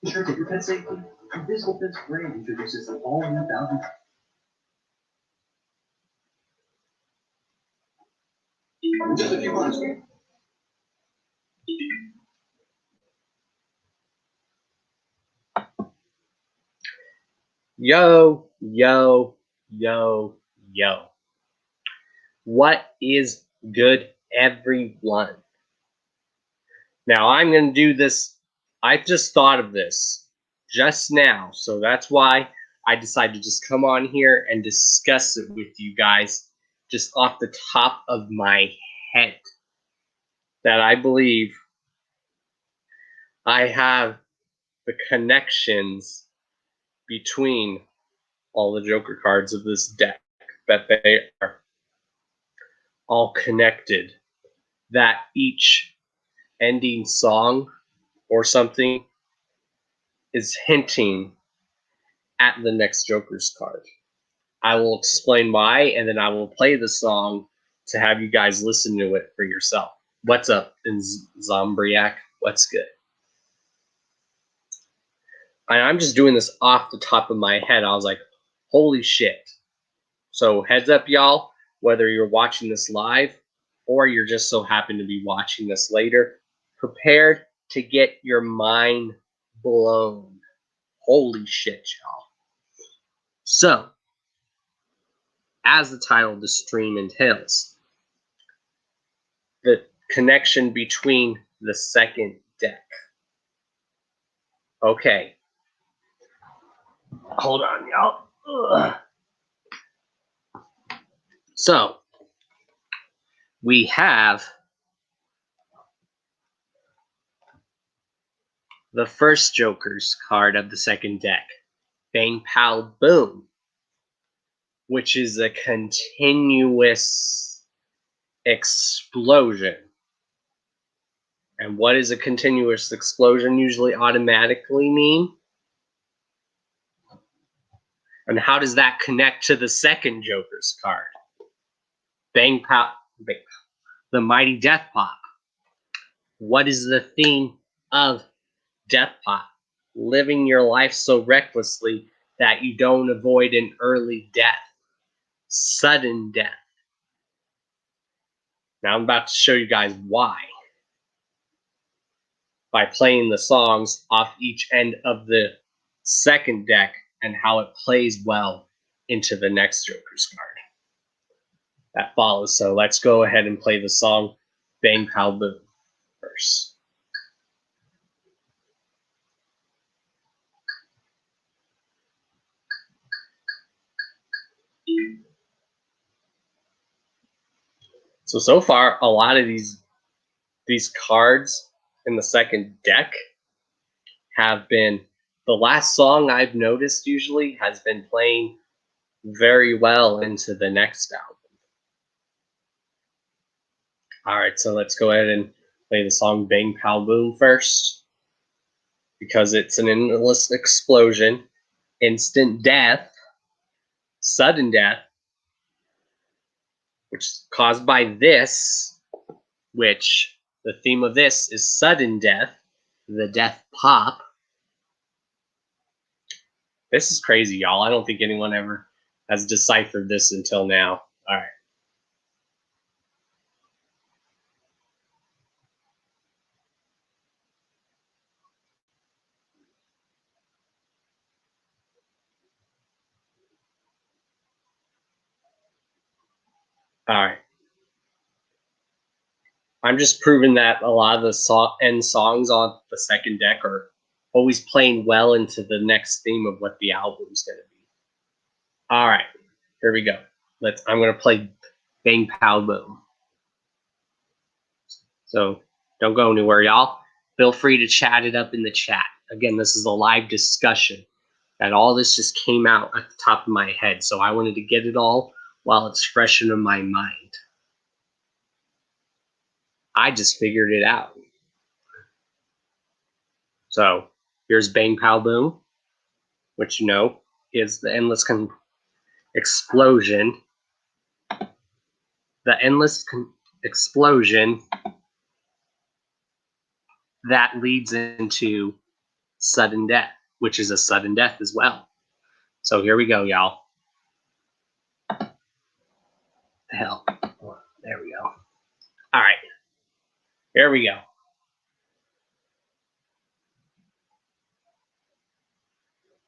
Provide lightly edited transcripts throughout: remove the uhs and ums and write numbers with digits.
Sure, get your pet safely. Invisible Pet's brand introduces an all-new bounty. Just a few months. Yo, yo, yo, yo. What is good, everyone? Now, I'm going to do this. I just thought of this just now, so that's why I decided to just come on here and discuss it with you guys just off the top of my head. That I believe I have the connections between all the Joker cards of this deck, that they are all connected, that each ending song or something is hinting at the next Joker's card. I will explain why, and then I will play the song to have you guys listen to it for yourself. What's up, Zombriac? What's good? And I'm just doing this off the top of my head. I was like, holy shit. So heads up, y'all, whether you're watching this live or you're just so happen to be watching this later, prepared to get your mind blown. Holy shit, y'all. So, as the title of the stream entails, the connection between the second deck. Okay. Hold on, y'all. Ugh. So, we have the first Joker's card of the second deck, Bang Pow Boom, which is a continuous explosion. And what does a continuous explosion usually automatically mean? And how does that connect to the second Joker's card? Bang Pow, the Mighty Death Pop. What is the theme of Death Pop? Living your life so recklessly that you don't avoid an early death, sudden death. Now I'm about to show you guys why. By playing the songs off each end of the second deck and how it plays well into the next Joker's card that follows. So let's go ahead and play the song Bang Pow Boom first. So far, a lot of these cards in the second deck have been, the last song I've noticed usually has been playing very well into the next album. All right, so let's go ahead and play the song Bang Pow Boom first, because it's an endless explosion, instant death, sudden death, which is caused by this, which the theme of this is sudden death, the death pop. This is crazy, y'all. I don't think anyone ever has deciphered this until now. All right. All right. I'm just proving that a lot of the end songs on the second deck are always playing well into the next theme of what the album's going to be. All right, here we go. I'm going to play Bang Pow Boom. So don't go anywhere, y'all. Feel free to chat it up in the chat. Again, this is a live discussion. And all this just came out at the top of my head, so I wanted to get it all while it's fresh in my mind. I just figured it out. So here's Bang Pow Boom, which you know is the endless explosion. The endless explosion that leads into sudden death, which is a sudden death as well. So here we go, y'all. The hell. There we go. All right. Here we go.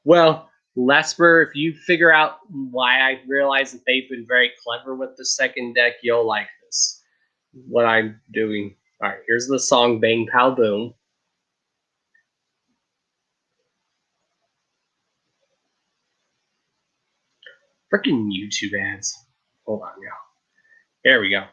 Well, Lesper, if you figure out why I realize that they've been very clever with the second deck, you'll like this. What I'm doing. All right, here's the song Bang Pow Boom. Freaking YouTube ads. Hold on, y'all. Here we go.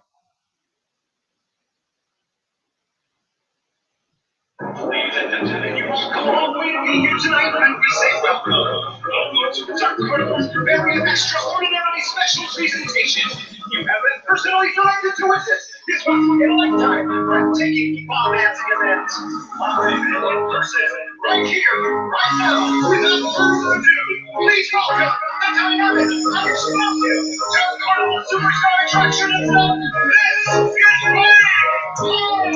Ladies and gentlemen, you all come all the way to be here tonight, and we say welcome. Welcome to the Carnival's very extraordinarily special presentation. You have been personally selected to witness this once-in-a-lifetime breathtaking ball-dancing event. Live and in person, right here, right now, without further ado, please welcome the dynamic, explosive, Carnival superstar attraction itself. This is Pow Boom!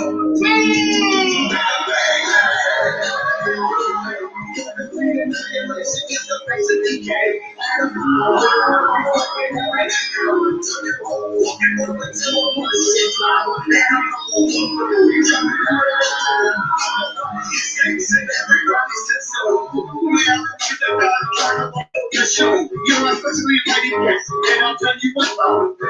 You're my specially invited guest, and I'll tell you what's up.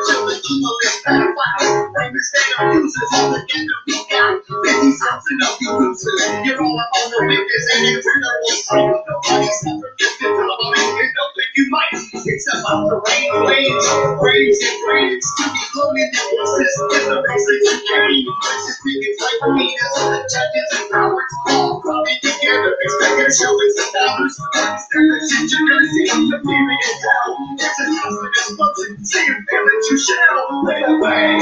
Show the emo is better wow. Famous state of users all together we got 50 something of you losers. You're all up on the biggest and it's in the world. Nobody's ever gifted to love it, and don't think you might. It's about the rain, waves, waves and waves. To be floating in horses in the race that you came. Places speaking like meters, the judges and cowards all coming together. Expect a show with some dollars. Instead of shit you're gonna see the period down. It's a house of explosion. Say a feel that you shall. Wait away.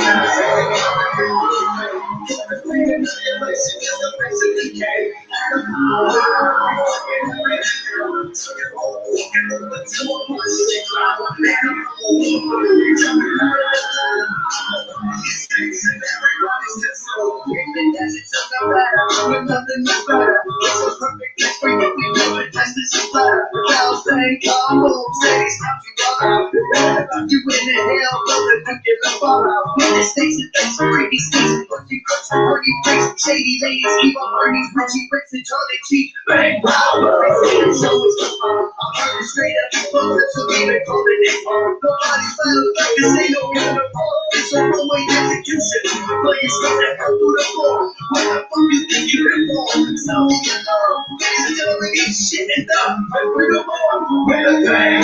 You in the hell, brother, don't give a fuck. When the states and things are crazy, states, but you crooks and pretty breaks, shady ladies, keep on earnings, Richie Bricks and Charlie G. Bang, power, they say the show is the fun. I'm turning straight up, explosive, so leave it calling it fun. Nobody's found like this ain't no kind of fun. It's a one-way execution. Play it straight and go through the floor. What the fuck you think you can fall? So you know, ladies and gentlemen, this shit is done. But we go on with a bang.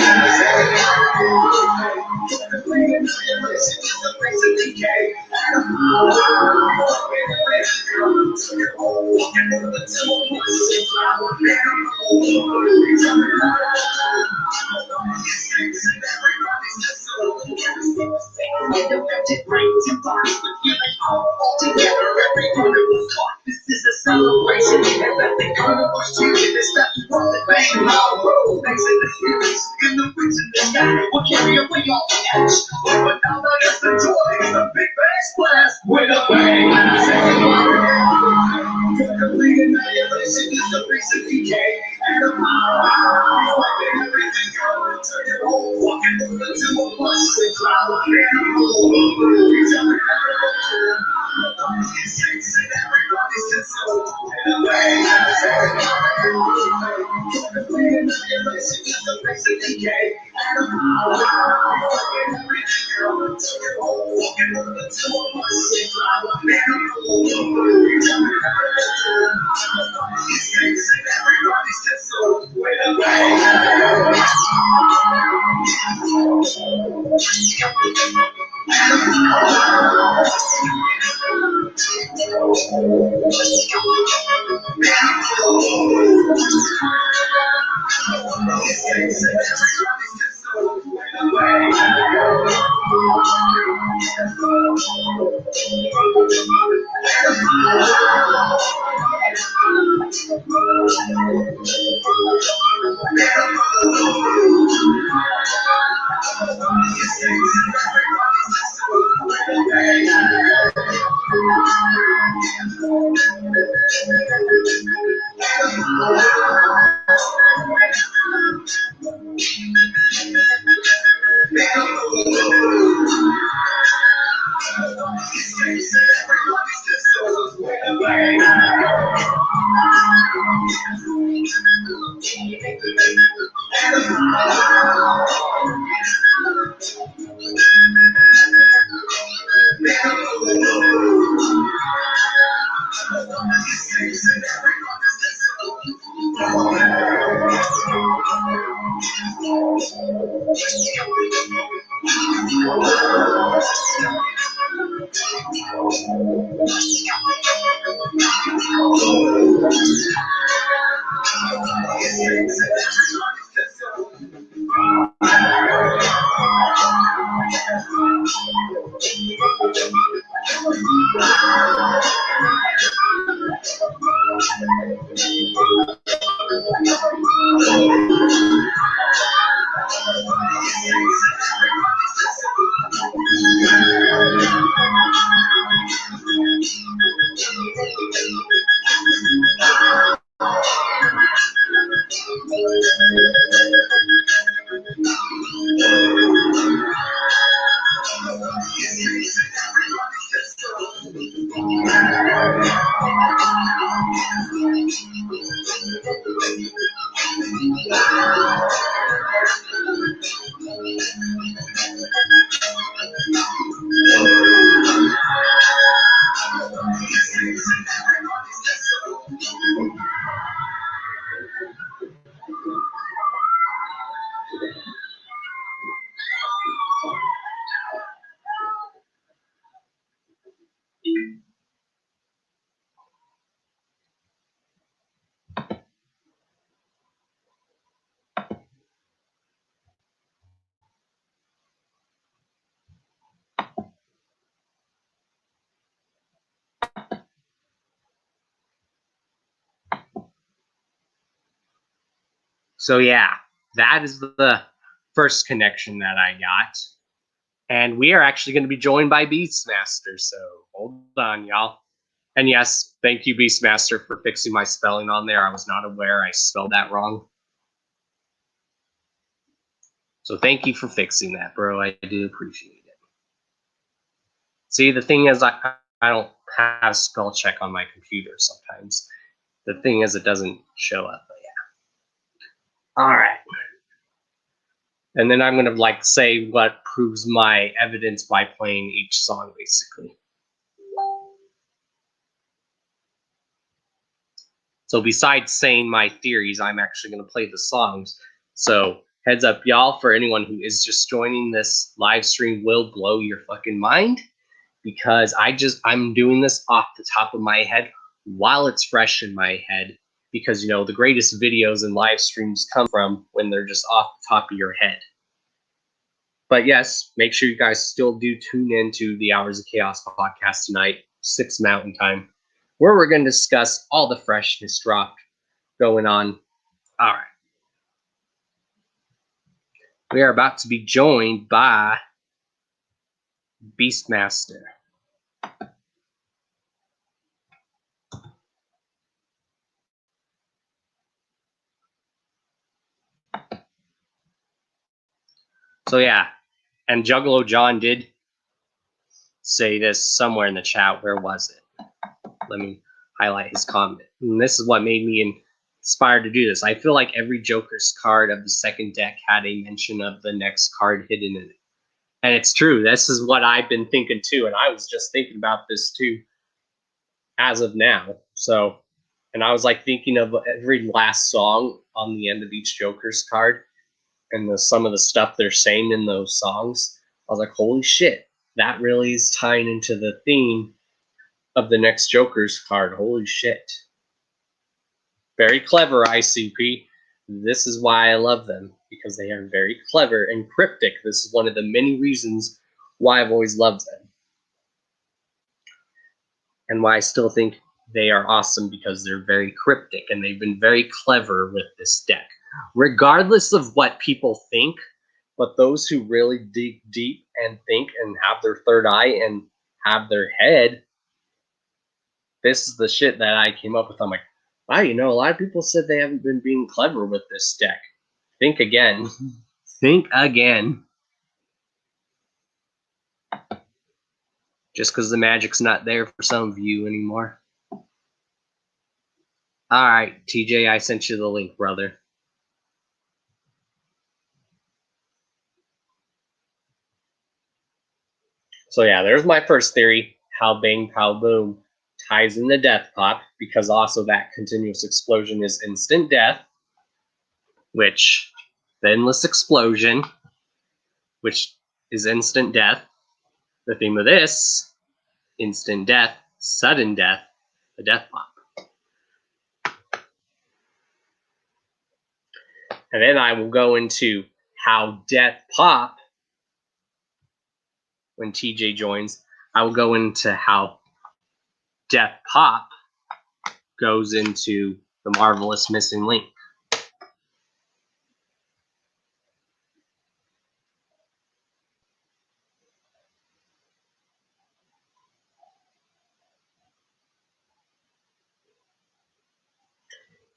This is a celebration, and let the carnival's cheering. It's not from the bang, power, thanks in the heroes, in the bricks in the sky. We'll carry away all the ash. But now let us enjoy the big bang splash with a bang. Complete annihilation is the reason he came. And a power, fucking everything going to your whole walking through the 2 of us. It's our animal. Everybody's just so in a way. Complete annihilation is the reason he came. And a power, fucking everything going to your whole walking through the 2 of us. It's our animal. Everybody's just so in a way. So yeah, that is the first connection that I got. And we are actually going to be joined by Beastmaster, so hold on, y'all. And yes, thank you, Beastmaster, for fixing my spelling on there. I was not aware I spelled that wrong. So thank you for fixing that, bro. I do appreciate it. See, the thing is, I don't have spell check on my computer sometimes. The thing is, it doesn't show up, but yeah. All right. And then I'm going to say what proves my evidence by playing each song, basically. So besides saying my theories, I'm actually going to play the songs. So heads up, y'all, for anyone who is just joining, this live stream will blow your fucking mind, because I'm doing this off the top of my head while it's fresh in my head, because, you know, the greatest videos and live streams come from when they're just off the top of your head. But yes, make sure you guys still do tune in to the Hours of Chaos podcast tonight, 6 Mountain Time, where we're going to discuss all the freshness dropped going on. All right. We are about to be joined by Beastmaster. So yeah, and Juggalo John did say this somewhere in the chat. Where was it? Let me highlight his comment. And this is what made me inspired to do this. I feel like every Joker's card of the second deck had a mention of the next card hidden in it. And it's true. This is what I've been thinking too. And I was just thinking about this too as of now. So, and I was like thinking of every last song on the end of each Joker's card and some of the stuff they're saying in those songs. I was like, holy shit, that really is tying into the theme of the next Joker's card. Holy shit. Very clever, ICP. This is why I love them, because they are very clever and cryptic. This is one of the many reasons why I've always loved them. And why I still think they are awesome, because they're very cryptic and they've been very clever with this deck. Regardless of what people think, but those who really dig deep and think and have their third eye and have their head, this is the shit that I came up with. I'm like, wow, you know, a lot of people said they haven't been being clever with this deck. Think again. Think again. Just because the magic's not there for some of you anymore. Alright, TJ, I sent you the link, brother. So yeah, there's my first theory, how Bang Pow Boom ties into Death Pop, because also that continuous explosion is instant death, which the endless explosion, which is instant death. The theme of this, instant death, sudden death, the Death Pop. And then I will go into how Death Pop, when TJ joins, I will go into how Death Pop goes into the Marvelous Missing Link.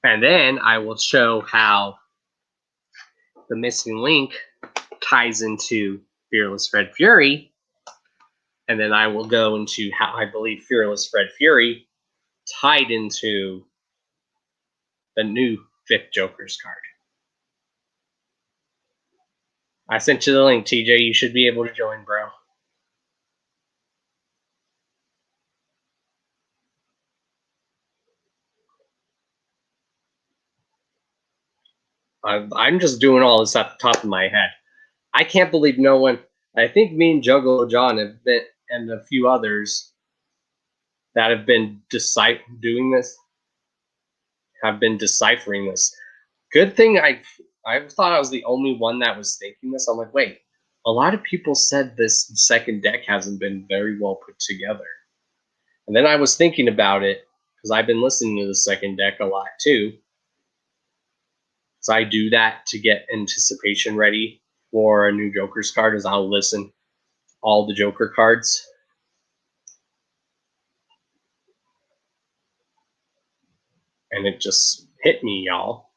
And then I will show how the Missing Link ties into Fearless Fred Fury. And then I will go into how I believe Fearless Fred Fury tied into the new 5th Joker's card. I sent you the link, TJ. You should be able to join, bro. I'm just doing all this off the top of my head. I can't believe no one. I think me and Juggalo John have been, and a few others that have been doing this, have been deciphering this. Good thing I thought I was the only one that was thinking this. I'm like, wait, a lot of people said this second deck hasn't been very well put together. And then I was thinking about it because I've been listening to the second deck a lot too. So I do that to get anticipation ready for a new Joker's card, as I'll listen all the Joker cards. And it just hit me, y'all.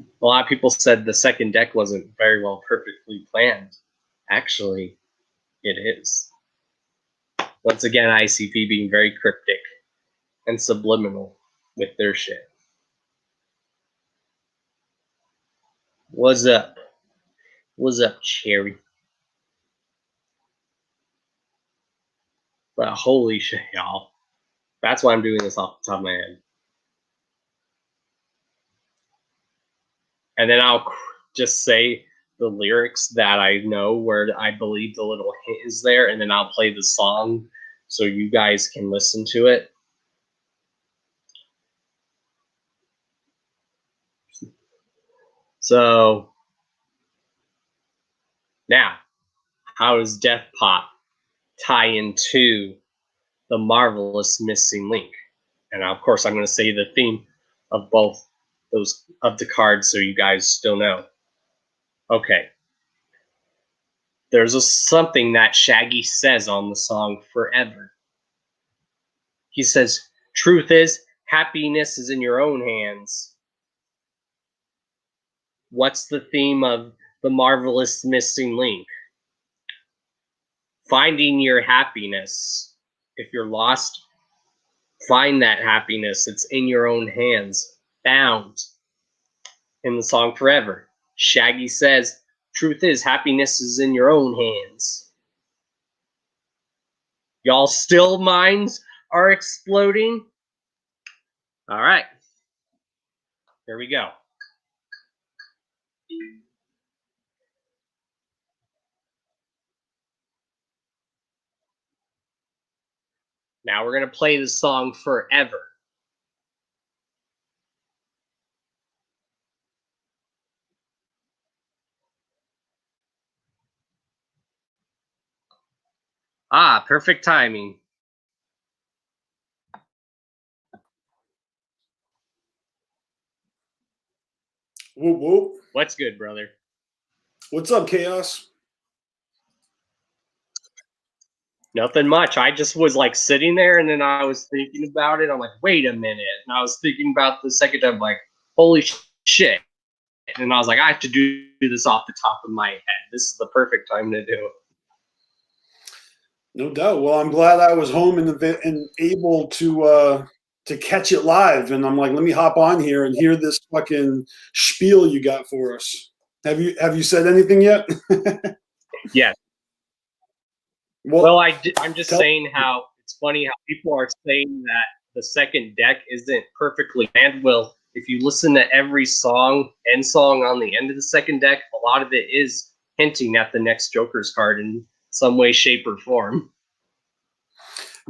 A lot of people said the second deck wasn't very well perfectly planned. Actually, it is. Once again, ICP being very cryptic and subliminal with their shit. What's up? What's up, Cherry? But holy shit, y'all. That's why I'm doing this off the top of my head. And then I'll just say the lyrics that I know where I believe the little hint is there, and then I'll play the song so you guys can listen to it. So now, how does Death Pop tie into the Marvelous Missing Link? And of course, I'm going to say the theme of both those of the cards so you guys still know. Okay. There's something that Shaggy says on the song Forever. He says, truth is, happiness is in your own hands. What's the theme of the Marvelous Missing Link? Finding your happiness. If you're lost, find that happiness. It's in your own hands. Found in the song Forever. Shaggy says, truth is, happiness is in your own hands. Y'all still minds are exploding? All right. Here we go. Now we're going to play the song Forever. Ah, perfect timing. Whoop, whoop. What's good, brother? What's up, Chaos? Nothing much. I just was like sitting there, and then I was thinking about it. I'm like, wait a minute. And I was thinking about the second time, like, holy shit. And I was like, I have to do this off the top of my head. This is the perfect time to do it. No doubt. Well, I'm glad I was home and able to catch it live. And I'm like, let me hop on here and hear this fucking spiel you got for us. Have you said anything yet? Yes. Well, I'm just saying how it's funny how people are saying that the second deck isn't perfectly planned. Well, if you listen to every end song on the end of the second deck, a lot of it is hinting at the next Joker's card in some way, shape, or form.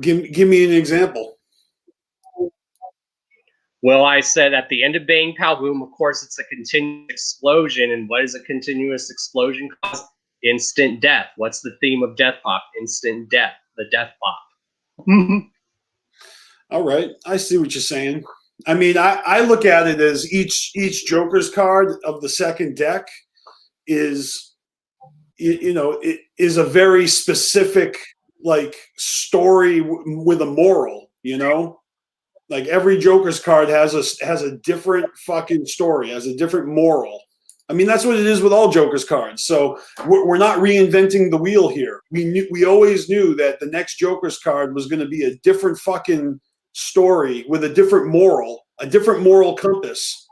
Give me an example. Well, I said at the end of Bang Pow Boom, of course, it's a continuous explosion. And what does a continuous explosion cause? Instant death. What's the theme of Death Pop? Instant death. The Death Pop. All right, I see what you're saying. I mean, I look at it as each Joker's card of the second deck is, it is a very specific like story with a moral. Like every Joker's card has a different fucking story, has a different moral. I mean, that's what it is with all Joker's cards. So we're not reinventing the wheel here. We always knew that the next Joker's card was going to be a different fucking story with a different moral compass.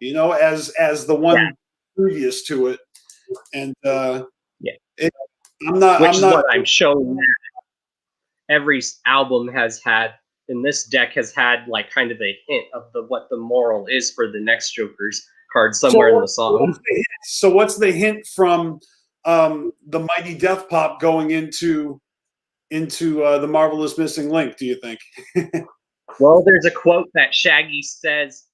As the one previous to it. And I'm not. Which is what I'm showing. Every album has had, and this deck has had like kind of a hint of what the moral is for the next Joker's card somewhere in the song. So what's the hint from the Mighty Death Pop going into the Marvelous Missing Link, do you think? Well, there's a quote that Shaggy says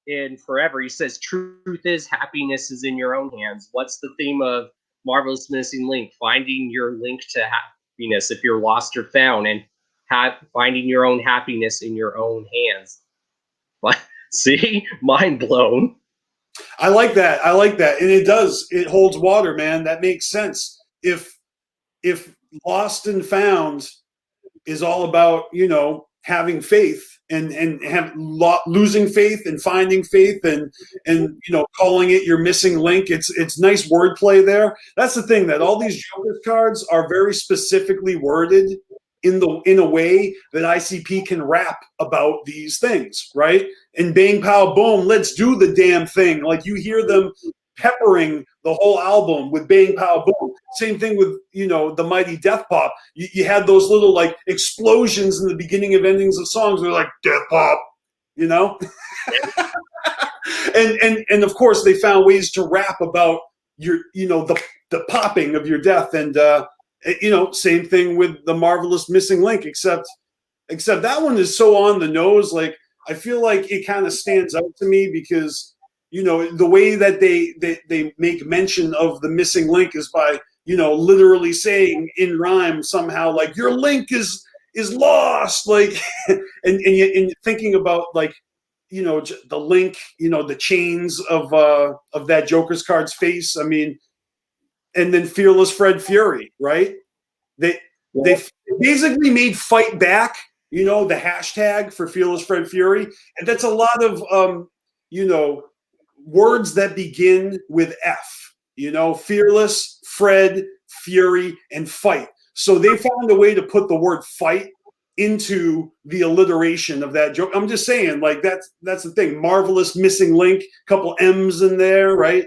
in Forever. He says, "Truth is, happiness is in your own hands." What's the theme of Marvelous Missing Link? Finding your link to happiness if you're lost or found, and finding your own happiness in your own hands. See? Mind blown. I like that. And it holds water, man. That makes sense. If Lost and Found is all about, having faith and losing faith and finding faith and calling it your missing link, it's nice wordplay there. That's the thing, that all these Joker cards are very specifically worded in a way that ICP can rap about these things, right? And Bang Pow Boom, let's do the damn thing. Like you hear them peppering the whole album with Bang Pow Boom. Same thing with the Mighty Death Pop. You had those little like explosions in the beginning of endings of songs. They're like Death Pop, and of course they found ways to rap about your the popping of your death. And same thing with the Marvelous Missing Link, except that one is so on the nose. Like I feel like it kind of stands out to me because the way that they make mention of the missing link is by literally saying in rhyme somehow like your link is lost, like and thinking about like the link, the chains of that Joker's card's face. I mean, and then Fearless Fred Fury, right? They basically made fight back, the hashtag for Fearless Fred Fury, and that's a lot of words that begin with F, Fearless, Fred, Fury, and fight. So they found a way to put the word fight into the alliteration of that joke. I'm just saying, like that's the thing. Marvelous Missing Link, couple M's in there, right?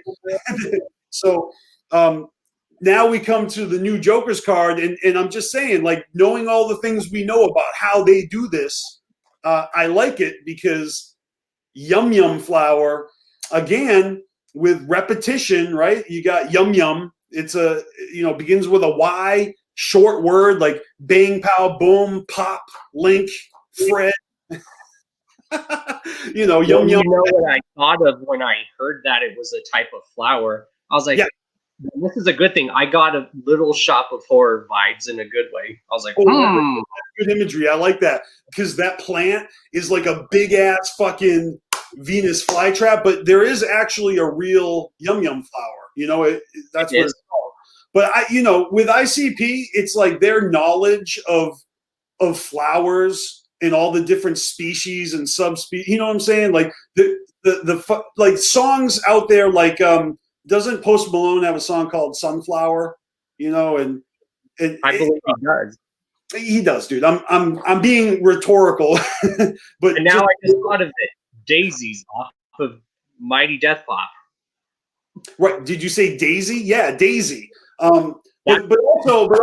So now we come to the new Joker's card, and I'm just saying, like, knowing all the things we know about how they do this, I like it because Yum Flower, again, with repetition, right? You got Yum. It's begins with a Y, short word like Bang Pow Boom, Pop, Link, Fred. Yum. You know what I thought of when I heard that it was a type of flower? I was like, this is a good thing. I got a Little Shop of Horror vibes in a good way. I was like, good imagery. I like that because that plant is like a big ass fucking Venus flytrap, but there is actually a real Yum flower. That's what it's called. But with ICP, it's like their knowledge of flowers and all the different species and subspecies. You know what I'm saying? Like the like songs out there, like doesn't Post Malone have a song called Sunflower? And I believe he does. He does, dude. I'm being rhetorical, but And now I just thought of it. Daisies off of Mighty Death Pop. right. Did you say Daisy? Yeah, Daisy. But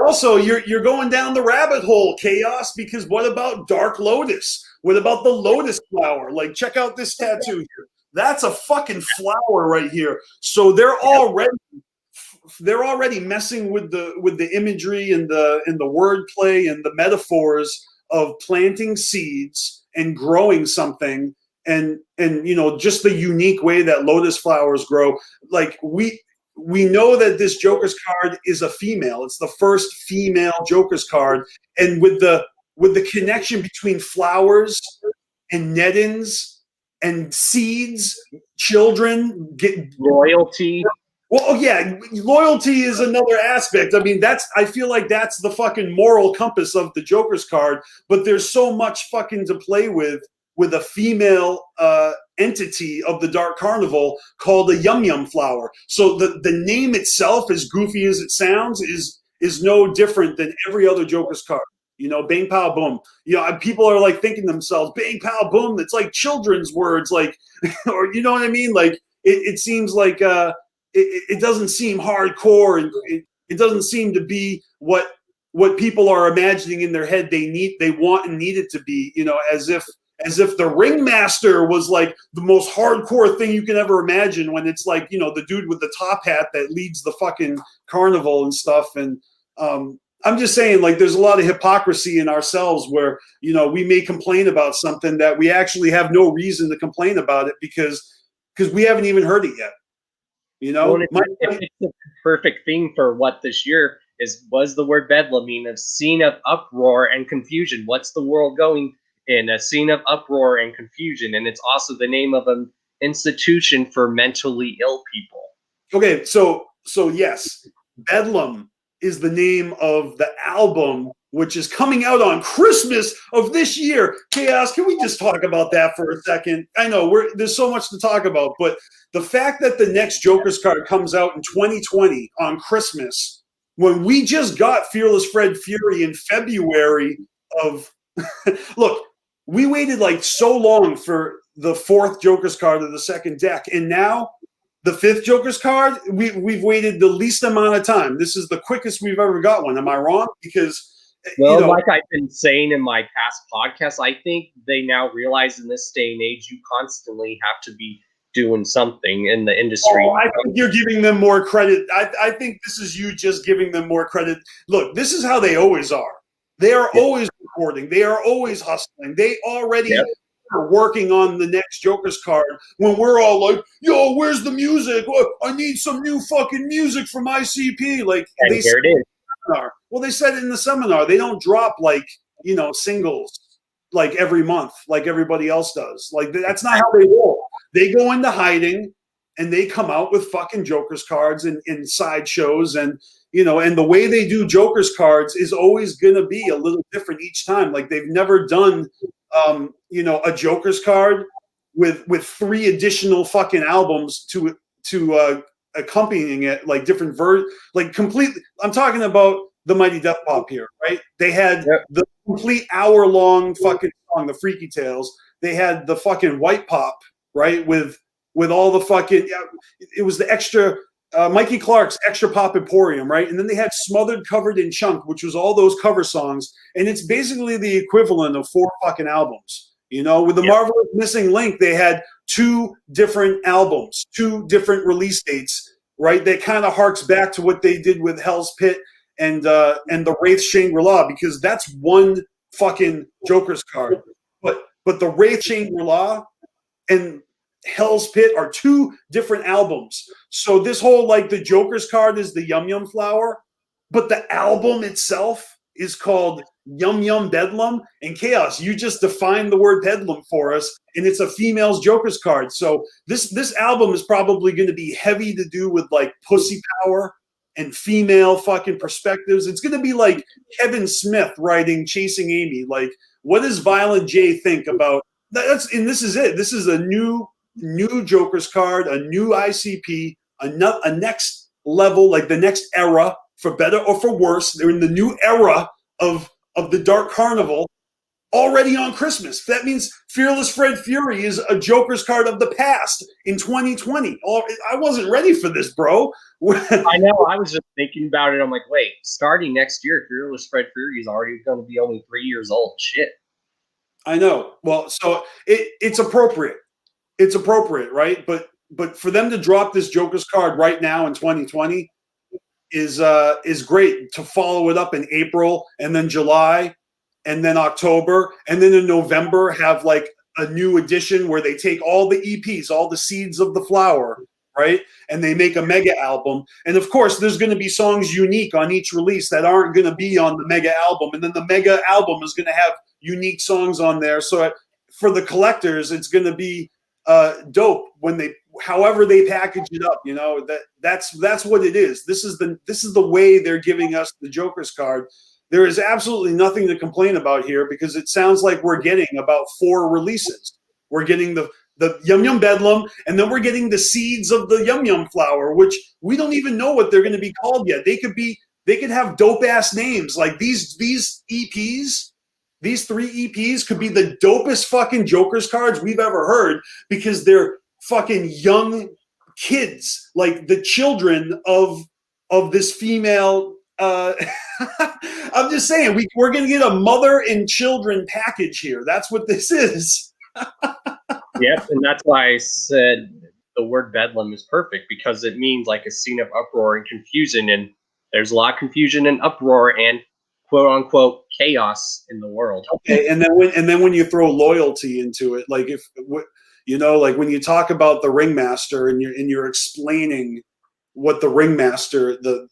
also you're going down the rabbit hole, Chaos, because what about Dark Lotus? What about the lotus flower? Like, check out this tattoo here. That's a fucking flower right here. So they're already messing with the imagery and the wordplay and the metaphors of planting seeds and growing something, and just the unique way that lotus flowers grow. Like, we know that this Joker's card is a female. It's the first female Joker's card, and with the connection between flowers and nettins and seeds, children get Royalty. well, yeah, loyalty is another aspect. I mean, I feel like that's the fucking moral compass of the Joker's card, but there's so much fucking to play with a female entity of the Dark Carnival called a Yum flower. So the name itself, as goofy as it sounds, is no different than every other Joker's card. Bang, pow, boom. People are like thinking to themselves, bang, pow, boom. It's like children's words, like, or you know what I mean? Like, it seems like it doesn't seem hardcore, and it doesn't seem to be what people are imagining in their head they want and need it to be, as if the ringmaster was like the most hardcore thing you can ever imagine, when it's like, the dude with the top hat that leads the fucking carnival and stuff. And I'm just saying, like, there's a lot of hypocrisy in ourselves where, we may complain about something that we actually have no reason to complain about it because we haven't even heard it yet. Well, it's the perfect thing for what this year was the word bedlam mean, a scene of uproar and confusion. What's the world going in? A scene of uproar and confusion. And it's also the name of an institution for mentally ill people. Okay, so yes, Bedlam is the name of the album, which is coming out on Christmas of this year. Chaos, can we just talk about that for a second? I know there's so much to talk about, but the fact that the next Joker's card comes out in 2020 on Christmas, when we just got Fearless Fred Fury in February of look, we waited like so long for the fourth Joker's card of the second deck, and now the fifth Joker's card, we've waited the least amount of time. This is the quickest we've ever got one. Am I wrong? Because, like I've been saying in my past podcasts, I think they now realize in this day and age, you constantly have to be doing something in the industry. I think you're giving them more credit. I think this is you just giving them more credit. Look, this is how they always are. They are always recording. They are always hustling. They already are working on the next Joker's card when we're all like, yo, where's the music? I need some new fucking music from ICP. Like, and here it is. Well, they said it in the seminar. They don't drop like, singles like every month like everybody else does. Like, that's not how they roll. They go into hiding and they come out with fucking Joker's cards and sideshows, and and the way they do Joker's cards is always going to be a little different each time. Like, they've never done a Joker's card with 3 additional fucking albums to accompanying it, like different like completely. I'm talking about the Mighty Death Pop here, right? They had the complete hour-long fucking song, the Freaky Tales. They had the fucking White Pop, right? With all the fucking, it was the extra, Mikey Clark's Extra Pop Emporium, right? And then they had Smothered, Covered in Chunk, which was all those cover songs. And it's basically the equivalent of 4 fucking albums. With the Marvelous Missing Link, they had 2 different albums, 2 different release dates, right? That kind of harks back to what they did with Hell's Pit and the Wraith Shangri-La, because that's one fucking Joker's card. But the Wraith Shangri-La and Hell's Pit are 2 different albums. So this whole, like, the Joker's card is the Yum flower, but the album itself is called Yum Bedlam. And Chaos, you just defined the word bedlam for us, and it's a female's Joker's card. So this album is probably going to be heavy to do with like pussy power and female fucking perspectives. It's going to be like Kevin Smith writing Chasing Amy. Like, what does Violent J think about that? And this is it. This is a new Joker's card, a new ICP, a next level, like the next era, for better or for worse. They're in the new era of of the Dark Carnival already on Christmas. That means Fearless Fred Fury is a Joker's card of the past in 2020. Oh, I wasn't ready for this, bro. I know. I was just thinking about it. I'm like, wait, starting next year, Fearless Fred Fury is already going to be only 3 years old. Shit. I know. Well, so it's appropriate. It's appropriate, right? But for them to drop this Joker's card right now in 2020 is great. To follow it up in April and then July and then October and then in November have like a new edition where they take all the EPs, all the seeds of the flower, right? And they make a mega album. And of course, there's going to be songs unique on each release that aren't going to be on the mega album. And then the mega album is going to have unique songs on there. So for the collectors, it's going to be dope when however they package it up. That's what it is. This is the way they're giving us the Joker's card. There is absolutely nothing to complain about here because it sounds like we're getting about 4 releases. We're getting the Yum Bedlam, and then we're getting the seeds of the Yum flower, which we don't even know what they're going to be called yet. They could have dope ass names. Like these EPs, these 3 EPs could be the dopest fucking Joker's cards we've ever heard because they're fucking young kids, like the children of this female. I'm just saying, we're going to get a mother and children package here. That's what this is. Yep, and that's why I said the word bedlam is perfect because it means like a scene of uproar and confusion, and there's a lot of confusion and uproar and quote unquote chaos in the world. Okay, and then when you throw loyalty into it, like like when you talk about the ringmaster and you're explaining what the ringmaster, the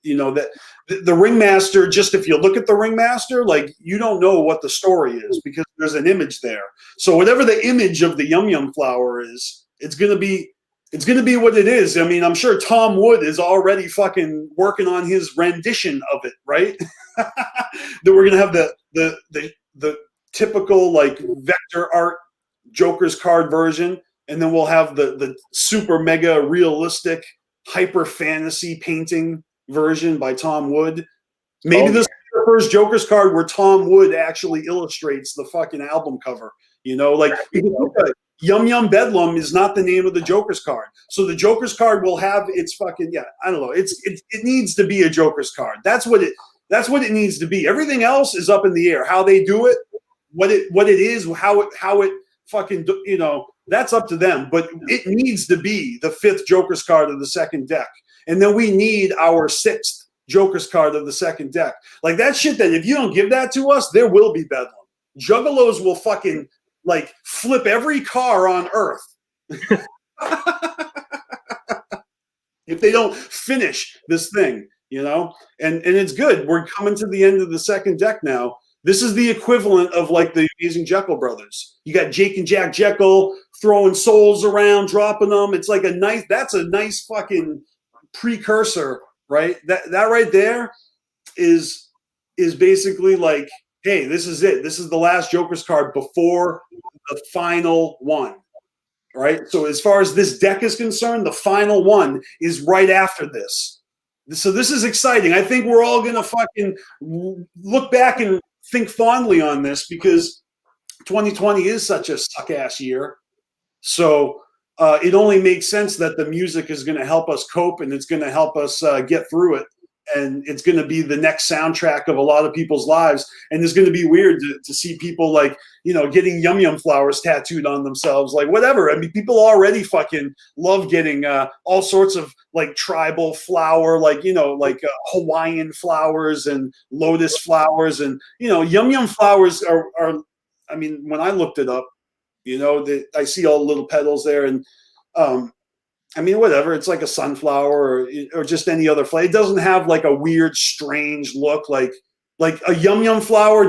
ringmaster, just if you look at the ringmaster, like you don't know what the story is because there's an image there. So whatever the image of the Yum flower is, it's gonna be what it is. I mean, I'm sure Tom Wood is already fucking working on his rendition of it, right? That we're gonna have the typical like vector art Joker's card version, and then we'll have the super mega realistic hyper fantasy painting version by Tom Wood. Maybe this is the first Joker's card where Tom Wood actually illustrates the fucking album cover. Yum Bedlam is not the name of the Joker's card. So the Joker's card will have its fucking, I don't know. It needs to be a Joker's card. That's what it needs to be. Everything else is up in the air. How they do it, what it is, how it fucking, that's up to them. But it needs to be the 5th Joker's card of the second deck. And then we need our 6th Joker's card of the second deck. Like that shit that if you don't give that to us, there will be bedlam. Juggalos will fucking like flip every car on Earth. If they don't finish this thing, and it's good. We're coming to the end of the second deck now. This is the equivalent of like the Amazing Jekyll brothers. You got Jake and Jack Jekyll throwing souls around, dropping them. It's like that's a nice fucking precursor, right? That right there is basically like, hey, this is it. This is the last Joker's card before the final one, right? So as far as this deck is concerned, the final one is right after this. So this is exciting. I think we're all going to fucking look back and think fondly on this because 2020 is such a suck-ass year. So it only makes sense that the music is going to help us cope and it's going to help us get through it. And it's going to be the next soundtrack of a lot of people's lives. And it's going to be weird to see people like, getting Yum flowers tattooed on themselves, like whatever. I mean, people already fucking love getting all sorts of like tribal flower, like, Hawaiian flowers and lotus flowers. And, Yum flowers are, I mean, when I looked it up, I see all the little petals there and, I mean, whatever. It's like a sunflower or just any other flower. It doesn't have like a weird, strange look. Like a Yum flower,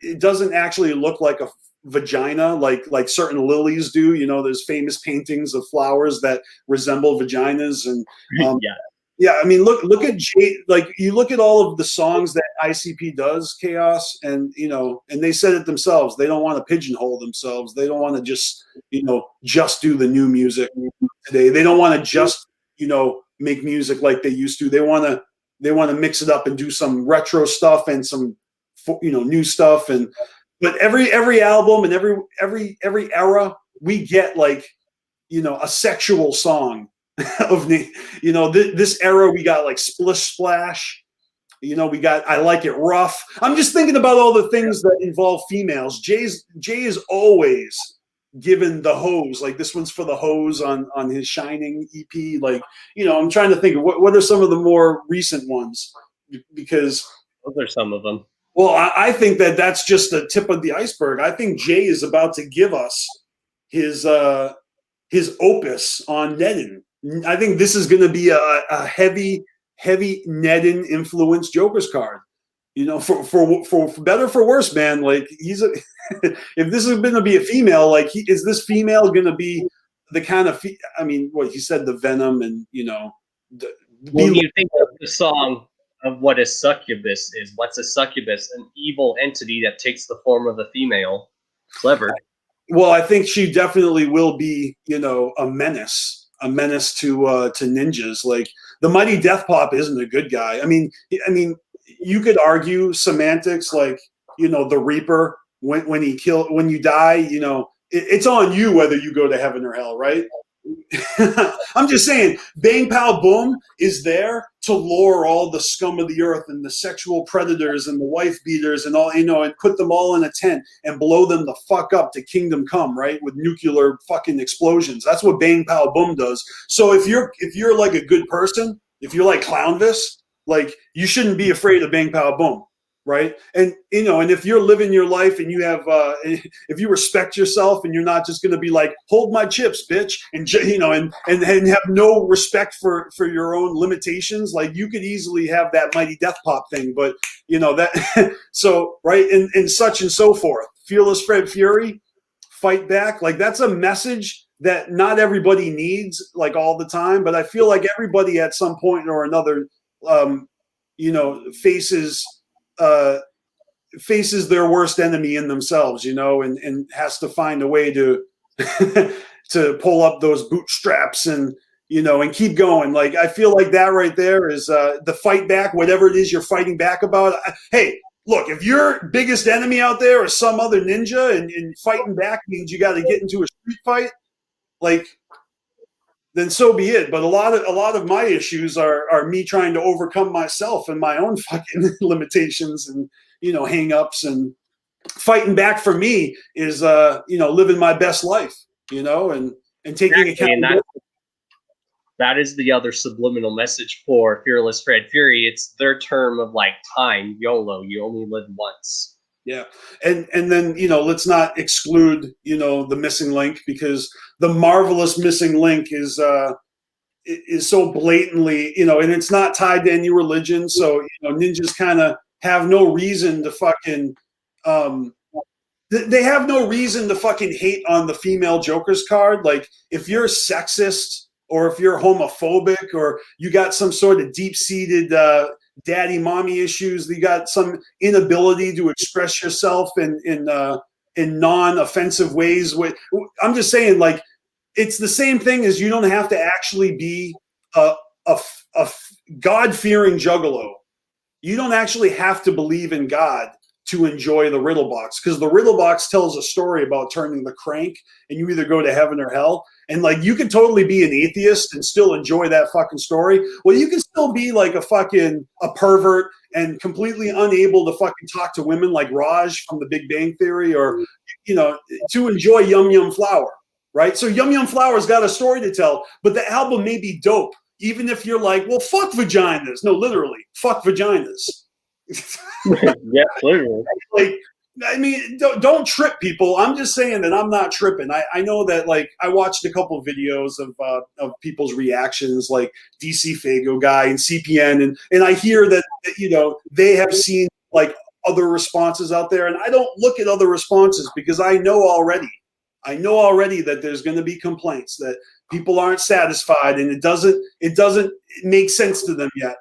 it doesn't actually look like a vagina like certain lilies do. There's famous paintings of flowers that resemble vaginas. And yeah. I mean, look at you look at all of the songs that ICP does, Chaos, and and they said it themselves. They don't want to pigeonhole themselves. They don't want to just just do the new music today. They don't want to just make music like they used to. They want to mix it up and do some retro stuff and some new stuff, but every album and every era we get like a sexual song of this era we got like Splish Splash. We got I Like It Rough. I'm just thinking about all the things that involve females. Jay is always given the hose. Like this one's for the hose on his Shining EP. Like, I'm trying to think of what are some of the more recent ones, because those are some of them. Well, I think that's just the tip of the iceberg. I think Jay is about to give us his opus on Nedden. I think this is going to be a heavy Nedden influenced Joker's card. For better or for worse, man. Like if this is going to be a female, like is this female going to be the kind of what he said, the Venom, and when you think of the song of what a succubus is, what's a succubus? An evil entity that takes the form of a female. Clever. Well, I think she definitely will be, a menace to ninjas. Like the Mighty Death Pop isn't a good guy. I mean, you could argue semantics, like the Reaper when you die, it's on you whether you go to heaven or hell, right? I'm just saying, Bang Pow Boom is there to lure all the scum of the earth and the sexual predators and the wife beaters and all, and put them all in a tent and blow them the fuck up to kingdom come, right? With nuclear fucking explosions. That's what Bang Pow Boom does. So if you're like a good person, if you're like Clownvis, like you shouldn't be afraid of Bang Pow Boom. Right. And, and if you're living your life and you have, if you respect yourself and you're not just going to be like, hold my chips, bitch. And, and have no respect for your own limitations. Like you could easily have that Mighty Death Pop thing, but that, so, right. And such and so forth. Fearless Fred Fury, fight back. Like that's a message that not everybody needs like all the time. But I feel like everybody at some point or another, faces their worst enemy in themselves, and has to find a way to to pull up those bootstraps and and keep going. Like I feel like that right there is the fight back, whatever it is you're fighting back about. Hey, look, if your biggest enemy out there is some other ninja and fighting back means you got to get into a street fight, like then so be it. But a lot of my issues are me trying to overcome myself and my own fucking limitations and hang-ups, and fighting back for me is living my best life, and taking accountability. That is the other subliminal message for Fearless Fred Fury. It's their term of like time, YOLO. You only live once. Yeah. And then, let's not exclude, the missing link, because the marvelous missing link is so blatantly, and it's not tied to any religion. So, ninjas kind of have no reason to fucking, they have no reason to fucking hate on the female Joker's card. Like if you're sexist or if you're homophobic or you got some sort of deep-seated, daddy mommy issues, you got some inability to express yourself in non-offensive ways. I'm just saying, like, it's the same thing as you don't have to actually be a God-fearing juggalo. You don't actually have to believe in God to enjoy the riddle box, because the riddle box tells a story about turning the crank and you either go to heaven or hell. And like, you can totally be an atheist and still enjoy that fucking story. Well, you can still be like a pervert and completely unable to fucking talk to women like Raj from the Big Bang Theory, or, to enjoy Yum Yum Flower, right? So Yum Yum Flower's got a story to tell, but the album may be dope, even if you're like, well, fuck vaginas. No, literally, fuck vaginas. Yeah, literally. Like, I mean, don't trip, people. I'm just saying that I'm not tripping. I know that, like, I watched a couple of videos of people's reactions, like DC Fago guy and CPN, and I hear that they have seen like other responses out there, and I don't look at other responses because I know already that there's going to be complaints that people aren't satisfied, and it doesn't make sense to them yet.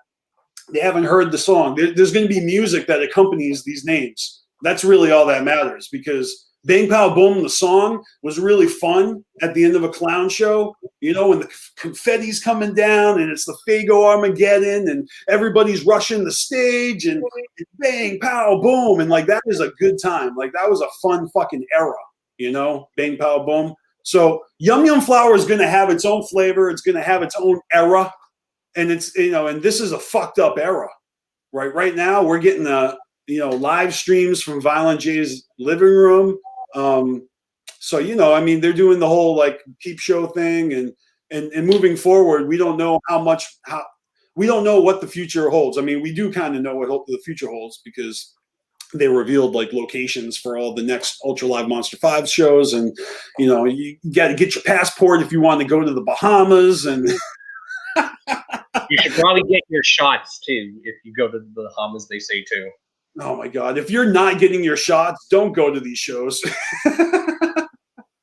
They haven't heard the song. There's going to be music that accompanies these names. That's really all that matters, because Bang Pow Boom, the song, was really fun at the end of a clown show, you know, when the confetti's coming down and it's the Fago Armageddon and everybody's rushing the stage and bang, pow, boom. And like, that is a good time. Like, that was a fun fucking era, you know, bang, pow, boom. So Yum Yum Flower is going to have its own flavor. It's going to have its own era. And it's, you know, and this is a fucked up era, right? Right now we're getting you know, live streams from Violent J's living room. So, you know, I mean, they're doing the whole like peep show thing and moving forward, we don't know we don't know what the future holds. I mean, we do kind of know what the future holds because they revealed like locations for all the next Ultra Live Monster 5 shows. And, you know, you got to get your passport if you want to go to the Bahamas. And you should probably get your shots too. If you go to the Bahamas, they say too. Oh my God. If you're not getting your shots, don't go to these shows.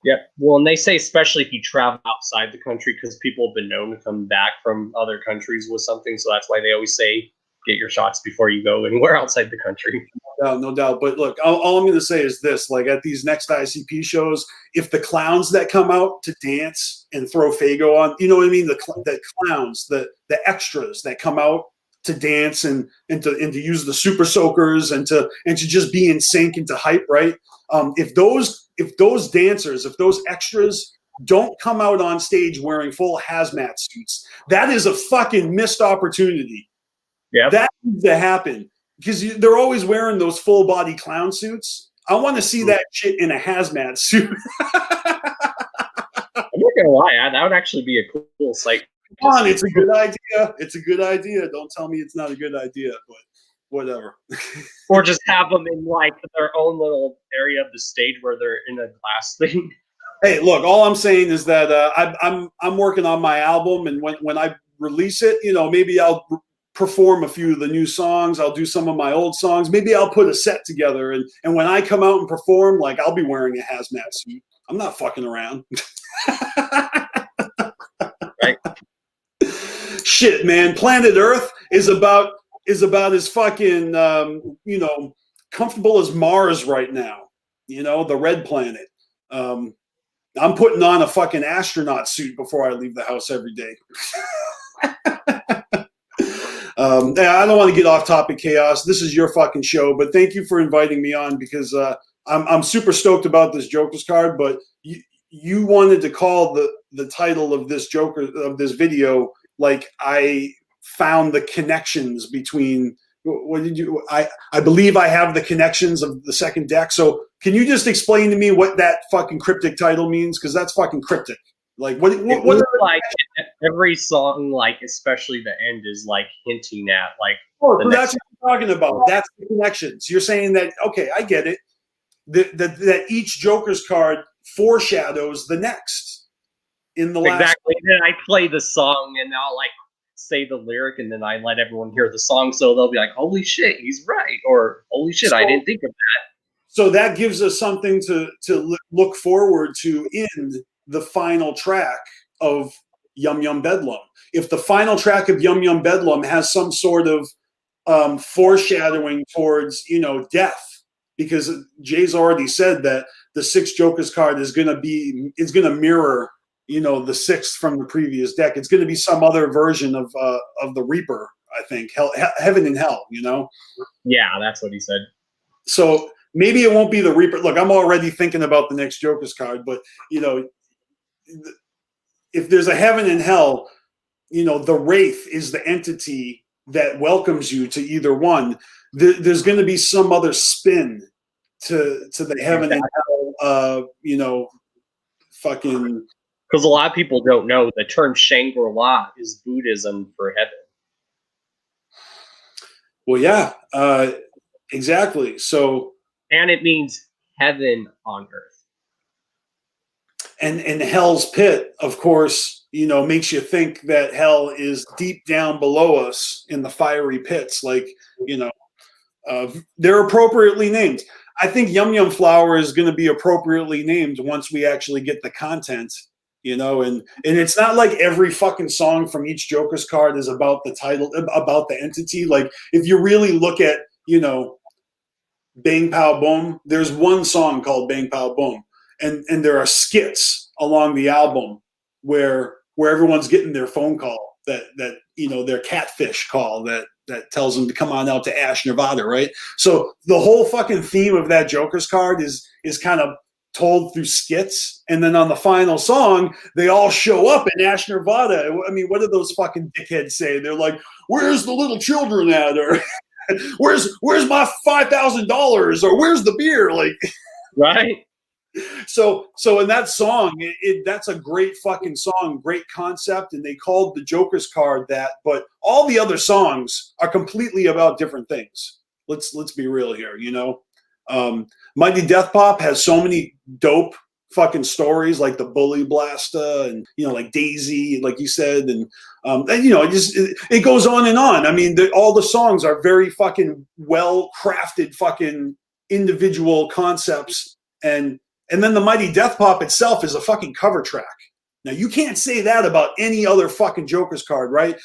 Yeah. Well, and they say especially if you travel outside the country, because people have been known to come back from other countries with something. So that's why they always say get your shots before you go anywhere outside the country. No doubt. But look, all I'm going to say is this, like at these next ICP shows, if the clowns that come out to dance and throw Fago on, you know what I mean? The clowns, the extras that come out to dance and to use the super soakers and to just be in sync and to hype, right? If those dancers, if those extras don't come out on stage wearing full hazmat suits, that is a fucking missed opportunity. Yeah, that needs to happen because they're always wearing those full body clown suits. I want to see that shit in a hazmat suit. I'm not gonna lie, that would actually be a cool sight. Come on, it's a good idea. It's a good idea. Don't tell me it's not a good idea, but whatever. Or just have them in like their own little area of the stage where they're in a glass thing. Hey, look, all I'm saying is that I'm working on my album, and when I release it, you know, maybe I'll perform a few of the new songs. I'll do some of my old songs. Maybe I'll put a set together, and when I come out and perform, like I'll be wearing a hazmat suit. I'm not fucking around. Right. Shit, man. Planet Earth is about as fucking you know, comfortable as Mars right now. You know, the red planet. I'm putting on a fucking astronaut suit before I leave the house every day. I don't want to get off topic, Chaos. This is your fucking show, but thank you for inviting me on because I'm super stoked about this Joker's card. But you wanted to call the title of this video like I found the connections between. What did you? I believe I have the connections of the second deck. So can you just explain to me what that fucking cryptic title means? Because that's fucking cryptic. Like what like every song, like especially the end, is like hinting at like. Oh, so that's what I'm talking about. That's the connections. You're saying that, okay, I get it. That each Joker's card foreshadows the next in the last. Exactly. Then I play the song and I'll like say the lyric and then I let everyone hear the song, so they'll be like, "Holy shit, he's right!" or "Holy shit, I didn't think of that." So that gives us something to look forward to in the final track of Yum Yum Bedlam. If the final track of Yum Yum Bedlam has some sort of foreshadowing towards, you know, death, because Jay's already said that the sixth Joker's card is going to mirror, you know, the sixth from the previous deck. It's going to be some other version of the Reaper, I think, Heaven and Hell, you know? Yeah, that's what he said. So maybe it won't be the Reaper. Look, I'm already thinking about the next Joker's card, but, you know, if there's a Heaven and Hell, you know, the Wraith is the entity that welcomes you to either one. There's going to be some other spin to the Heaven and Hell, you know, fucking. Because a lot of people don't know the term Shangri-La is Buddhism for heaven. Well, yeah, exactly. So, and it means heaven on earth. And Hell's Pit, of course, you know, makes you think that hell is deep down below us in the fiery pits. Like, you know, they're appropriately named. I think Yum Yum Flower is going to be appropriately named once we actually get the content, you know, and it's not like every fucking song from each Joker's card is about the title, about the entity. Like, if you really look at, you know, Bang Pow Boom. There's one song called Bang Pow Boom, and there are skits along the album where everyone's getting their phone call that their catfish call that tells them to come on out to Ash, Nevada, right? So the whole fucking theme of that Joker's card is kind of told through skits, and then on the final song, they all show up in Ash, Nevada. I mean, what do those fucking dickheads say? They're like, "Where's the little children at?" Or "Where's my $5,000?" Or "Where's the beer?" Like, right. So in that song, that's a great fucking song, great concept, and they called the Joker's card that. But all the other songs are completely about different things. Let's be real here, Mighty Death Pop has so many dope fucking stories, like the Bully Blaster, and like Daisy, like you said, and it goes on and on. I mean, all the songs are very fucking well crafted, fucking individual concepts, and then the Mighty Death Pop itself is a fucking cover track. Now you can't say that about any other fucking Joker's card, right?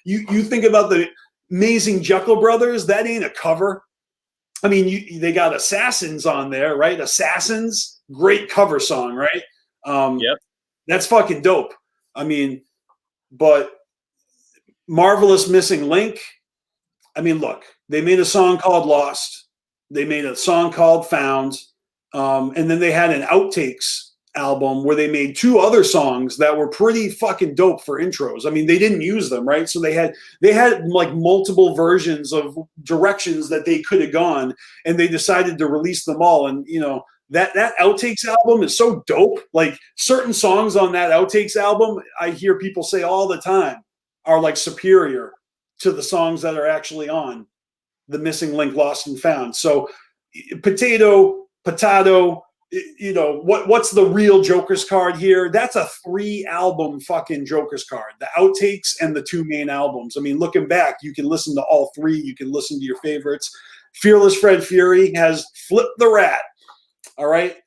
You think about the Amazing Jekyll Brothers, that ain't a cover. I mean, they got Assassins on there, right? Assassins, great cover song, right? Yep. That's fucking dope. I mean, but Marvelous Missing Link, I mean, look, they made a song called Lost. They made a song called Found. And then they had an outtakes album where they made 2 other songs that were pretty fucking dope for intros. I mean, they didn't use them, right? So they had like multiple versions of directions that they could have gone, and they decided to release them all. And that outtakes album is so dope. Like certain songs on that outtakes album, I hear people say all the time, are like superior to the songs that are actually on the Missing Link, Lost and Found. So potato, what's the real Joker's card here? That's a 3-album fucking Joker's card. The outtakes and the 2 main albums. I mean, looking back, you can listen to all 3. You can listen to your favorites. Fearless Fred Fury has Flip the Rat. All right.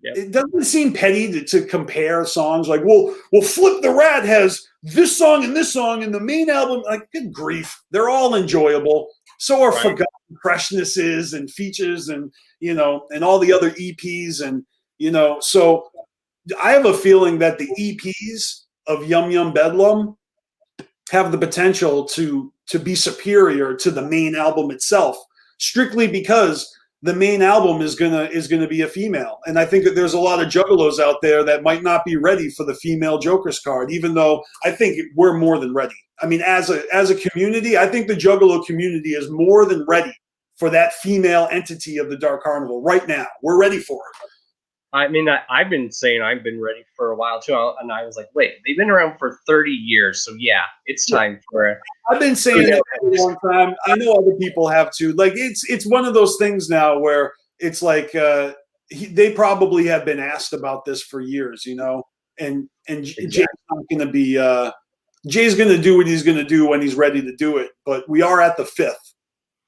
Yep. It doesn't seem petty to compare songs like, well, Flip the Rat has this song and the main album. Like, good grief. They're all enjoyable. So are Forgotten Freshnesses and Features and all the other EPs. And, so I have a feeling that the EPs of Yum Bedlam have the potential to be superior to the main album itself, strictly because the main album is gonna be a female. And I think that there's a lot of Juggalos out there that might not be ready for the female Joker's card, even though I think we're more than ready. I mean, as a community, I think the Juggalo community is more than ready for that female entity of the Dark Carnival right now. We're ready for it. I mean, I've been saying I've been ready for a while too, and I was like, wait, they've been around for 30 years, so yeah, it's time for it. I've been saying it for a long time. I know other people have too. Like, it's one of those things now where it's like they probably have been asked about this for years, and exactly. Jay's not going to be. Jay's going to do what he's going to do when he's ready to do it, but we are at the 5th.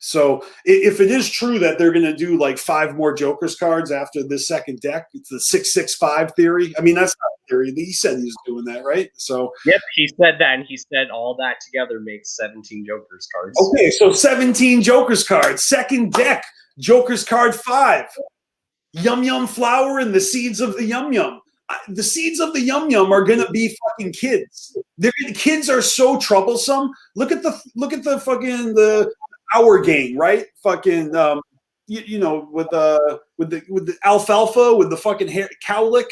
So if it is true that they're going to do like 5 more Joker's cards after this second deck, it's the 665 theory. I mean, that's not a theory. He said he was doing that, right? So yep, he said that, and he said all that together makes 17 Joker's cards. Okay, so 17 Joker's cards. Second deck, Joker's card 5. Yum Flower and the Seeds of the Yum. The Seeds of the Yum are going to be fucking kids. Kids are so troublesome. Look at the fucking Our Gang, right? Fucking with the alfalfa, with the fucking cowlick,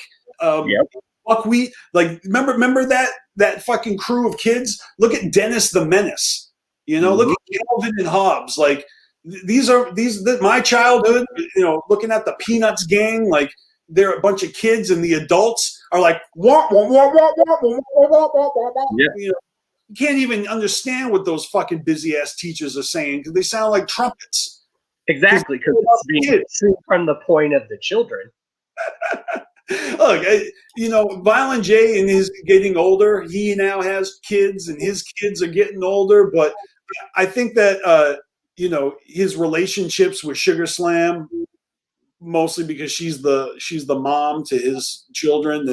buckwheat. Like remember that fucking crew of kids? Look at Dennis the Menace. Look at Calvin and Hobbes. Like these my childhood. Looking at the Peanuts gang, like they're a bunch of kids, and the adults are like wah, wah, wah, wah, wah, wah, wah, wah, wah, wah. You can't even understand what those fucking busy ass teachers are saying because they sound like trumpets. Exactly, because it's being seen from the point of the children. Look, Violent J and his getting older. He now has kids, and his kids are getting older. But I think that his relationships with Sugar Slam, mostly because she's the mom to his children,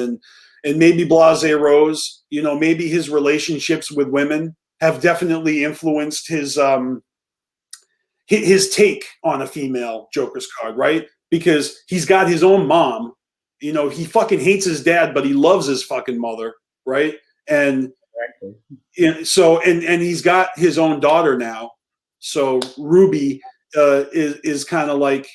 and maybe Blase Rose, maybe his relationships with women have definitely influenced his his take on a female Joker's card, right? Because he's got his own mom. You know, he fucking hates his dad, but he loves his fucking mother, right? And so he's got his own daughter now. So Ruby is kind of like,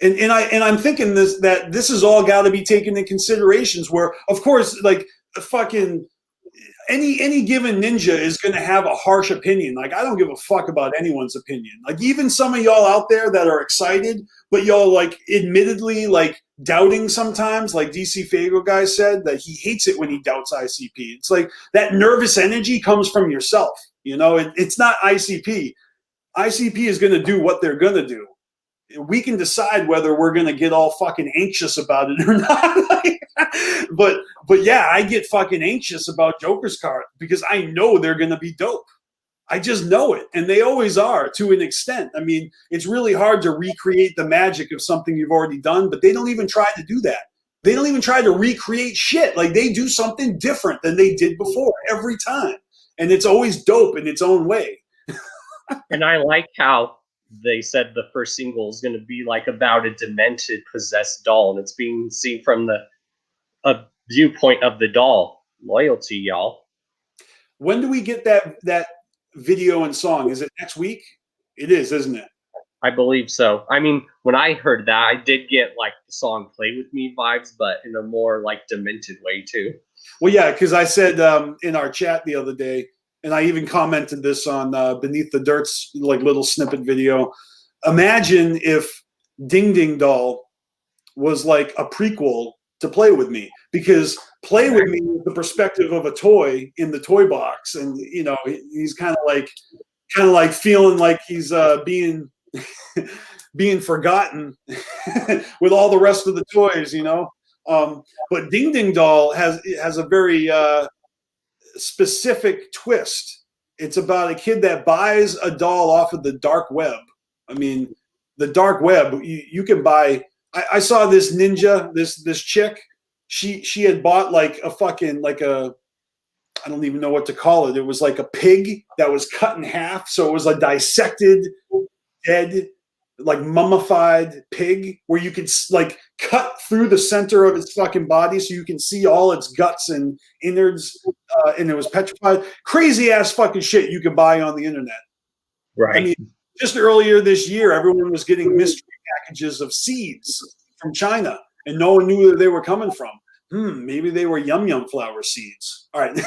and I'm thinking that this has all got to be taken into considerations. Where, of course, like fucking any given ninja is going to have a harsh opinion. Like, I don't give a fuck about anyone's opinion. Like, even some of y'all out there that are excited, but y'all like admittedly like doubting sometimes, like DC Fago guy said that he hates it when he doubts ICP. It's like that nervous energy comes from yourself. You know, it's not ICP. ICP is going to do what they're going to do. We can decide whether we're going to get all fucking anxious about it or not. but yeah, I get fucking anxious about Joker's card because I know they're going to be dope. I just know it. And they always are to an extent. I mean, it's really hard to recreate the magic of something you've already done, but they don't even try to do that. They don't even try to recreate shit. Like, they do something different than they did before every time. And it's always dope in its own way. And I like how they said the first single is going to be like about a demented, possessed doll, and it's being seen from a viewpoint of the doll. Loyalty, y'all. When do we get that video and song? Is it next week? It is, isn't it? I believe so. I mean, when I heard that, I did get like the song "Play with Me" vibes, but in a more like demented way too. Well, yeah, because I said in our chat the other day, and I even commented this on Beneath the Dirt's like little snippet video. Imagine if Ding Ding Doll was like a prequel to Play With Me, because Play With Me is the perspective of a toy in the toy box, and you know, he's kind of like feeling like he's being being forgotten with all the rest of the toys, you know. But Ding Ding Doll has a very specific twist. It's about a kid that buys a doll off of the dark web. I mean, the dark web, you can buy. I saw this ninja, this chick. She had bought like a fucking like a, I don't even know what to call it. It was like a pig that was cut in half, so it was a dissected, dead, like mummified pig, where you could like cut through the center of its fucking body so you can see all its guts and innards, and it was petrified. Crazy ass fucking shit you could buy on the internet. Right. I mean, just earlier this year, everyone was getting mystery packages of seeds from China, and no one knew where they were coming from. Maybe they were yum flower seeds. All right.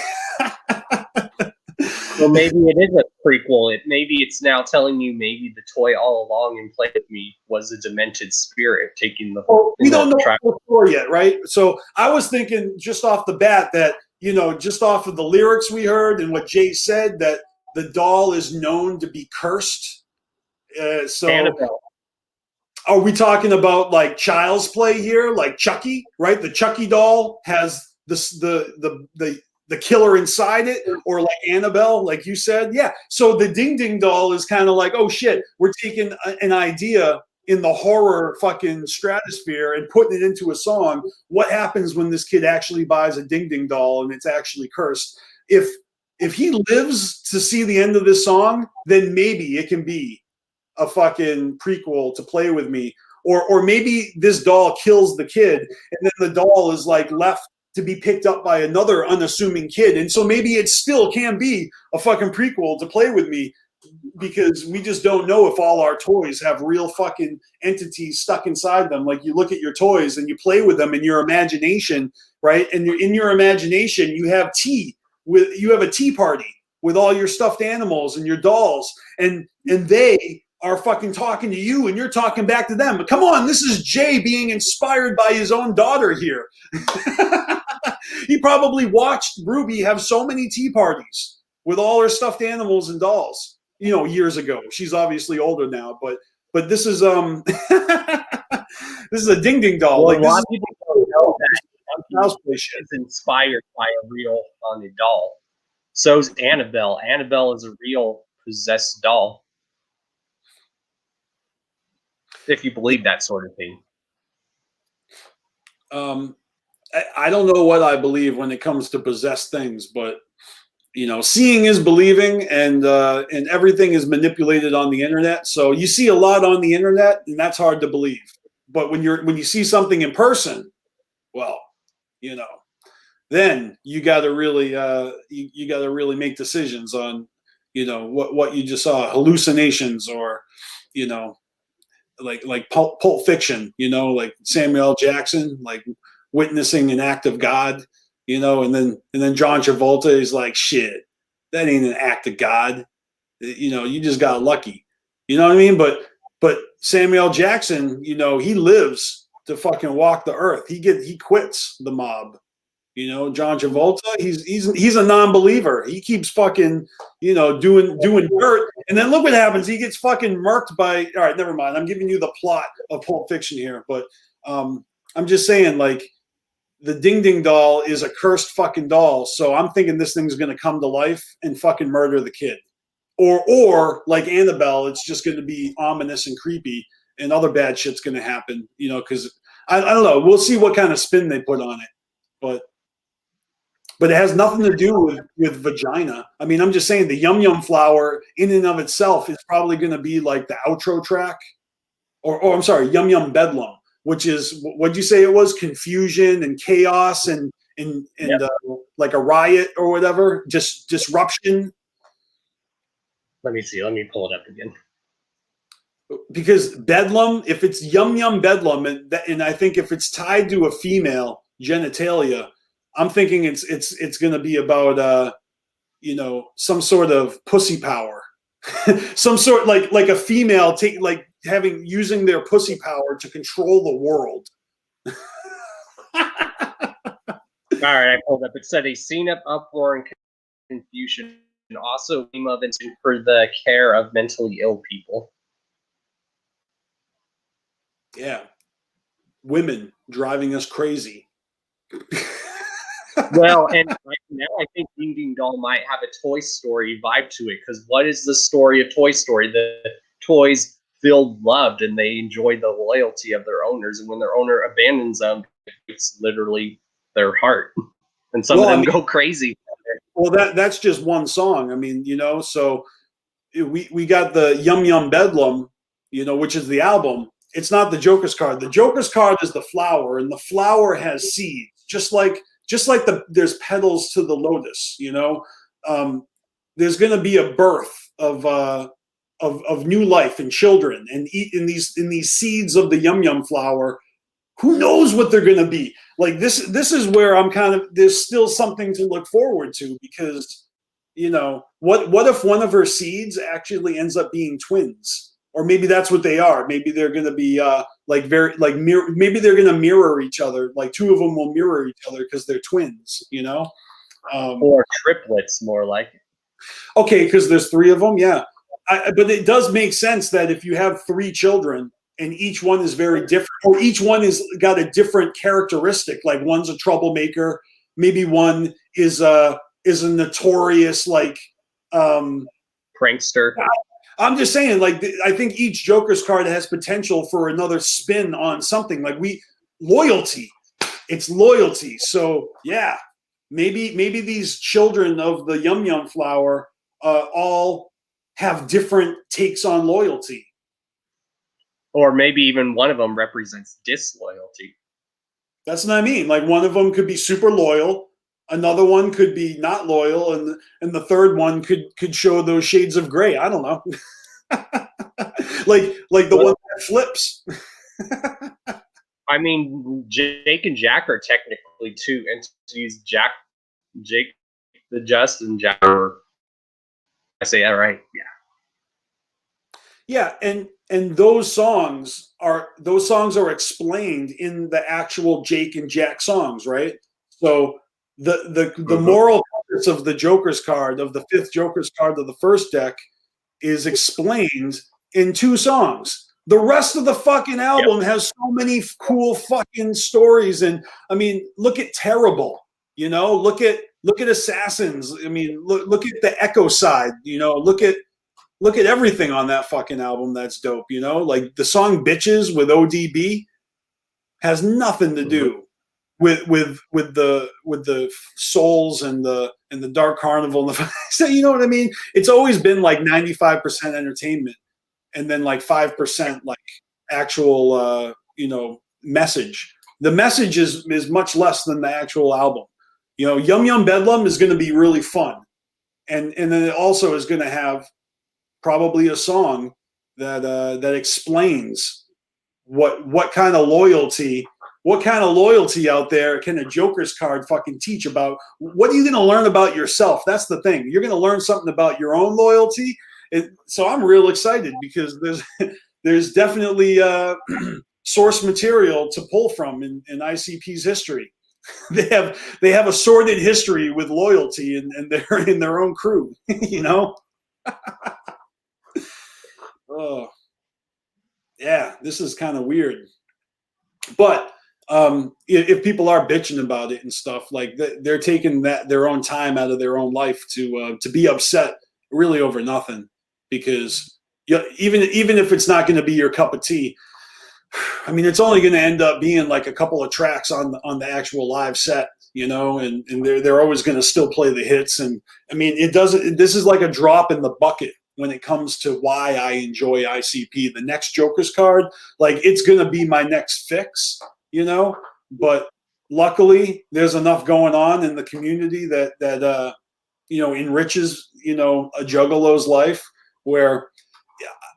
Well, maybe it is a prequel. Maybe it's now telling you maybe the toy all along in Play With Me was a demented spirit taking the. Well, we don't know the story yet, right? So I was thinking just off the bat that, you know, just off of the lyrics we heard and what Jay said, that the doll is known to be cursed. So Annabelle. Are we talking about like child's play here, like Chucky, right? The Chucky doll has the killer inside it, or like Annabelle, like you said. Yeah. So the Ding Ding Doll is kind of like, oh shit, we're taking an idea in the horror fucking stratosphere and putting it into a song. What happens when this kid actually buys a Ding Ding Doll and it's actually cursed? If he lives to see the end of this song, then maybe it can be a fucking prequel to Play With Me. Or maybe this doll kills the kid, and then the doll is like left to be picked up by another unassuming kid. And so maybe it still can be a fucking prequel to Play With Me, because we just don't know if all our toys have real fucking entities stuck inside them. Like, you look at your toys and you play with them in your imagination, right? And in your imagination, you have a tea party with all your stuffed animals and your dolls, and they are fucking talking to you and you're talking back to them. But come on, this is Jay being inspired by his own daughter here. He probably watched Ruby have so many tea parties with all her stuffed animals and dolls, you know, years ago. She's obviously older now, but this is this is a Ding Ding Doll. Well, like, a lot of people don't know that house play shit. is inspired by a real haunted doll. So's Annabelle. Annabelle is a real possessed doll, if you believe that sort of thing. I don't know what I believe when it comes to possessed things, but seeing is believing, and everything is manipulated on the internet. So you see a lot on the internet, and that's hard to believe. But when you see something in person, well, then you got to really you got to really make decisions on what you just saw, hallucinations, or like Pulp Fiction, like Samuel L. Jackson, like witnessing an act of God, and then John Travolta is like, shit, that ain't an act of God, you just got lucky, you know what I mean? But Samuel L. Jackson, he lives to fucking walk the earth. He quits the mob. John Travolta, he's a non-believer. He keeps fucking, doing dirt, and then look what happens. He gets fucking murked by. All right, never mind. I'm giving you the plot of Pulp Fiction here, but I'm just saying, like, the Ding Ding doll is a cursed fucking doll. So I'm thinking this thing's gonna come to life and fucking murder the kid, or like Annabelle, it's just gonna be ominous and creepy, and other bad shit's gonna happen. Because I don't know. We'll see what kind of spin they put on it, but it has nothing to do with vagina. I mean, I'm just saying the Yum Yum flower in and of itself is probably going to be like the outro track, or I'm sorry, Yum Yum Bedlam, which is, what'd you say it was? Confusion and chaos and Yep. Like a riot or whatever, just disruption. Let me see. Let me pull it up again. Because Bedlam, if it's Yum Yum Bedlam, and I think if it's tied to a female genitalia, I'm thinking it's going to be about some sort of pussy power, some sort like a female using their pussy power to control the world. All right, I pulled up. It said a scene of uproar and confusion, and also a theme of incident for the care of mentally ill people. Yeah, women driving us crazy. Well, and now I think Ding Ding Doll might have a Toy Story vibe to it, because what is the story of Toy Story? The toys feel loved and they enjoy the loyalty of their owners, and when their owner abandons them, it's literally their heart, and some of them go crazy. Well, that's just one song. I mean, so we got the Yum Yum Bedlam, which is the album. It's not the Joker's card. The Joker's card is the flower, and the flower has seeds, just like there's petals to the lotus. There's going to be a birth of new life and children, and in these seeds of the Yum Yum flower. Who knows what they're going to be? Like this is where I'm there's still something to look forward to, because what if one of her seeds actually ends up being twins? Or maybe that's what they are. Maybe they're going to be maybe they're going to mirror each other. Like two of them will mirror each other because they're twins, or triplets, more like it. Okay, because there's three of them. Yeah, but it does make sense that if you have three children and each one is very different, or each one is got a different characteristic. Like one's a troublemaker, maybe one is a notorious prankster. I'm just saying, I think each Joker's card has potential for another spin on something. Loyalty. It's loyalty. So yeah, maybe these children of the Yum Yum flower all have different takes on loyalty. Or maybe even one of them represents disloyalty. That's what I mean. Like one of them could be super loyal, another one could be not loyal, and the third one could show those shades of gray. I don't know. like the one that flips. I mean, Jake and Jack are technically two entities. Jake the Just, and Jack. I say that right? Yeah. Yeah, and those songs are explained in the actual Jake and Jack songs, right? So the moral purpose of the Joker's card, of the fifth Joker's card of the first deck, is explained in two songs. The rest of the fucking album has so many cool fucking stories, and I mean, look at Terrible, look at Assassins. I mean, look at the Echo Side, look at everything on that fucking album. That's dope, like the song Bitches with ODB has nothing to do with the souls and the and the Dark Carnival. And so you know what I mean? It's always been like 95% entertainment, and then like 5% like actual message. The message is much less than the actual album. Yum Bedlam is going to be really fun, and then it also is going to have probably a song that explains what kind of loyalty out there can a Joker's card fucking teach about. What are you going to learn about yourself? That's the thing. You're going to learn something about your own loyalty. So I'm real excited because there's definitely source material to pull from in ICP's history. They have a sordid history with loyalty, and they're in their own crew. Oh, yeah, this is kind of weird. But if people are bitching about it and stuff, like they're taking their own time out of their own life to be upset really over nothing, because even if it's not going to be your cup of tea, I mean, it's only going to end up being like a couple of tracks on the actual live set, and they're always going to still play the hits. And I mean, this is like a drop in the bucket when it comes to why I enjoy ICP. The next Joker's card, like, it's going to be my next fix, but luckily there's enough going on in the community that enriches, a Juggalo's life, where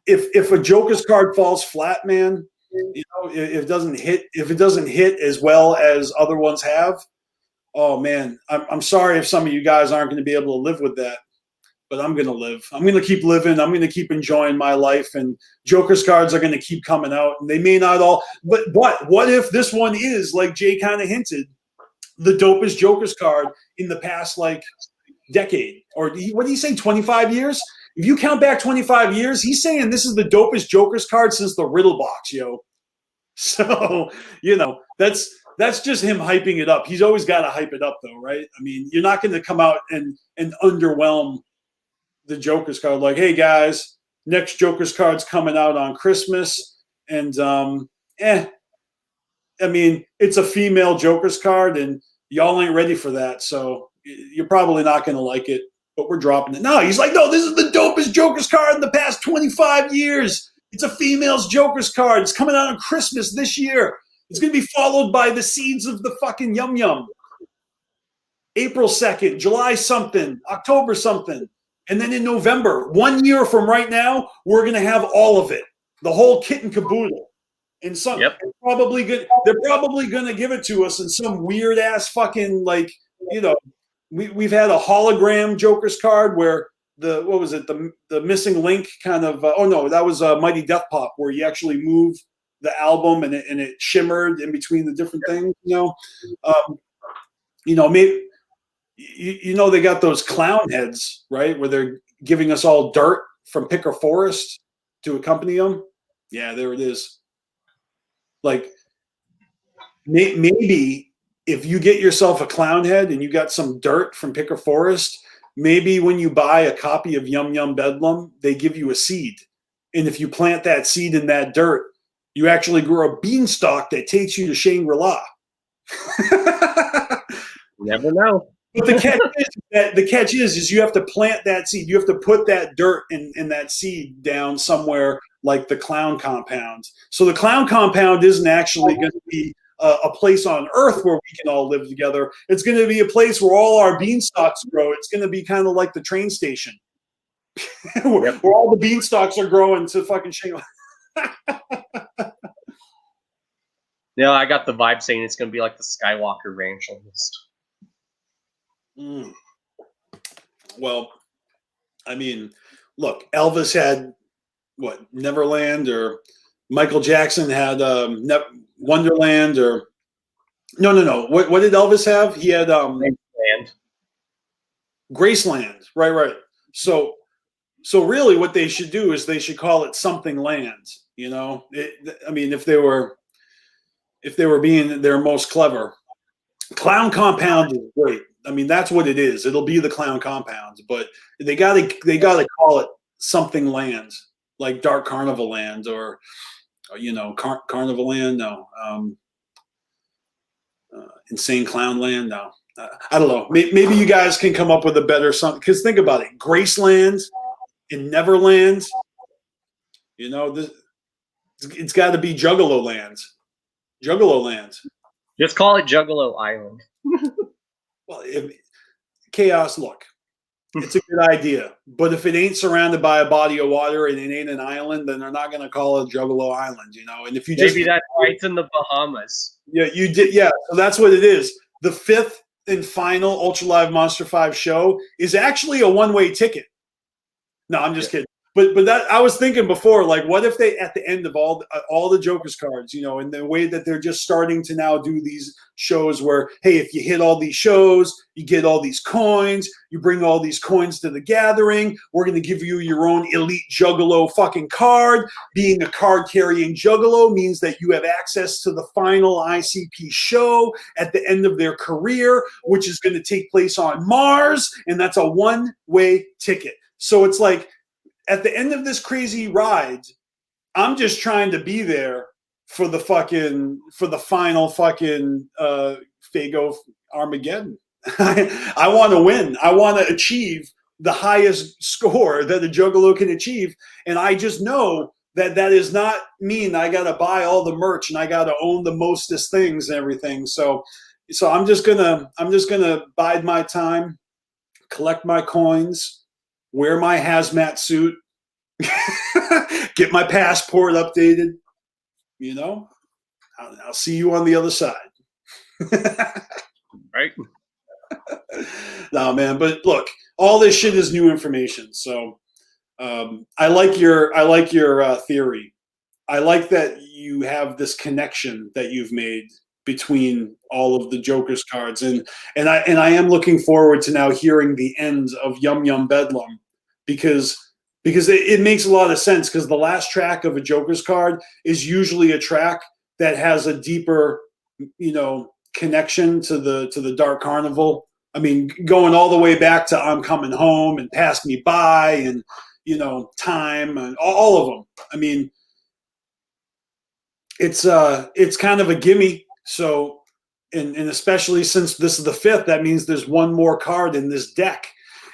if a Joker's card falls flat, man, if it doesn't hit as well as other ones have, oh man, I'm sorry if some of you guys aren't going to be able to live with that, but I'm going to live. I'm going to keep living. I'm going to keep enjoying my life, and Joker's cards are going to keep coming out, and they may not all, but what if this one is, like Jay kind of hinted, the dopest Joker's card in the past, like, decade, or what do you say, 25 years? If you count back 25 years, he's saying this is the dopest Joker's card since the Riddle Box, yo. So, that's just him hyping it up. He's always got to hype it up, though, right? I mean, you're not going to come out and underwhelm the Joker's card. Like, hey, guys, next Joker's card's coming out on Christmas. And, I mean, it's a female Joker's card, and y'all ain't ready for that. So you're probably not going to like it, but we're dropping it. No, he's like, no, this is the dopest Joker's card in the past 25 years. It's a female's Joker's card. It's coming out on Christmas this year. It's going to be followed by the Seeds of the fucking Yum. April 2nd, July something, October something. And then in November, 1 year from right now, we're going to have all of it. The whole kit and caboodle. And some, Yep. they're probably going to give it to us in some weird ass fucking, like, we've had a hologram Joker's card where the missing link kind of that was Mighty Death Pop, where you actually move the album and it shimmered in between the different things. Maybe they got those clown heads, right, where they're giving us all dirt from Picker Forest to accompany them. Yeah, there it is. Like, maybe if you get yourself a clown head and you got some dirt from Picker Forest, maybe when you buy a copy of Yum Bedlam, they give you a seed. And if you plant that seed in that dirt, you actually grow a beanstalk that takes you to Shangri-La. Never know. But the catch is you have to plant that seed. You have to put that dirt and that seed down somewhere, like the clown compound. So the clown compound isn't actually going to be a place on Earth where we can all live together. It's going to be a place where all our beanstalks grow. It's going to be kind of like the train station, where all the beanstalks are growing to fucking Shangri-La. I got the vibe saying it's going to be like the Skywalker Ranch almost. Well, I mean, look, Elvis had Neverland, or Michael Jackson had Wonderland, or no. What did Elvis have? He had Graceland. Right. So really, what they should do is they should call it something land. I mean, if they were being their most clever, Clown Compound is great. I mean, that's what it is. It'll be the Clown Compound, but they gotta call it something land, like Dark Carnival Land, or Carnival Land. No, Insane Clown Land. No, I don't know. Maybe you guys can come up with a better something. Because think about it, Graceland and Neverland. You know, it's got to be Juggalo Land. Juggalo Land. Just call it Juggalo Island. Well, Chaos. Look, it's a good idea, but if it ain't surrounded by a body of water and it ain't an island, then they're not going to call it Juggalo Island. You know, and if you just Maybe that's why it's in the Bahamas. yeah, you did. Yeah, so that's what it is. The 5th and final Ultra Live Monster 5 show is actually a one-way ticket. No, I'm just kidding. But that I was thinking before, like, what if they at the end of all the Joker's cards, you know, in the way that they're just starting to now do these shows where, hey, if you hit all these shows, you get all these coins, you bring all these coins to the gathering, we're going to give you your own elite Juggalo fucking card. Being a card carrying Juggalo means that you have access to the final ICP show at the end of their career, which is going to take place on Mars, and that's a one-way ticket. So it's like, at the end of this crazy ride, I'm just trying to be there for the final fucking Fago Armageddon. I want to win. I want to achieve the highest score that a Juggalo can achieve, and I just know that does not mean I got to buy all the merch and I got to own the mostest things and everything. So I'm just gonna bide my time, collect my coins, wear my hazmat suit, get my passport updated. You know, I'll see you on the other side. Right? No, man. But look, all this shit is new information. So I like your theory. I like that you have this connection that you've made between all of the Joker's cards, and I am looking forward to now hearing the end of Yum Bedlam, because it makes a lot of sense, because the last track of a Joker's card is usually a track that has a deeper, you know, connection to the Dark Carnival. I mean, going all the way back to I'm Coming Home and Pass Me By and, you know, Time and all of them. I mean, it's kind of a gimme. So, and especially since this is the 5th, that means there's one more card in this deck.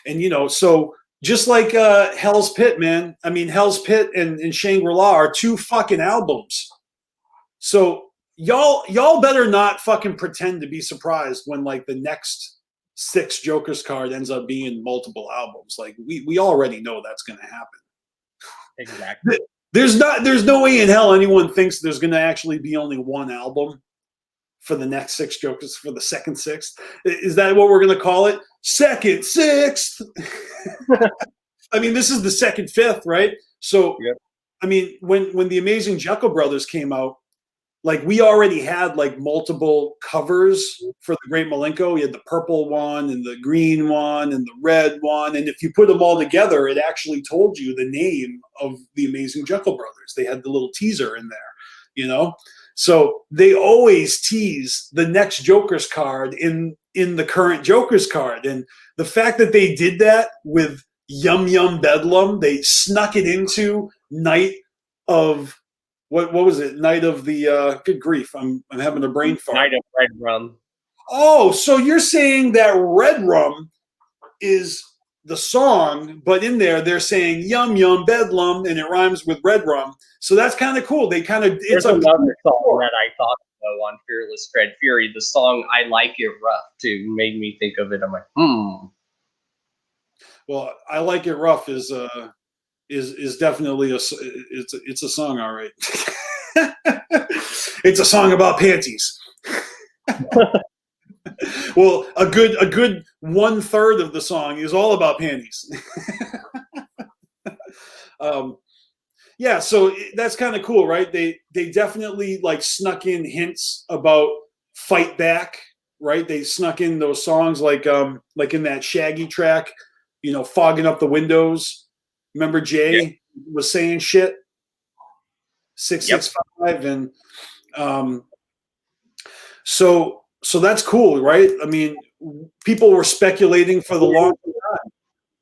And, you know, so just like Hell's Pit, man. I mean, Hell's Pit and Shangri-La are 2 fucking albums. So y'all better not fucking pretend to be surprised when, like, the next 6 Joker's card ends up being multiple albums. Like, we already know that's going to happen. Exactly. There's no way in hell anyone thinks there's going to actually be only one album for the next 6 Jokers, for the second 6th. Is that what we're going to call it? Second 6th. I mean, this is the second 5th, right? So, yep. I mean, when the Amazing Jekyll Brothers came out, like, we already had, like, multiple covers for the Great Malenko. You had the purple one and the green one and the red one. And if you put them all together, it actually told you the name of the Amazing Jekyll Brothers. They had the little teaser in there, you know? So they always tease the next Joker's card in the current Joker's card. And the fact that they did that with Yum Bedlam, they snuck it into Night of... What was it? Night of the good grief! I'm having a brain fart. Night of Red Rum. Oh, so you're saying that Red Rum is the song, but in there they're saying Yum Bedlam, and it rhymes with Red Rum. So that's kind of cool. They kind of There's another song that I thought of on Fearless Fred Fury. The song "I Like It Rough" too made me think of it. I'm like, Well, "I Like It Rough" is definitely it's a song, all right. It's a song about panties. Well, a good 1/3 of the song is all about panties. Yeah, so that's kind of cool, right? They definitely, like, snuck in hints about Fight Back, right? They snuck in those songs like in that Shaggy track, you know, Fogging Up the Windows. Remember Jay was saying shit? 665. And so that's cool, right? I mean, people were speculating for the longest time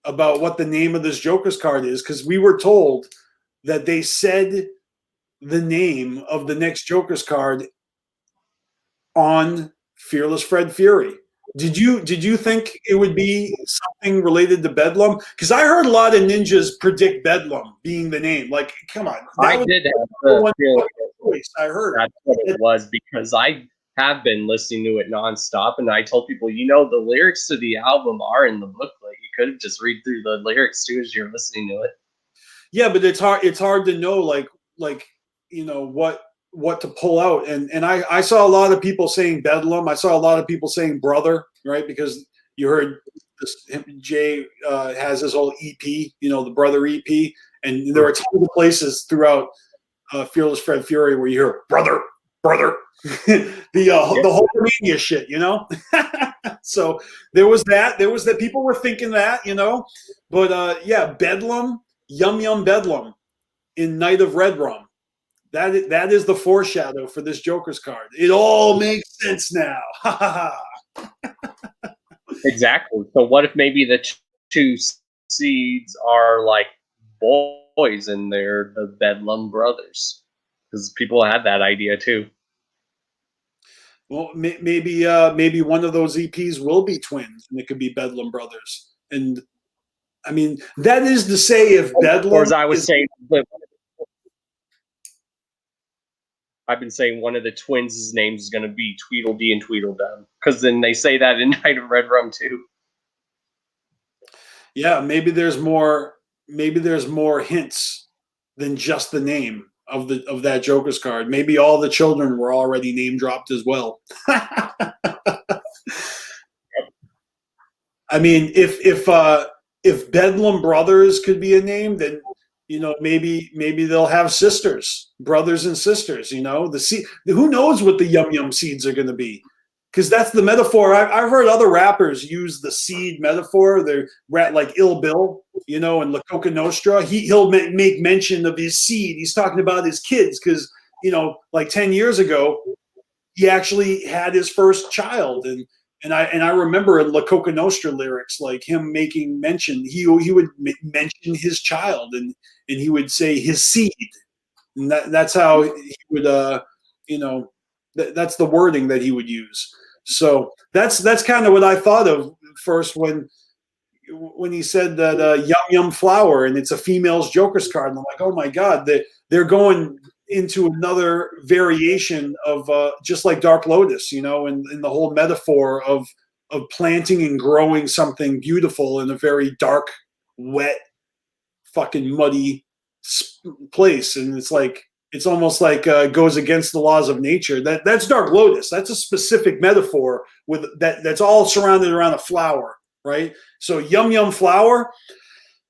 about what the name of this Joker's card is, because we were told that they said the name of the next Joker's card on Fearless Fred Fury. Did you think it would be something related to Bedlam? Because I heard a lot of ninjas predict Bedlam being the name. Like, come on, that I was did have the the one feeling choice I heard. that's what it was because I have been listening to it nonstop, and I told people, the lyrics to the album are in the booklet. You could have just read through the lyrics too as you're listening to it. Yeah, but it's hard to know like what to pull out. And I saw a lot of people saying Bedlam. I saw a lot of people saying brother, right? Because you heard Jay has his whole EP, the brother EP, and there are tons of places throughout Fearless Fred Fury where you hear brother, the whole media shit, So there was that people were thinking that, but yeah, Bedlam, Yum Bedlam in Night of Red Rum. That is the foreshadow for this Joker's card. It all makes sense now. Exactly. So what if maybe the two seeds are like boys and they're the Bedlam brothers? Because people had that idea too. Well, maybe one of those EPs will be twins, and it could be Bedlam brothers. And I mean, that is to say, if Bedlam, or as I was saying, I've been saying one of the twins' names is going to be Tweedledee and Tweedledum, because then they say that in Night of Red Rum too. Yeah, maybe there's more hints than just the name of that Joker's card. Maybe all the children were already name dropped as well. I mean, if Bedlam Brothers could be a name, then maybe they'll have sisters, brothers and sisters. The seed. Who knows what the Yum seeds are going to be? Because that's the metaphor. I've heard other rappers use the seed metaphor. They're like Ill Bill, and La Coca Nostra. He'll make mention of his seed. He's talking about his kids because like 10 years ago, he actually had his first child, and I remember in La Coca Nostra lyrics, like him making mention. He would mention his child, and he would say his seed, and that's how he would that's the wording that he would use. So that's kind of what I thought of first when he said that Yum Flower, and it's a female's Joker's card. And I'm like, oh my God, they're going into another variation of just like Dark Lotus, in the whole metaphor of planting and growing something beautiful in a very dark, wet, fucking muddy place. And it's almost like goes against the laws of nature. That's Dark Lotus. That's a specific metaphor with that's all surrounded around a flower, right? So Yum Flower.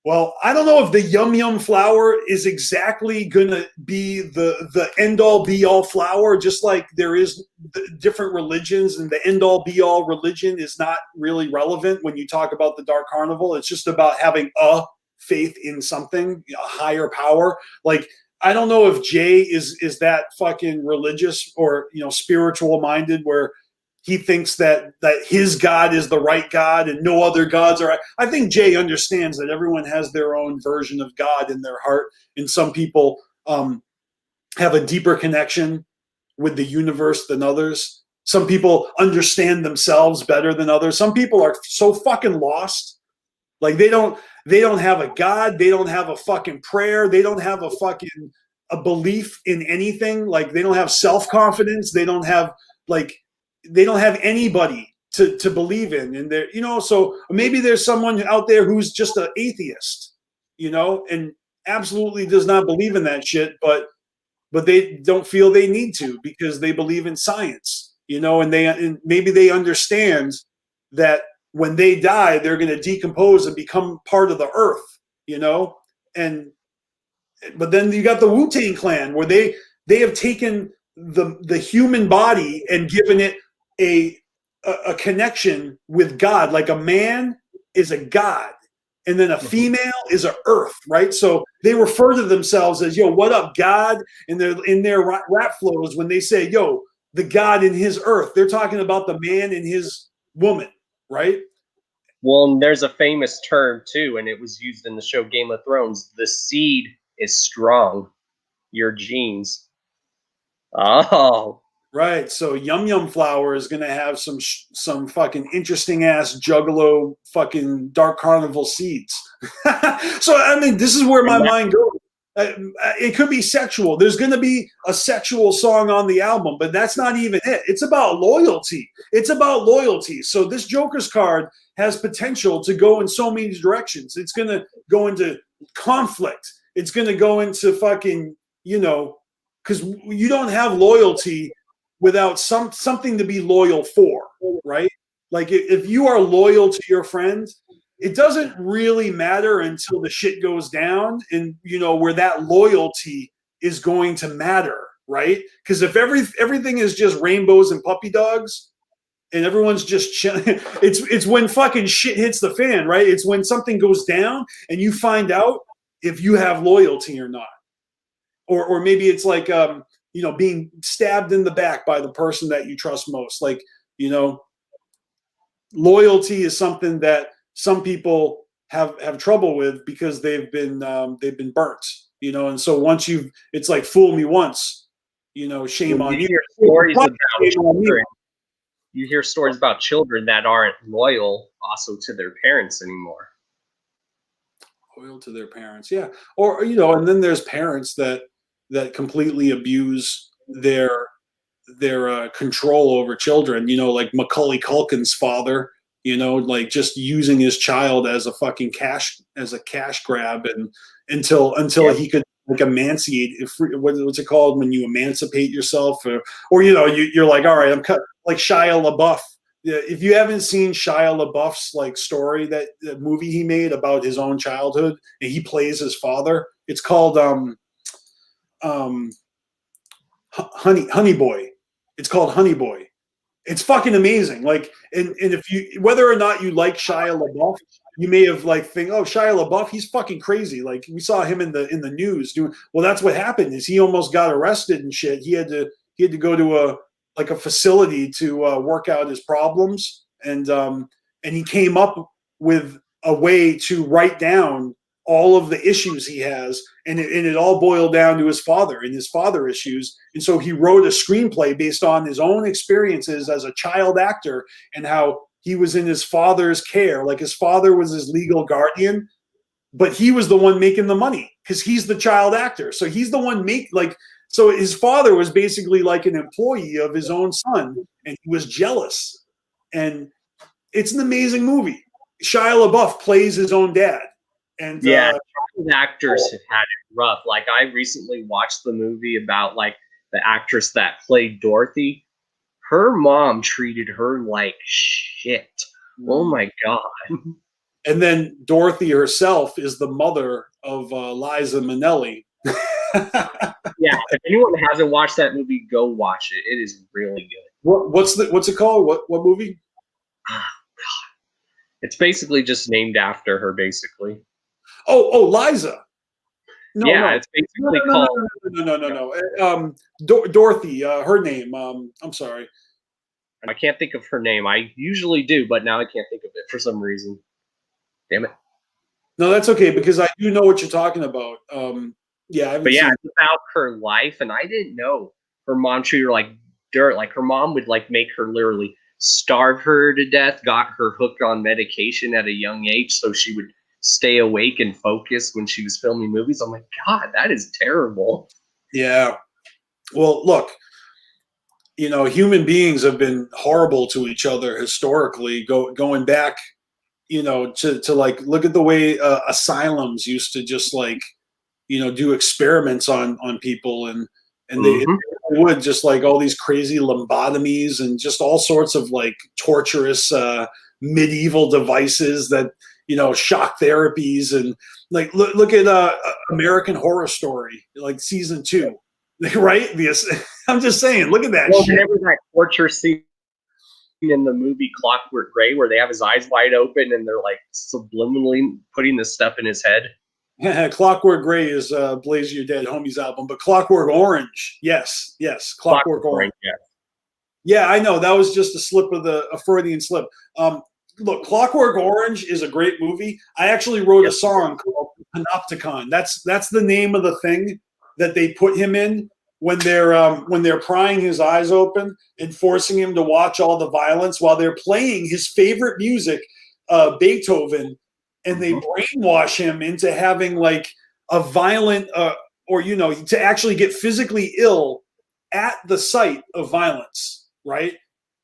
Well, I don't know if the Yum flower is exactly going to be the end-all be-all flower, just like there is different religions, and the end-all be-all religion is not really relevant when you talk about the Dark Carnival. It's just about having a faith in something, a higher power. Like, I don't know if Jay is that fucking religious or spiritual minded where he thinks that his God is the right God and no other gods are. I think Jay understands that everyone has their own version of God in their heart, and some people have a deeper connection with the universe than others. Some people understand themselves better than others. Some people are so fucking lost, like they don't have a God, they don't have a fucking prayer, they don't have a belief in anything. Like they don't have self-confidence, they don't have anybody to believe in. And there, so maybe there's someone out there who's just an atheist, and absolutely does not believe in that shit, but they don't feel they need to because they believe in science, and maybe they understand that when they die, they're going to decompose and become part of the earth, but then you got the Wu-Tang Clan where they have taken the human body and given it a connection with God. Like a man is a god, and then a female is a earth, right? So they refer to themselves as, yo, what up, God? And they're in their rap flows when they say, yo, the God in his earth. They're talking about the man and his woman, right? Well, there's a famous term too, and it was used in the show Game of Thrones. The seed is strong. Your genes. Oh. Right. So Yum Flower is going to have some fucking interesting ass Juggalo fucking Dark Carnival seeds. So I mean, this is where my mind goes. It could be sexual. There's going to be a sexual song on the album, but that's not even it. It's about loyalty. It's about loyalty. So this Joker's card has potential to go in so many directions. It's going to go into conflict. It's going to go into fucking, you know, because you don't have loyalty without something to be loyal for, right? Like if you are loyal to your friend, it doesn't really matter until the shit goes down, and you know where that loyalty is going to matter, right? Because if everything is just rainbows and puppy dogs, and everyone's just chilling, it's when fucking shit hits the fan, right? It's when something goes down and you find out if you have loyalty or not, or maybe it's like you know, being stabbed in the back by the person that you trust most. Like, you know, loyalty is something that some people have trouble with because they've been burnt, you know. And so once it's like fool me once, you know, shame on you. You hear stories about children that aren't loyal also to their parents anymore. Loyal to their parents, yeah. Or, you know, and then there's parents that completely abuse their control over children, you know, like Macaulay Culkin's father, you know, like just using his child as a fucking cash grab, and until he could like emancipate, what's it called when you emancipate yourself, or you know, you're like, all right, I'm cut, like Shia LaBeouf. If you haven't seen Shia LaBeouf's like story, that movie he made about his own childhood, and he plays his father, it's called Honey Boy. It's called Honey Boy. It's fucking amazing. Like, and if you, whether or not you like Shia LaBeouf, you may have like think, oh, Shia LaBeouf, he's fucking crazy. Like we saw him in the news doing. Well, that's what happened. Is he almost got arrested and shit. He had to go to a facility to work out his problems, and he came up with a way to write down all of the issues he has, and it all boiled down to his father and his father issues. And so he wrote a screenplay based on his own experiences as a child actor and how he was in his father's care. Like his father was his legal guardian, but he was the one making the money because he's the child actor. So he's the one so his father was basically like an employee of his own son, and he was jealous. And it's an amazing movie. Shia LaBeouf plays his own dad. And yeah, actors have had it rough. Like I recently watched the movie about like the actress that played Dorothy. Her mom treated her like shit. Oh my god. And then Dorothy herself is the mother of Liza Minnelli. Yeah, if anyone hasn't watched that movie, go watch it. It is really good. What's it called? What movie? Oh god. It's basically just named after her, basically. Oh, Liza. No. It's basically called. No. Dorothy, her name. I'm sorry. I can't think of her name. I usually do, but now I can't think of it for some reason. Damn it. No, that's okay because I do know what you're talking about. Yeah, but yeah, it's about her life, and I didn't know her mom treated her like dirt. Like her mom would like make her literally starve her to death, got her hooked on medication at a young age so she would stay awake and focus when she was filming movies. I'm like, God, that is terrible. Yeah. Well, look, you know, human beings have been horrible to each other historically, going back, you know, to like, look at the way asylums used to just like, you know, do experiments on people, and they would just like all these crazy lobotomies and just all sorts of like torturous medieval devices that, you know, shock therapies, and like look at American Horror Story, like season 2, right? I'm just saying, look at that. Well, remember that torture scene in the movie Clockwork Gray where they have his eyes wide open and they're like subliminally putting this stuff in his head? Clockwork Gray is Blaze Your Dead Homies album, but Clockwork Orange, yes, Clockwork Orange. Yeah, I know that was just a Freudian slip. Look, Clockwork Orange is a great movie. I actually wrote a song called Panopticon. That's the name of the thing that they put him in when they're prying his eyes open and forcing him to watch all the violence while they're playing his favorite music, Beethoven, and they brainwash him into having like a violent or to actually get physically ill at the sight of violence, right?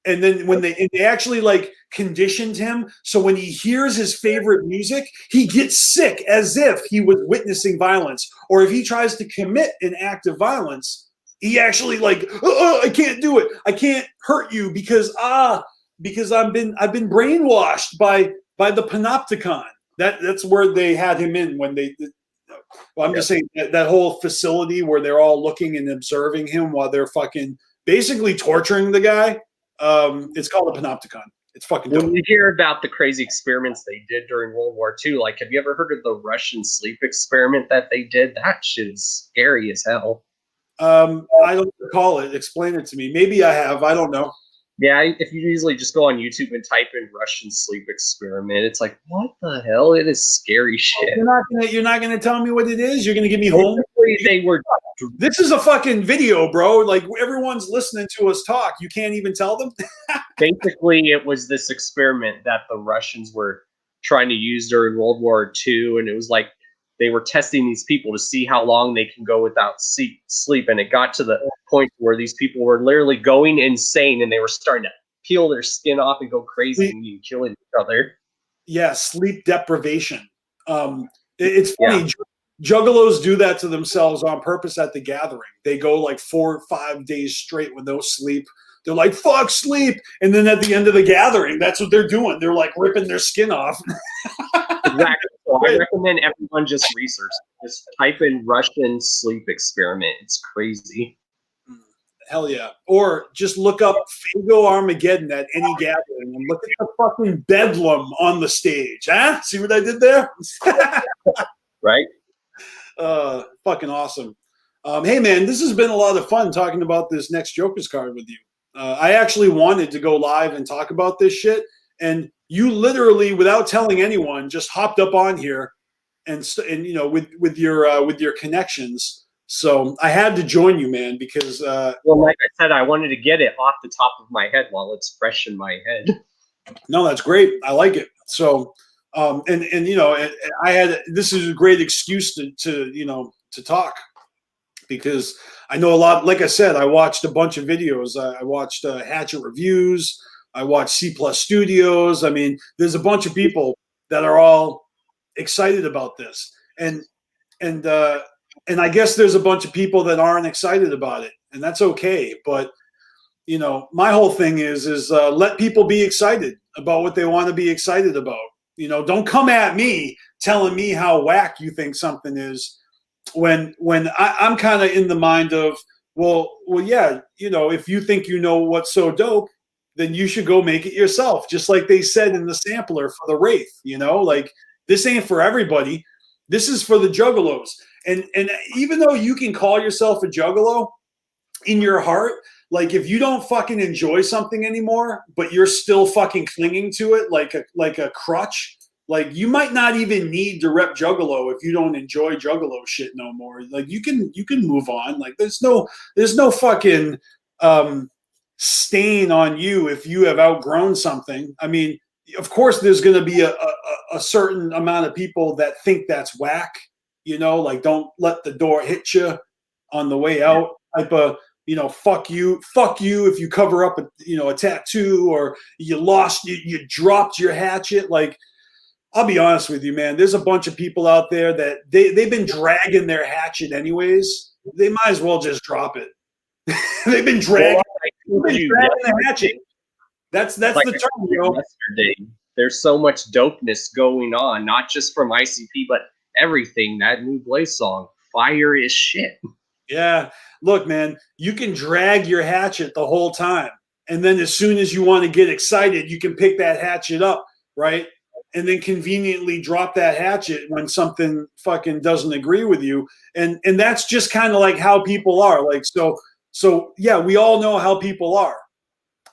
And then when they actually like conditioned him, so when he hears his favorite music, he gets sick as if he was witnessing violence. Or if he tries to commit an act of violence, he actually like, I can't do it. I can't hurt you because I've been brainwashed by the panopticon. That's where they had him in when they. Well, I'm just saying that whole facility where they're all looking and observing him while they're fucking basically torturing the guy. It's called a panopticon. It's fucking dope. When you hear about the crazy experiments they did during World War II, like, have you ever heard of the Russian sleep experiment that they did? That shit is scary as hell. I don't recall it. Explain it to me. Maybe I have. I don't know. Yeah, if you usually just go on YouTube and type in Russian sleep experiment, it's like, what the hell? It is scary shit. You're not gonna tell me what it is. You're gonna give me home. They were. This is a fucking video, bro. Like everyone's listening to us talk. You can't even tell them. Basically, it was this experiment that the Russians were trying to use during World War II, and it was like they were testing these people to see how long they can go without sleep, and it got to the point where these people were literally going insane, and they were starting to peel their skin off and go crazy and killing each other. Yeah, sleep deprivation. It's funny. Yeah. Juggalos do that to themselves on purpose at the gathering. They go like 4 or 5 days straight with no sleep. They're like, fuck sleep. And then at the end of the gathering, that's what they're doing. They're like ripping their skin off. Exactly. So I recommend everyone just research. Just type in Russian sleep experiment. It's crazy. Hell yeah. Or just look up Fago Armageddon at any gathering and look at the fucking bedlam on the stage. Huh? See what I did there? Right? Fucking awesome. Hey, man, this has been a lot of fun talking about this next Joker's card with you. I actually wanted to go live and talk about this shit, and you literally, without telling anyone, just hopped up on here and with your connections. So I had to join you, man, because well, like I said, I wanted to get it off the top of my head while it's fresh in my head. No, that's great. I like it. So I had this is a great excuse to talk, because I know a lot. Like I said, I watched a bunch of videos. I watched Hatchet reviews. I watched C Plus Studios. I mean, there's a bunch of people that are all excited about this, and I guess there's a bunch of people that aren't excited about it, and that's okay. But my whole thing is let people be excited about what they want to be excited about. Don't come at me telling me how whack you think something is, when I'm kind of in the mind of, well, yeah, if you think what's so dope, then you should go make it yourself. Just like they said in the sampler for the Wraith, like, this ain't for everybody. This is for the Juggalos. And even though you can call yourself a Juggalo in your heart, like, if you don't fucking enjoy something anymore, but you're still fucking clinging to it like a crutch, like, you might not even need to rep Juggalo if you don't enjoy Juggalo shit no more. Like, you can move on. Like, there's no fucking stain on you if you have outgrown something. I mean, of course, there's going to be a certain amount of people that think that's whack. Like, don't let the door hit you on the way out type of. Fuck you if you cover up a tattoo, or you dropped your hatchet. Like, I'll be honest with you, man, there's a bunch of people out there that they've been dragging their hatchet anyways. They might as well just drop it. They've been dragging the hatchet. That's like the term, yesterday. There's so much dopeness going on, not just from ICP, but everything. That new Blaze song, fire is shit. Yeah. Look, man, you can drag your hatchet the whole time. And then as soon as you want to get excited, you can pick that hatchet up, right? And then conveniently drop that hatchet when something fucking doesn't agree with you. And that's just kind of like how people are. Like, so yeah, we all know how people are.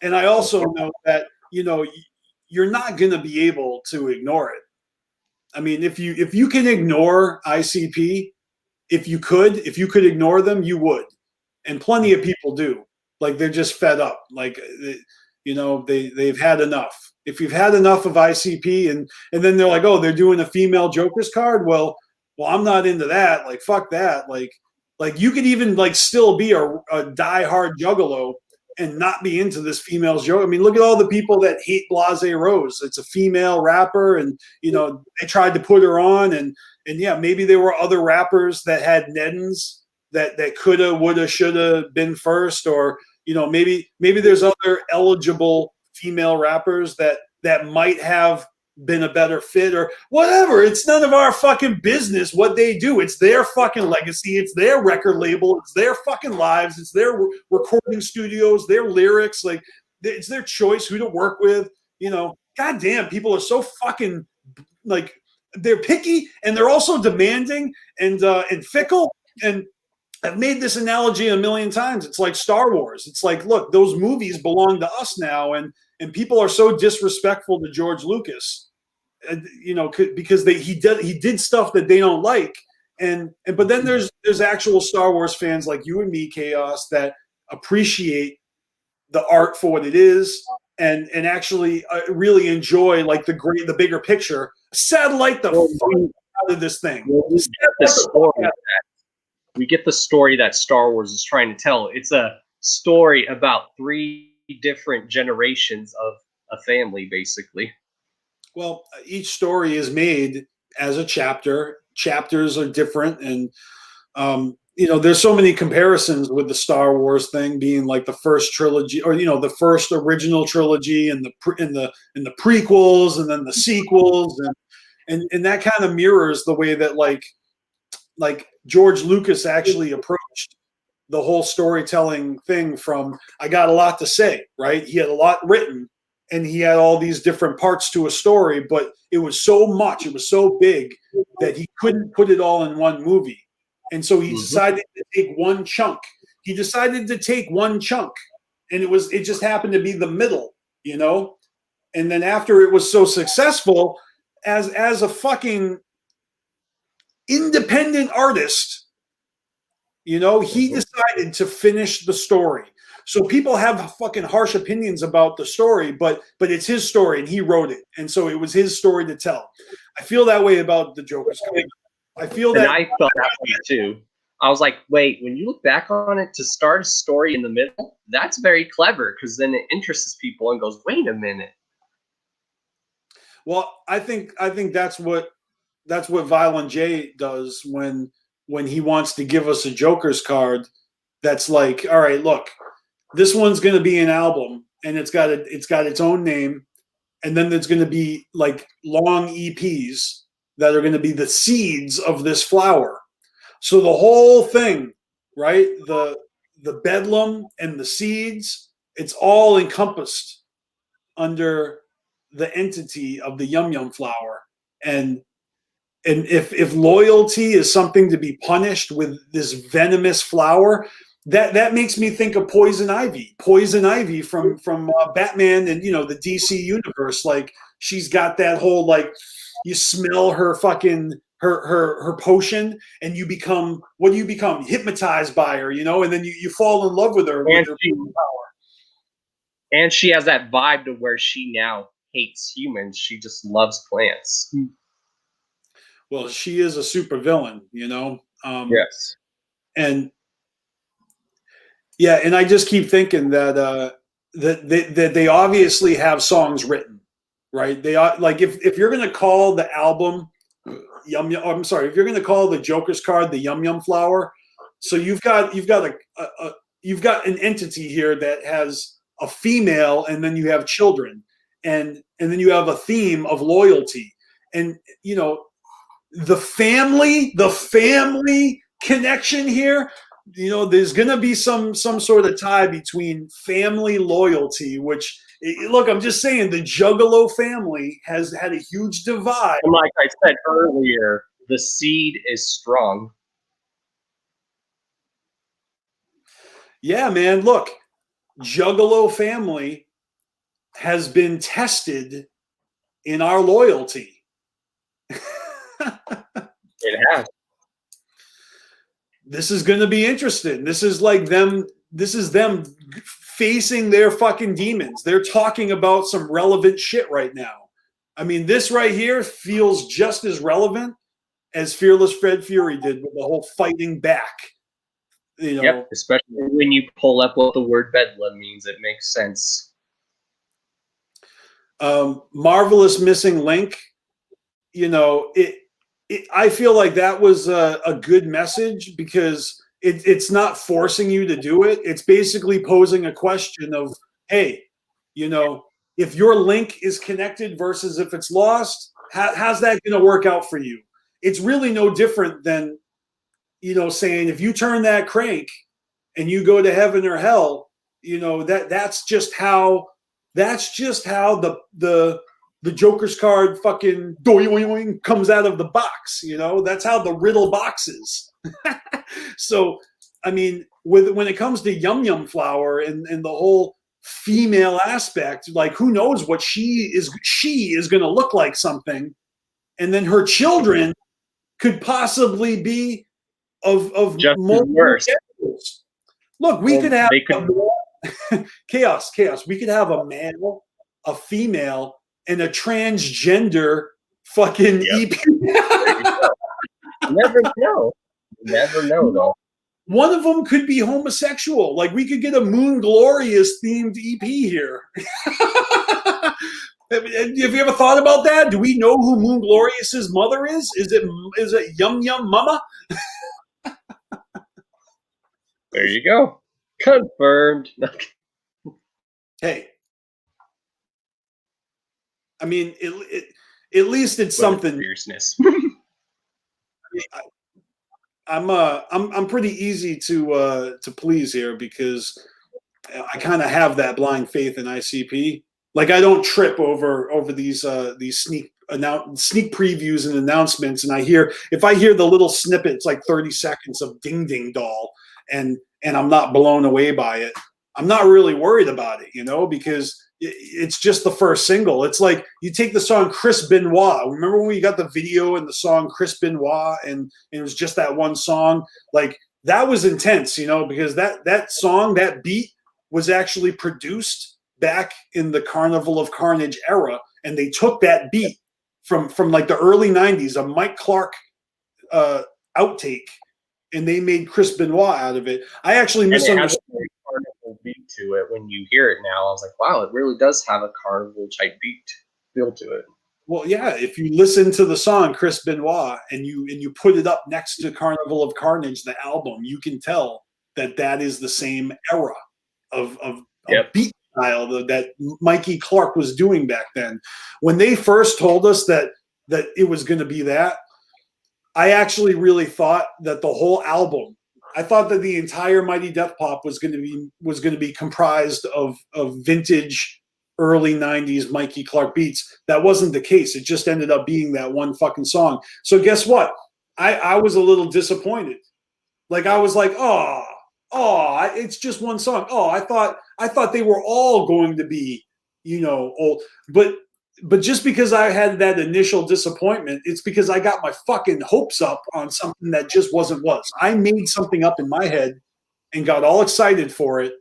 And I also know that, you're not going to be able to ignore it. I mean, if you can ignore ICP, if you could ignore them, you would. and plenty of people do. Like they're just fed up. Like they've had enough. If you've had enough of ICP, and then they're like, oh, they're doing a female Joker's card. Well, I'm not into that. Like fuck that. Like you could even like still be a diehard Juggalo and not be into this female's joke. I mean, look at all the people that hate Blase Rose. It's a female rapper, and they tried to put her on, and yeah, maybe there were other rappers that had Neddens that coulda, woulda, shoulda been first, or maybe there's other eligible female rappers that might have been a better fit or whatever. It's none of our fucking business what they do. It's their fucking legacy. It's their record label. It's their fucking lives. It's their recording studios, their lyrics. Like it's their choice who to work with. Goddamn, people are so fucking like they're picky, and they're also demanding and fickle. And I've made this analogy a million times. It's like Star Wars. It's like, look, those movies belong to us now, and people are so disrespectful to George Lucas, because he did stuff that they don't like, but then there's actual Star Wars fans like you and me, Chaos, that appreciate the art for what it is, and actually really enjoy like the bigger picture. Satellite the fuck out of this thing. We get the story that Star Wars is trying to tell. It's a story about 3 different generations of a family, basically. Well, each story is made as a chapter. Chapters are different, and there's so many comparisons with the Star Wars thing being like the first trilogy, or the first original trilogy, and the prequels, and then the sequels, and that kind of mirrors the way that like George Lucas actually approached the whole storytelling thing. From I got a lot to say, right? He had a lot written, and he had all these different parts to a story, but it was so much, it was so big that he couldn't put it all in one movie. And so he decided to take one chunk. He decided to take one chunk, and it just happened to be the middle, And then after it was so successful, as a fucking independent artist, he decided to finish the story. So people have fucking harsh opinions about the story, but it's his story, and he wrote it, and so it was his story to tell. I feel that way about the Joker's comic. I felt that way too. I was like, wait, when you look back on it, to start a story in the middle, that's very clever, because then it interests people and goes, wait a minute. Well, I think that's what Violent J does when he wants to give us a Joker's card. That's like, all right, look, this one's going to be an album, and it's got its own name, and then there's going to be like long EPs that are going to be the seeds of this flower. So the whole thing, right? The bedlam and the seeds, it's all encompassed under the entity of the Yum Yum flower. And if loyalty is something to be punished with this venomous flower, that makes me think of Poison Ivy from Batman and the DC universe. Like she's got that whole, like, you smell her fucking her potion, and you become, what do you become? Hypnotized by her, and then you fall in love with her, with her power. And she has that vibe to where she now hates humans. She just loves plants. Well, she is a super villain, Yes. And yeah, and I just keep thinking that they obviously have songs written, right? They are, like, if you're gonna call the album Yum Yum, I'm sorry, if you're gonna call the Joker's card the Yum Yum flower, so you've got an entity here that has a female, and then you have children, and then you have a theme of loyalty, and the family connection here. There's gonna be some sort of tie between family loyalty, which, look, I'm just saying, the Juggalo family has had a huge divide. And like I said earlier, the seed is strong. Yeah, man, look, Juggalo family has been tested in our loyalty. It has. this is going to be interesting. This is like them. This is them facing their fucking demons. They're talking about some relevant shit right now. I mean, this right here feels just as relevant as Fearless Fred Fury did with the whole fighting back. You know, yep, especially when you pull up what the word Bedlam means, it makes sense. Marvelous Missing Link. You know, I feel like that was a good message because it's not forcing you to do it. It's basically posing a question of, hey, you know, if your link is connected versus if it's lost, how's that going to work out for you? It's really no different than, you know, saying if you turn that crank and you go to heaven or hell, you know, that's just how the Joker's card fucking doing comes out of the box. You know, that's how the riddle box is. So, I mean, when it comes to Yum Yum Flower and the whole female aspect, like who knows what she is going to look like something, and then her children could possibly be of Just multiple worse. genders. Look, we could have chaos. We could have a male, a female, and a transgender fucking EP. Never know. Never know, though. One of them could be homosexual. Like we could get a Moon Glorious themed EP here. Have you ever thought about that? Do we know who Moon Glorious's mother is? Is it Yum Yum Mama? There you go. Confirmed. Hey, I mean, at least it's something. Fierceness. I'm pretty easy to please here because I kind of have that blind faith in ICP. Like I don't trip over these sneak previews and announcements, and if I hear the little snippets like 30 seconds of Ding Ding Doll, and I'm not blown away by it, I'm not really worried about it, you know, because it's just the first single. It's like you take the song Chris Benoit. Remember when we got the video and the song Chris Benoit, and it was just that one song? Like that was intense, you know, because that song, that beat was actually produced back in the Carnival of Carnage era, and they took that beat from like the early 90s, a Mike Clark outtake, and they made Chris Benoit out of it. I actually misunderstood. It has a carnival beat to it. When you hear it now, I was like, wow, it really does have a carnival type beat feel to it. Well, yeah, if you listen to the song Chris Benoit and you put it up next to Carnival of Carnage, the album, you can tell that is the same era of beat style that Mikey Clark was doing back then. When they first told us that it was going to be that, I actually really thought that the whole album, I thought that the entire Mighty Death Pop was going to be comprised of vintage early 90s Mikey Clark beats. That wasn't the case. It just ended up being that one fucking song. So guess what? I was a little disappointed. Like I was like, it's just one song. I thought they were all going to be, you know, old. But just because I had that initial disappointment, it's because I got my fucking hopes up on something that just wasn't was. I made something up in my head and got all excited for it,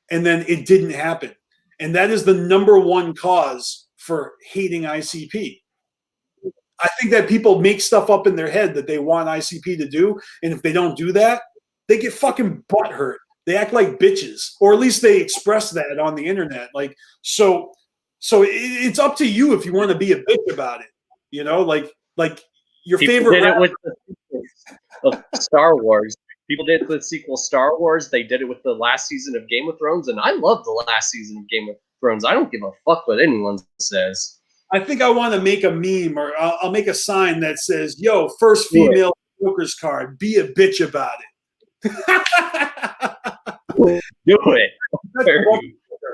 and then it didn't happen. And that is the number one cause for hating ICP. I think that people make stuff up in their head that they want ICP to do, and if they don't do that, they get fucking butthurt. They act like bitches, or at least they express that on the internet. Like, so it's up to you if you want to be a bitch about it. You know, like your People favorite. did it with the sequel of Star Wars. People did the sequel Star Wars. They did it with the last season of Game of Thrones, and I love the last season of Game of Thrones. I don't give a fuck what anyone says. I think I want to make a meme, or I'll make a sign that says, "Yo, first female Joker's card. Be a bitch about it." Do it.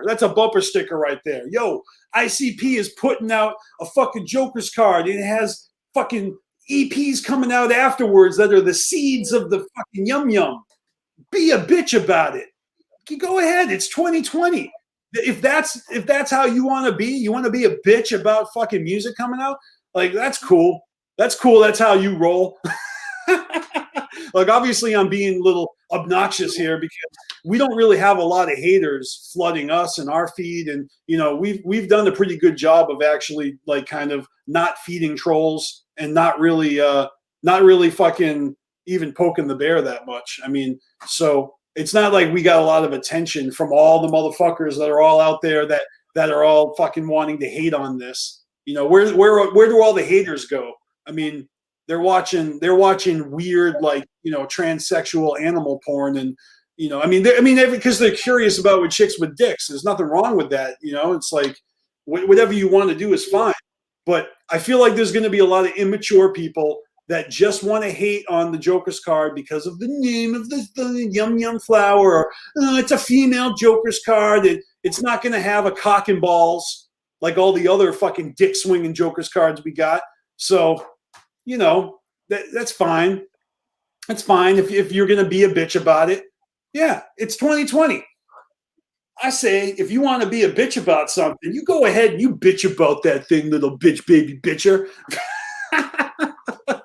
That's a bumper sticker right there. Yo, ICP is putting out a fucking Joker's card, and it has fucking EPs coming out afterwards that are the seeds of the fucking Yum Yum. Be a bitch about it. Go ahead. It's 2020. If that's how you want to be a bitch about fucking music coming out, like that's cool. That's cool. That's how you roll. Like, obviously, I'm being a little obnoxious here because we don't really have a lot of haters flooding us and our feed, and we've done a pretty good job of actually like kind of not feeding trolls and not really fucking even poking the bear that much. I mean, so it's not like we got a lot of attention from all the motherfuckers that are all out there that are all fucking wanting to hate on this. Where do all the haters go? I mean, they're watching weird, like, transsexual animal porn, and because they're curious about what chicks with dicks. There's nothing wrong with that. It's like whatever you want to do is fine. But I feel like there's going to be a lot of immature people that just want to hate on the Joker's card because of the name of the Yum Yum flower. Or, it's a female Joker's card. It's not going to have a cock and balls like all the other fucking dick swinging Joker's cards we got. So, that's fine. That's fine if you're going to be a bitch about it. Yeah, it's 2020. I say, if you want to be a bitch about something, you go ahead and you bitch about that thing, little bitch, baby bitcher.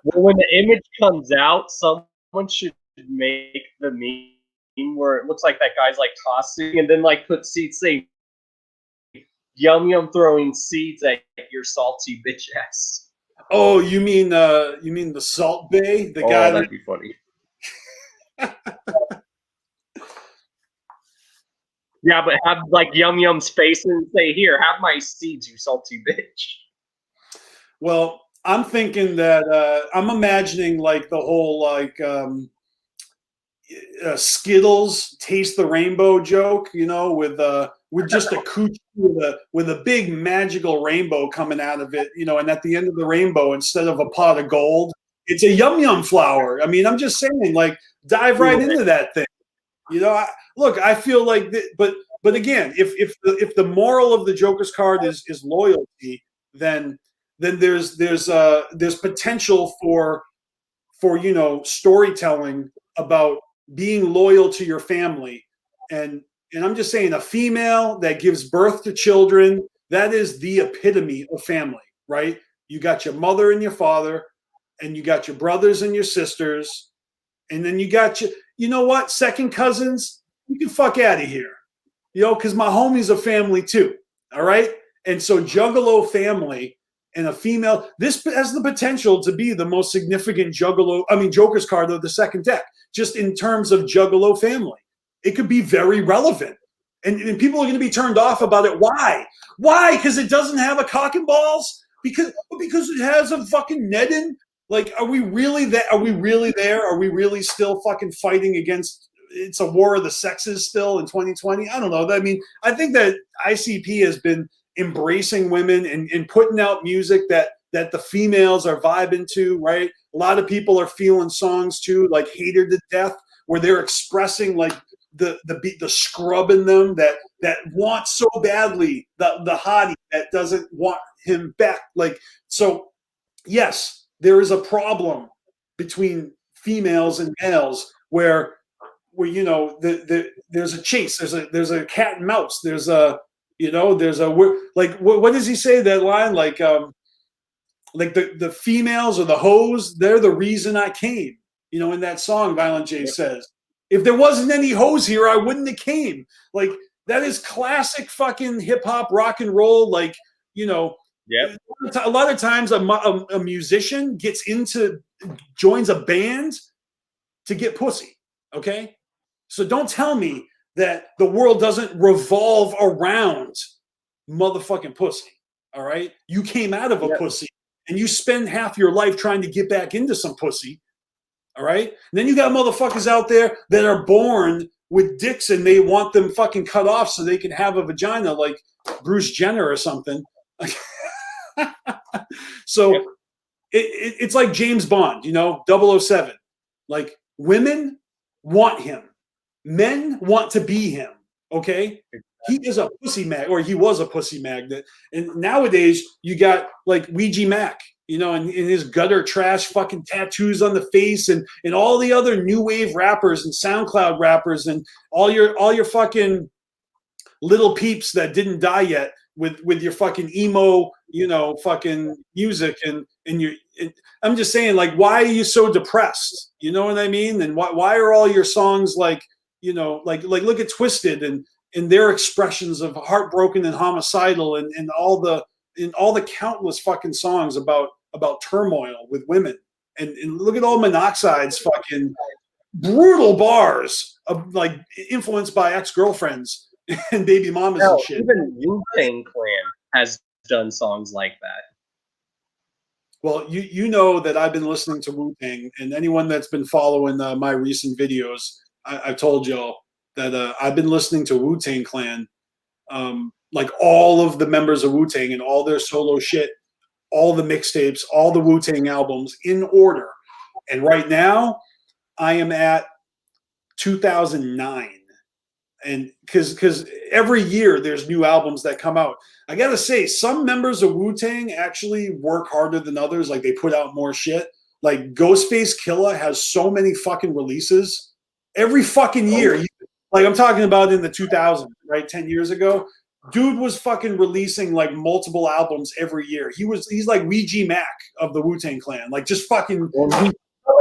Well, when the image comes out, someone should make the meme where it looks like that guy's like tossing, and then like put seeds saying Yum Yum throwing seeds at your salty bitch ass. Oh, you mean the Salt Bay? The guy that'd be funny. Yeah, but have like Yum Yum's face and say, "Here, have my seeds, you salty bitch." Well, I'm thinking that I'm imagining like the whole like Skittles taste the rainbow joke, with just a cooch with a big magical rainbow coming out of it, and at the end of the rainbow, instead of a pot of gold, it's a Yum Yum flower. I mean, I'm just saying, like, dive right into that thing. I feel like but again, if the moral of the Joker's card is loyalty, then there's potential for storytelling about being loyal to your family, and I'm just saying, a female that gives birth to children, that is the epitome of family, right? You got your mother and your father, and you got your brothers and your sisters, and then you got second cousins. You can fuck out of here, because my homie's a family too. All right. And so Juggalo family and a female, this has the potential to be the most significant Joker's card of the second deck, just in terms of Juggalo family. It could be very relevant. And people are going to be turned off about it. Why? Why? Because it doesn't have a cock and balls? Because it has a fucking netting? Like, are we really there? Are we really there? Are we really still fucking fighting against? It's a war of the sexes still in 2020. I don't know. I mean, I think that ICP has been embracing women and putting out music that the females are vibing to, right? A lot of people are feeling songs too, like Hater to Death, where they're expressing like the scrub in them that wants so badly the hottie that doesn't want him back. Like, so yes, there is a problem between females and males where there's a chase, there's a cat and mouse, there's a like, what does he say, that line, like the females or the hoes, they're the reason I came, in that song Violent J says, if there wasn't any hoes here, I wouldn't have came. Like, that is classic fucking hip hop, rock and roll. Like, Yep. A lot of times a musician joins a band to get pussy. Okay. So don't tell me that the world doesn't revolve around motherfucking pussy. All right. You came out of a pussy and you spend half your life trying to get back into some pussy. All right. And then you got motherfuckers out there that are born with dicks and they want them fucking cut off so they can have a vagina, like Bruce Jenner or something. So it's like James Bond, 007. Like, women want him. Men want to be him. Okay. He is a pussy mag, or he was a pussy magnet. And nowadays you got like Ouija Mac, and his gutter trash fucking tattoos on the face, and all the other new wave rappers and SoundCloud rappers and all your fucking little peeps that didn't die yet with your fucking emo, fucking music and I'm just saying, like, why are you so depressed? You know what I mean? And why are all your songs like, you know, like look at Twisted and their expressions of heartbroken and homicidal and all the countless fucking songs about turmoil with women. And look at all Monoxide's fucking brutal bars of like influenced by ex-girlfriends and baby mamas and shit. Even Wu-Tang Clan has done songs like that. Well, you know that I've been listening to Wu-Tang, and anyone that's been following my recent videos, I've told y'all that I've been listening to Wu-Tang Clan, like all of the members of Wu-Tang and all their solo shit, all the mixtapes, all the Wu-Tang albums in order. And right now, I am at 2009. And because every year there's new albums that come out. I gotta say, some members of Wu-Tang actually work harder than others. Like they put out more shit. Like Ghostface Killah has so many fucking releases every fucking year. Like I'm talking about in the 2000s, right? 10 years ago, dude was fucking releasing like multiple albums every year. He's like Ouija Mac of the Wu-Tang Clan. Like just fucking.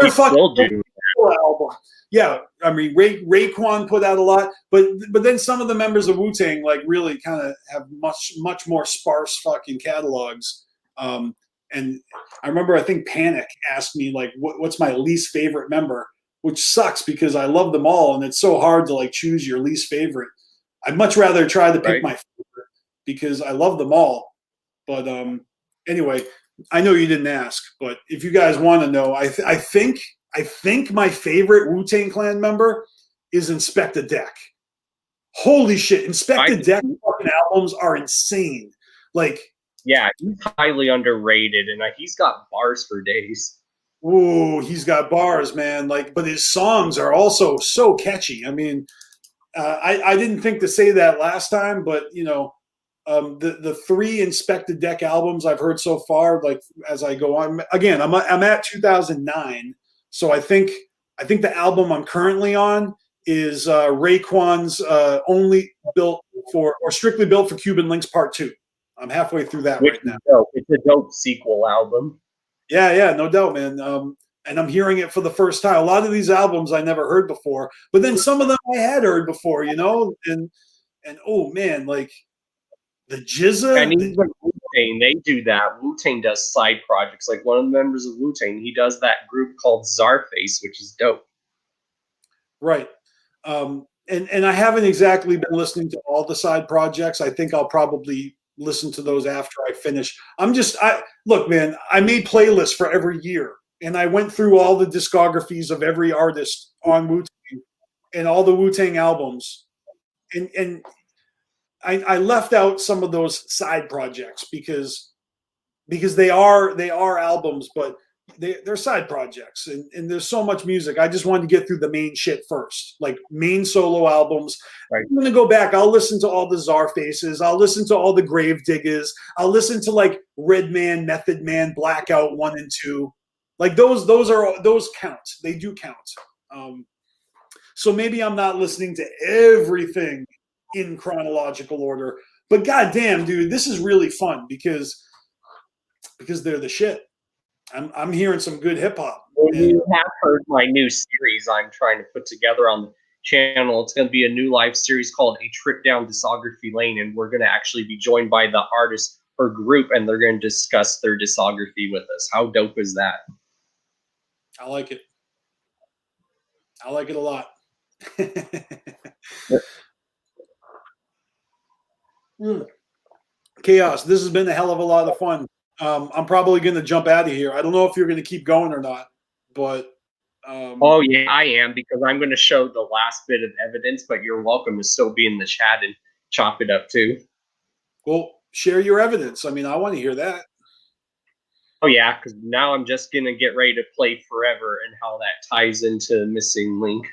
He still do. Album. Yeah, I mean Raekwon put out a lot, but then some of the members of Wu-Tang like really kind of have much more sparse fucking catalogs. And I remember I think Panic asked me like what's my least favorite member, which sucks because I love them all and it's so hard to like choose your least favorite. I'd much rather try to pick my favorite because I love them all. But anyway, I know you didn't ask, but if you guys want to know, I think my favorite Wu-Tang Clan member is Inspector Deck. Holy shit, Inspector Deck fucking albums are insane. Like, yeah, he's highly underrated, and he's got bars for days. Ooh, he's got bars, man. Like, but his songs are also so catchy. I mean, I didn't think to say that last time, but you know, the 3 Inspector Deck albums I've heard so far, like as I go on, again, I'm at 2009. So I think the album I'm currently on is Raekwon's Only Built for or Strictly Built for Cuban Links Part 2. I'm halfway through that right now. It's a dope sequel album. Yeah, no doubt, man. And I'm hearing it for the first time. A lot of these albums I never heard before, but then some of them I had heard before, you know. And oh man, like the Jizza. And even Wu-Tang, they do that. Wu-Tang does side projects. Like one of the members of Wu-Tang, he does that group called Czarface, which is dope. Right. And I haven't exactly been listening to all the side projects. I think I'll probably listen to those after I finish. Look, man, I made playlists for every year, and I went through all the discographies of every artist on Wu-Tang and all the Wu-Tang albums. And I left out some of those side projects because they are albums, but they're side projects, and there's so much music. I just wanted to get through the main shit first, like main solo albums. Right. I'm gonna go back. I'll listen to all the Czarfaces. I'll listen to all the Grave Diggers. I'll listen to like Redman, Method Man, Blackout 1 and 2. Like those count. They do count. So maybe I'm not listening to everything in chronological order, but goddamn, dude, this is really fun because they're the shit. I'm hearing some good hip hop. Well, you have heard my new series I'm trying to put together on the channel. It's going to be a new live series called A Trip Down Discography Lane, and we're going to actually be joined by the artist or group, and they're going to discuss their discography with us. How dope is that? I like it. I like it a lot. Chaos. This has been a hell of a lot of fun. I'm probably going to jump out of here. I don't know if you're going to keep going or not, but. Oh, yeah, I am, because I'm going to show the last bit of evidence, but you're welcome to still be in the chat and chop it up too. Well, share your evidence. I mean, I want to hear that. Oh, yeah, because now I'm just going to get ready to play Forever and how that ties into Missing Link.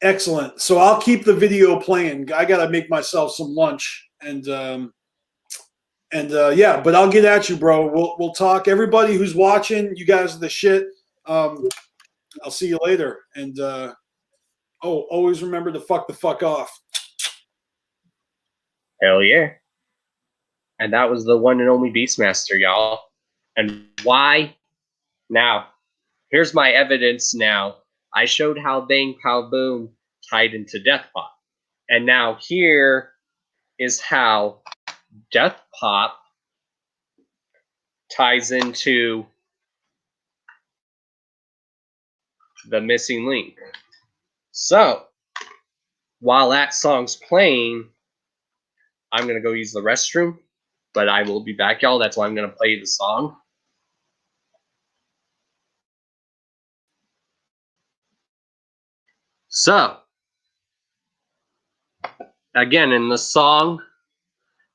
Excellent. So I'll keep the video playing. I got to make myself some lunch. And yeah, but I'll get at you, bro. We'll talk. Everybody who's watching, you guys are the shit. I'll see you later. And always remember to fuck the fuck off. Hell yeah. And that was the one and only Beastmaster, y'all. And why Now, here's my evidence now. I showed how Bang Pow Boom tied into Death Pop. And now here is how Death Pop ties into the missing link. So, while that song's playing, I'm going to go use the restroom, but I will be back, y'all. That's why I'm going to play the song. So, again, in the song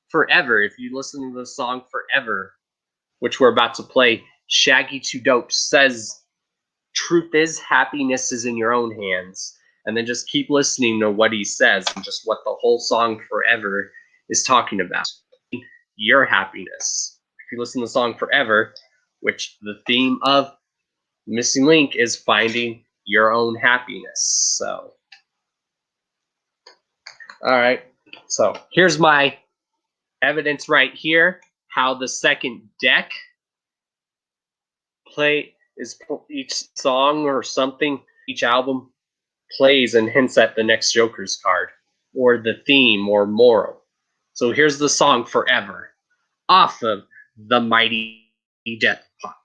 Forever, if you listen to the song Forever, which we're about to play, Shaggy 2 Dope says, truth is, happiness is in your own hands. And then just keep listening to what he says and just what the whole song Forever is talking about. Your happiness. If you listen to the song Forever, which the theme of Missing Link is finding your own happiness. So, all right. So here's my evidence right here, how the second deck is each song or something, each album plays and hints at the next Joker's card or the theme or moral. So here's the song Forever off of the Mighty Death Pop.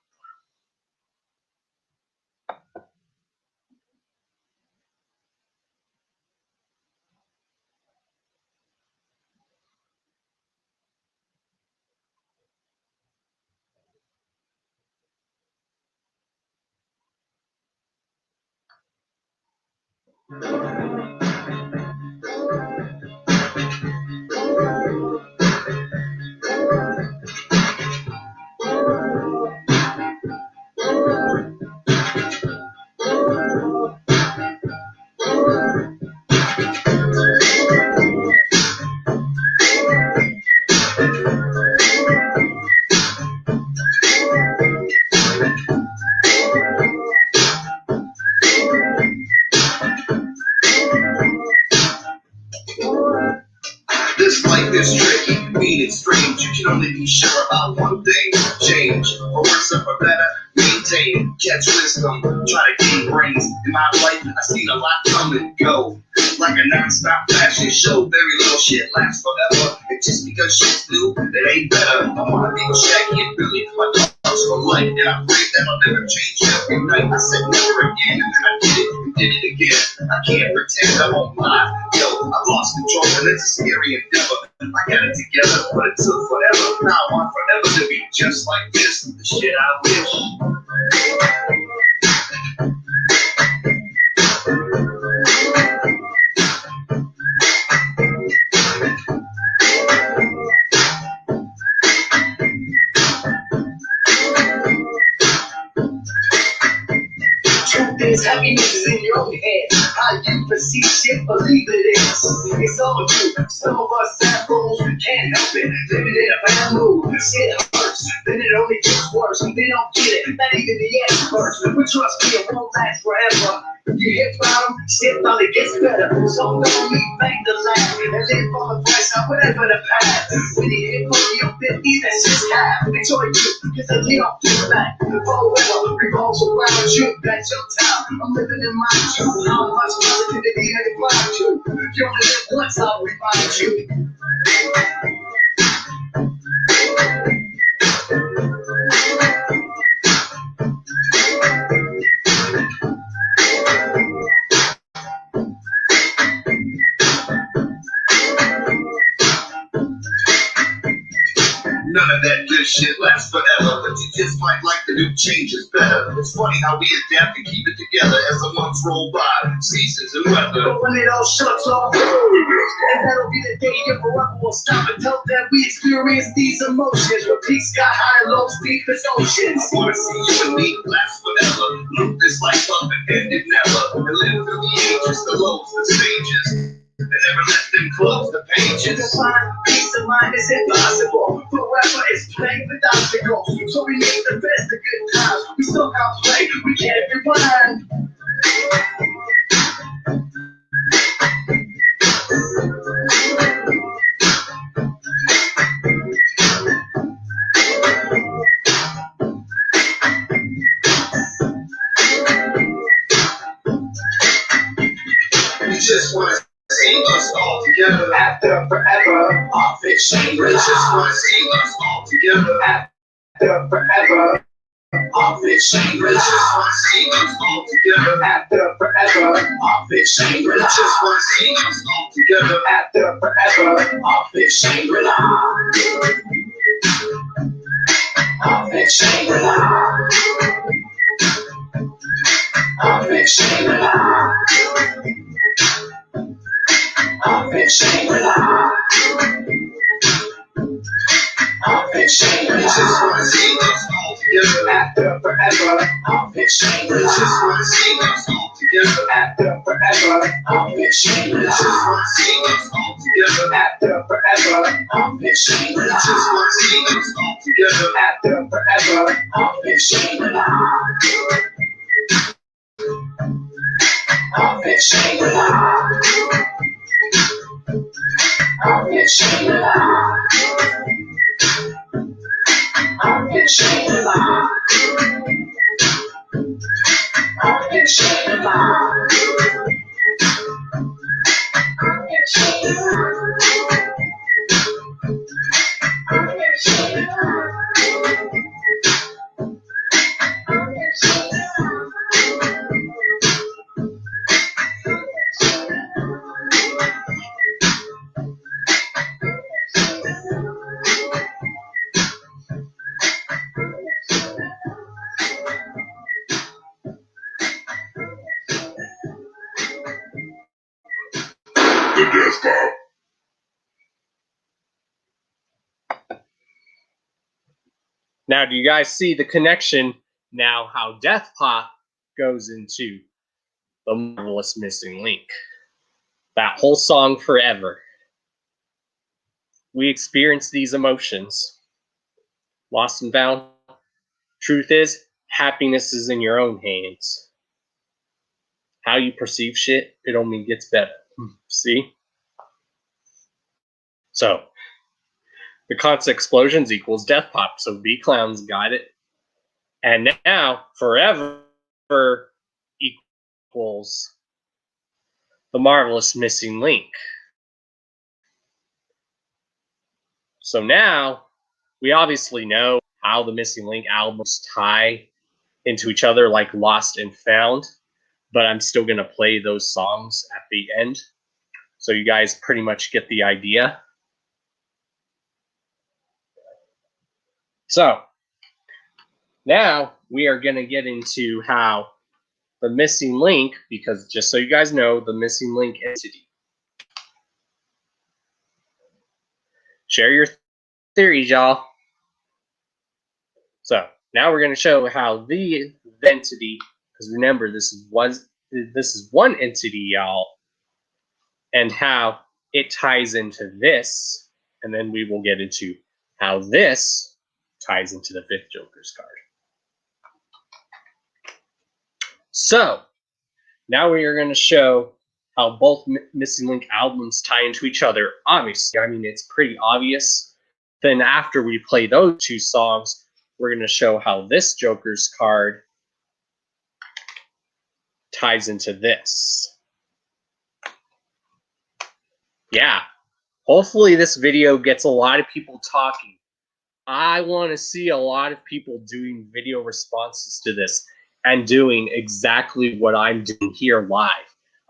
This life is tricky, mean and strange. You can only be sure about one thing: change. For worse or for better, maintain. Catch wisdom, try to gain brains. In my life, I've seen a lot come and go. Like a non-stop fashion show, very little shit lasts forever. And just because shit's new, it ain't better. I wanna be with Shaggy and Billy, my dogs for life. And I pray that I'll never change every night. I said never again, and then I did it, and did it again. I can't pretend I won't lie. Yo, I've lost control, and it's a scary endeavor. I got it together, but it took forever. Now I want forever to be just like this. The shit I wish. Truth is, happiness is in your own head. How you perceive shit, believe it is. It's all true. Some of us have goals, we can't help it. Living in a bad mood, shit hurts. Then it only gets worse. We don't get it, not even the experts. But trust me, it won't last forever. If you hit bottom, shit only gets better. So don't leave bang the laugh and live on the price of whatever the path. When you hit 40 or 50, that's just half. Enjoy you, because the lead off your back. The forever revolves around you. That's your time. I'm living in my truth. How much positivity I apply to. If you only live once, I'll remind you. None of that good shit lasts forever, but you just might like the new changes better. It's funny how we adapt and keep it together as the months roll by, seasons and weather. But when it all shuts off, and that'll be the day your forever will stop until that we experience these emotions. Repeat sky high, lows, deep as oceans. I wanna see you and me last forever. Loop this life up and end it never. And live through the ages, the lows, the stages. And never let them close the pages. To find peace of mind is impossible. Forever is playing with obstacles. So we need the best of good times. We still can't play, we can't rewind. just wanna see us all together after forever. Our fiction, we just wanna see us all together after forever. Our fiction, we just wanna see us all together after forever. Our fiction, we just wanna see us all together after forever. Our fiction, our fiction, our fiction, our fiction. We just wanna see us all together after forever. Our fiction. We just wanna see us all together after forever. Our fiction. We just wanna see us all together after forever. Our fiction. We just wanna see us all together after forever. Our fiction. Our fiction. Our fiction. Our fiction. Now, do you guys see the connection now how Death Pop goes into the marvelous missing link? That whole song forever. We experience these emotions. Lost and found. Truth is, happiness is in your own hands. How you perceive shit, it only gets better. See? So, the constant explosions equals Death Pop. So B Clowns got it. And now, forever equals the marvelous missing link. So now, we obviously know how the missing link albums tie into each other like Lost and Found, but I'm still going to play those songs at the end. So you guys pretty much get the idea. So, now we are going to get into how the missing link, because just so you guys know, the missing link entity. Share your theories, y'all. So, now we're going to show how the entity, because remember, this is one entity, y'all, and how it ties into this, and then we will get into how this ties into the fifth Joker's card. So, now we are going to show how both Missing Link albums tie into each other. Obviously, I mean, it's pretty obvious. Then after we play those two songs, we're going to show how this Joker's card ties into this. Yeah, hopefully this video gets a lot of people talking. I want to see a lot of people doing video responses to this and doing exactly what I'm doing here live.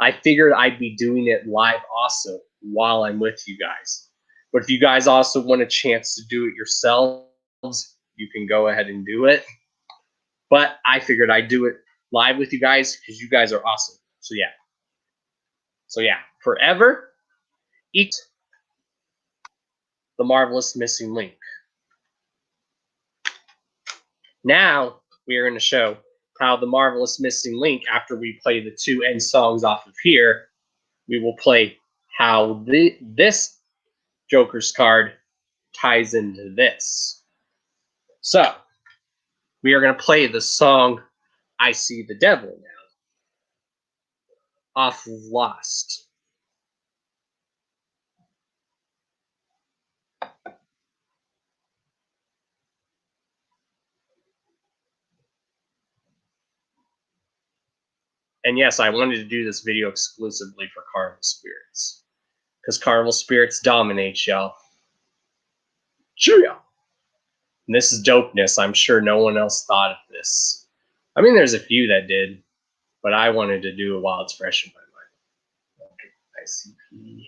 I figured I'd be doing it live also while I'm with you guys. But if you guys also want a chance to do it yourselves, you can go ahead and do it. But I figured I'd do it live with you guys because you guys are awesome. So yeah. Forever eat the marvelous missing link. Now we are going to show how the marvelous missing link, after we play the two end songs off of here, we will play how this Joker's card ties into this. So we are going to play the song I See the Devil now off of Lost. And yes, I wanted to do this video exclusively for Carnival Spirits. Because Carnival Spirits dominates, y'all. Cheerio! And this is dopeness. I'm sure no one else thought of this. I mean, there's a few that did. But I wanted to do it while it's fresh in my mind. Okay, ICP.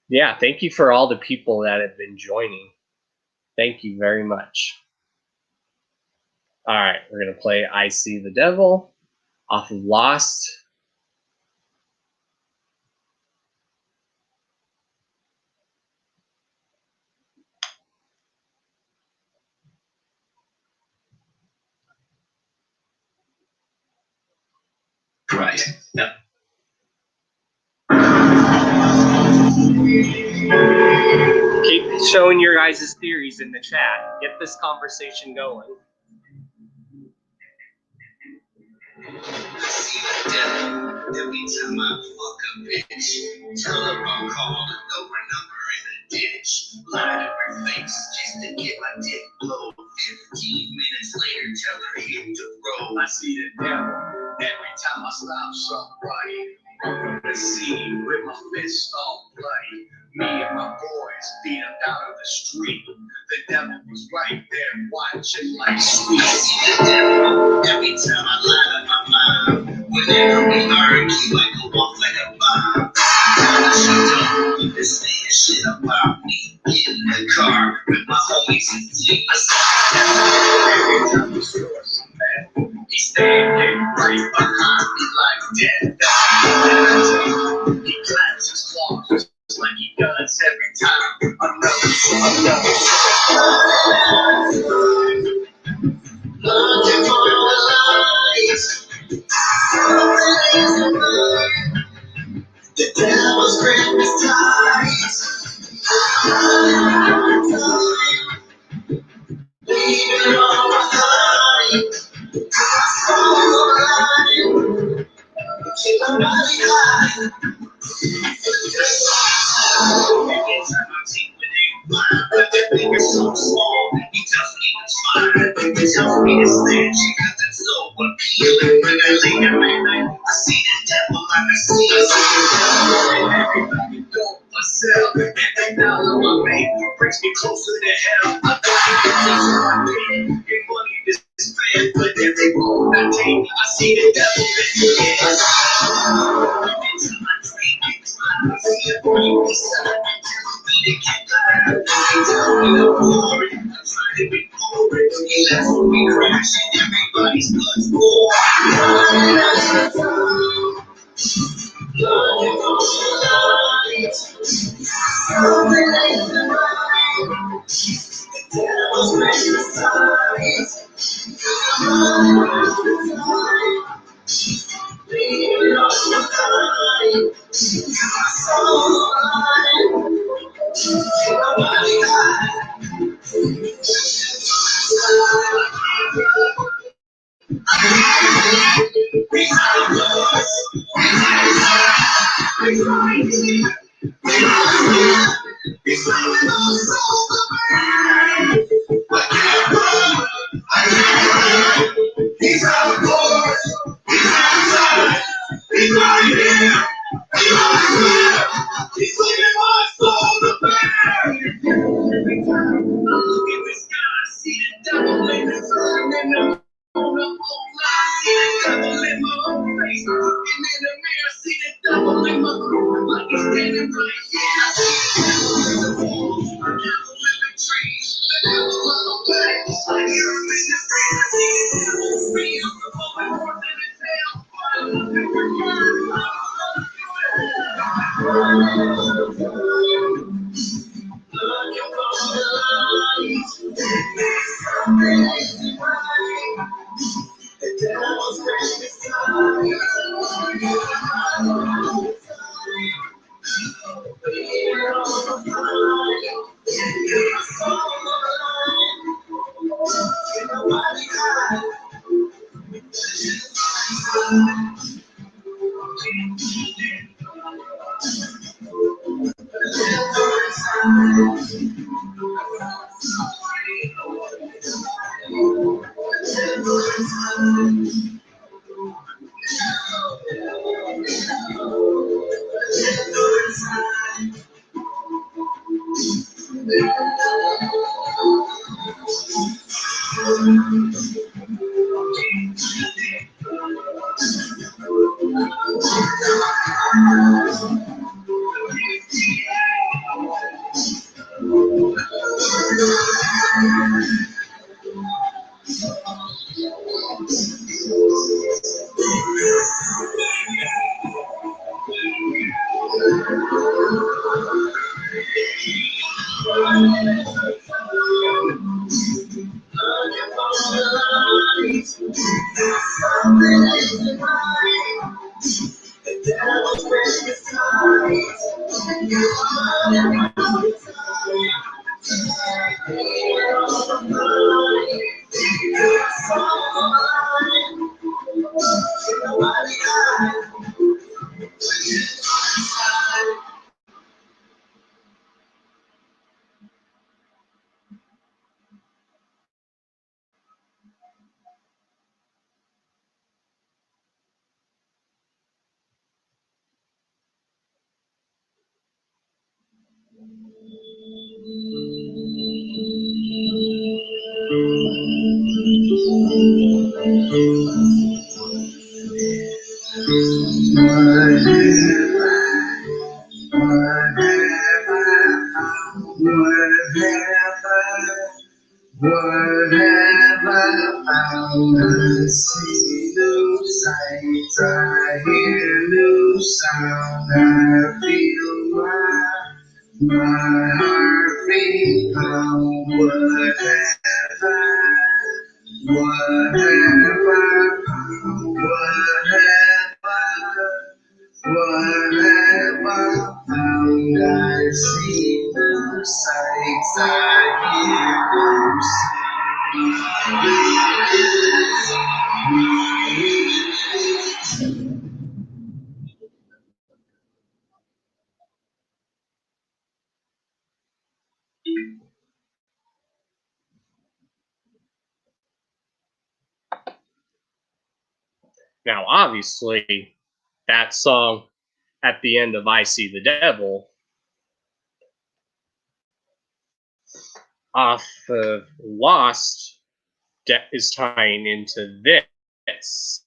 Yeah, thank you for all the people that have been joining. Thank you very much. All right, we're going to play I See the Devil off of Lost. Right. Yep. Keep showing your guys' theories in the chat. Get this conversation going. I see the devil every time I fuck a bitch. Tell her I'm calling, throw her number in the ditch. Lie to her face just to get my dick blown. 15 minutes later, tell her hit the road. I see the devil every time I stop somebody. On the scene with my fist all bloody. Me and my boys beat up out of the street. The devil was right there watching like sweet. I see the devil every time I lie to my mom. Whenever we argue, I go off like a bomb. She don't understand shit about me. Get in the car with my homies and flee. I see the devil every time we score some bad. He standing right behind me like dead. He claps his claws just like he does every time. Another looking for the lights. The devil's grip is tight. Leave it all behind. Keep my body high. Every time I take with it, but that finger's so small, he doesn't even smile. He tells me to snatch it because it's so appealing. When I lay down at night, I see the devil like I see the devil. Everybody don't myself, every dollar I make brings me closer to hell. I thought I did money to spend, but every road I take, I see the devil in the end. Until I dream it, I see a brain beside me, telling me to get loud. He tells me to pour it, I try to be boring. He lets me crash and everybody's blood's poor. Looking for the light. The devil's precious eyes. Leave it all behind. My soul alive. Nobody high. Behind us. Behind me. He's letting our souls away. I can't run. I can't run. He's out of course. He's outside. He's right here. He's right. He's letting my soul away. Every time I look in the sky, I see the devil in the sun and the moon. I see the devil in my own face. Looking in the mirror, see the devil in my room. Like he's standing right here. I see the devil in the walls. The devil in the trees. The devil on the way. I hear him in the street. I see the devil. Me, I'm the moment more than his hell. I'm looking for God. Looking for the light. Something is right. The devil's precious time. We're all behind. My soul alive. Nobody high. What have I found? I see new sights, I hear new sound, I feel my heartbeat pound. What have I found? What have I found? I see new sights, I hear new Now, obviously, that song at the end of I See the Devil off of Lost is tying into this.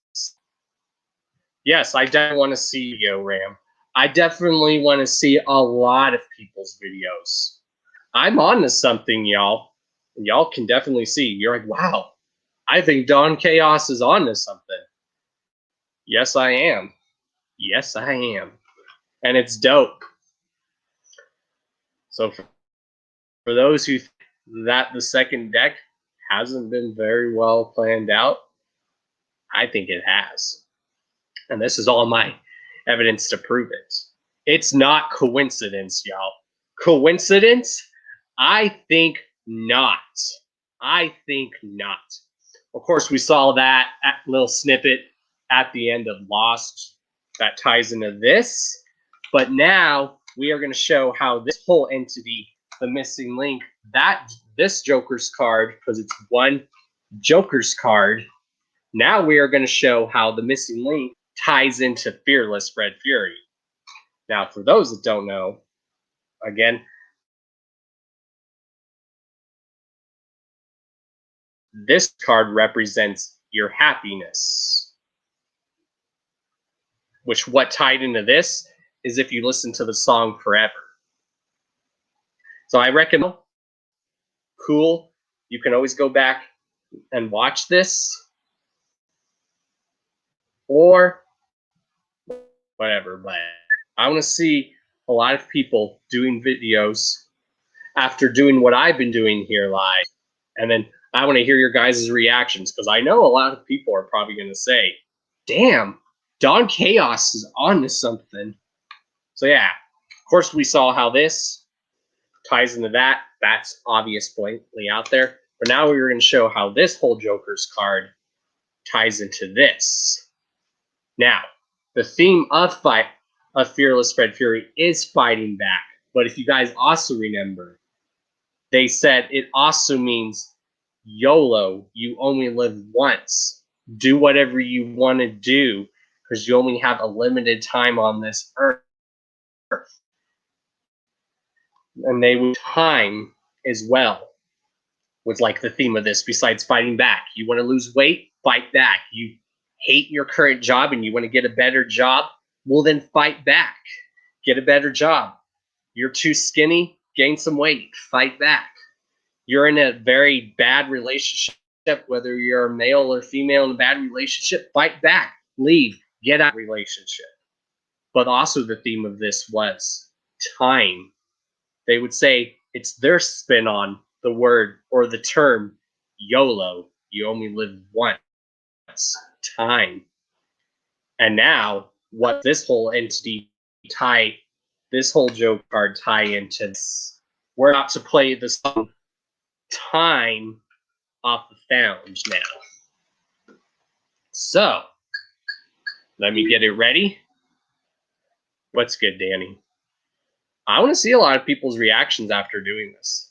Yes, I definitely want to see Yo Ram. I definitely want to see a lot of people's videos. I'm on to something, y'all. Y'all can definitely see. You're like, wow, I think Don Chaos is on to something. Yes, I am. Yes, I am. And it's dope. So for those who think that the second deck hasn't been very well planned out, I think it has. And this is all my evidence to prove it. It's not coincidence, y'all. Coincidence? I think not. I think not. Of course, we saw that little snippet at the end of Lost that ties into this. But now we are going to show how this whole entity, the missing link, that this Joker's card, because it's one Joker's card, now we are going to show how the missing link ties into Fearless Red Fury. Now, for those that don't know, again, this card represents your happiness. Which what tied into this is if you listen to the song Forever. So I recommend, cool, you can always go back and watch this. Or whatever, but I want to see a lot of people doing videos after doing what I've been doing here live. And then I want to hear your guys' reactions, because I know a lot of people are probably going to say, damn, Don Chaos is on to something. So yeah, of course we saw how this ties into that. That's obviously out there. But now we're going to show how this whole Joker's card ties into this. Now, the theme of Fearless Red Fury is fighting back. But if you guys also remember, they said it also means YOLO, you only live once. Do whatever you want to do because you only have a limited time on this earth. And they would time as well was like the theme of this, besides fighting back. You want to lose weight? Fight back. You hate your current job and you want to get a better job? Well, then fight back. Get a better job. You're too skinny? Gain some weight. Fight back. You're in a very bad relationship, whether you're a male or female in a bad relationship, fight back. Leave. Get out of the relationship. But also the theme of this was time. They would say it's their spin on the word or the term YOLO. You only live once. Time. And now, what this whole entity tie, this whole joke card tie into this. We're about to play the song Time off the Found now. So, let me get it ready. What's good, Danny? I want to see a lot of people's reactions after doing this.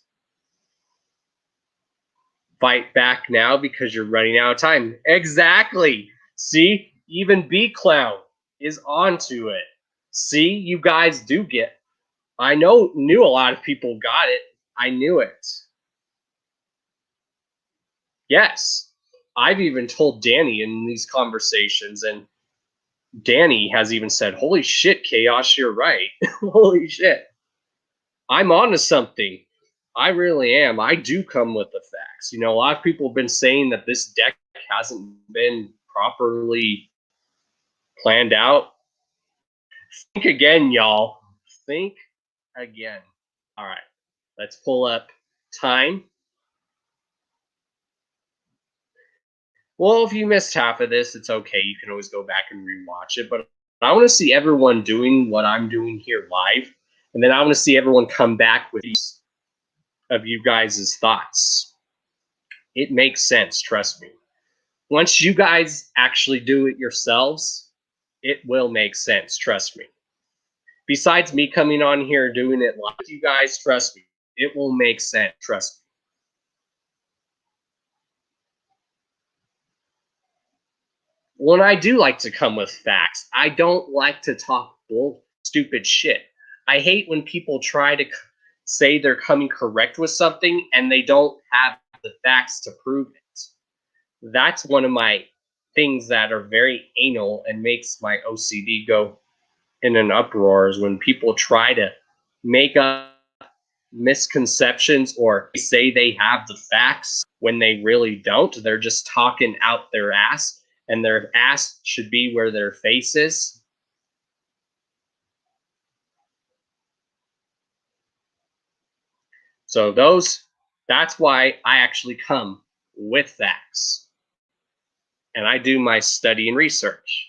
Fight back now because you're running out of time. Exactly. See, even B Clown is onto it. See, you guys do get. I knew a lot of people got it. I knew it. Yes, I've even told Danny in these conversations, and Danny has even said, "Holy shit, Chaos, you're right." Holy shit. I'm onto something. I really am. I do come with the facts. You know, a lot of people have been saying that this deck hasn't been properly planned out. Think again, y'all. Think again. All right. Let's pull up Time. Well, if you missed half of this, it's okay. You can always go back and rewatch it. But I want to see everyone doing what I'm doing here live. And then I want to see everyone come back with these of you guys' thoughts. It makes sense, trust me. Once you guys actually do it yourselves, it will make sense, trust me. Besides me coming on here doing it live, you guys, trust me, it will make sense, trust me. When I do like to come with facts, I don't like to talk bull stupid shit. I hate when people try to say they're coming correct with something and they don't have the facts to prove it. That's one of my things that are very anal and makes my OCD go in an uproar is when people try to make up misconceptions or say they have the facts when they really don't. They're just talking out their ass, and their ass should be where their face is. So that's why I actually come with facts. And I do my study and research.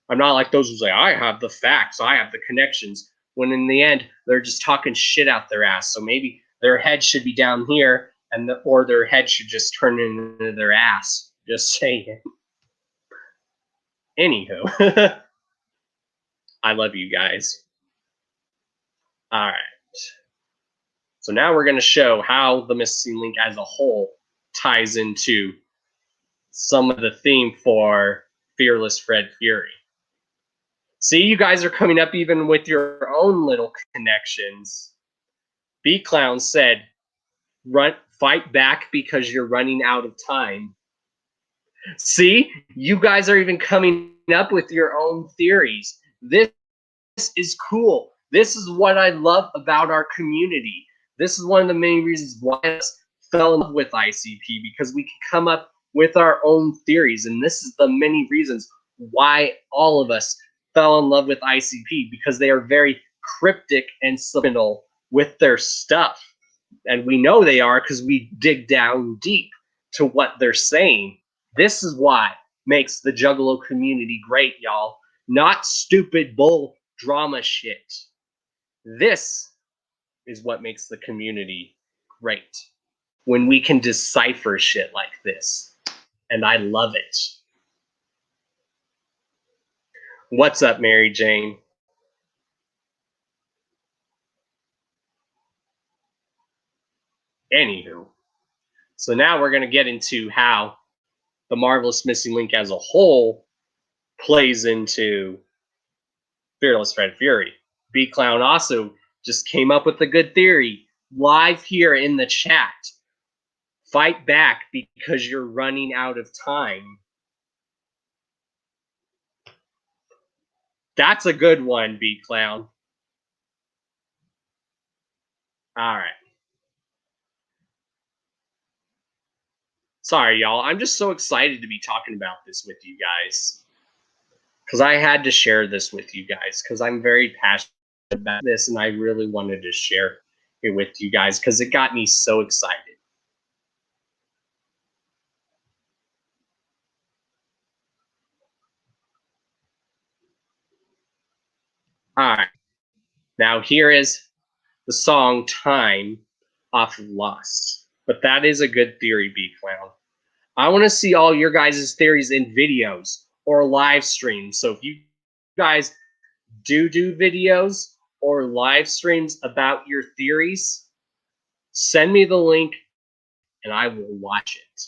I'm not like those who say, I have the facts, I have the connections, when in the end, they're just talking shit out their ass. So maybe their head should be down here, or their head should just turn into their ass. Just saying. Anywho, I love you guys. All right. So now we're going to show how the missing link as a whole ties into some of the theme for Fearless Fred Fury. See, you guys are coming up even with your own little connections. B-Clown said, fight back because you're running out of time. See, you guys are even coming up with your own theories. This is cool. This is what I love about our community. This is one of the main reasons why I fell in love with ICP, because we can come up with our own theories. And this is the many reasons why all of us fell in love with ICP, because they are very cryptic and subliminal with their stuff. And we know they are because we dig down deep to what they're saying. This is why makes the Juggalo community great, y'all. Not stupid bull drama shit. This is what makes the community great. When we can decipher shit like this. And I love it. What's up, Mary Jane? Anywho, so now we're going to get into how the Marvelous Missing Link as a whole plays into Fearless Fred Fury. B Clown also just came up with a good theory live here in the chat. Fight back because you're running out of time. That's a good one, B Clown. All right. Sorry, y'all. I'm just so excited to be talking about this with you guys. Because I had to share this with you guys. Because I'm very passionate about this. And I really wanted to share it with you guys. Because it got me so excited. All right. Now here is the song Time off of Lost. But that is a good theory, B Clown. I want to see all your guys' theories in videos or live streams. So if you guys do videos or live streams about your theories, send me the link and I will watch it.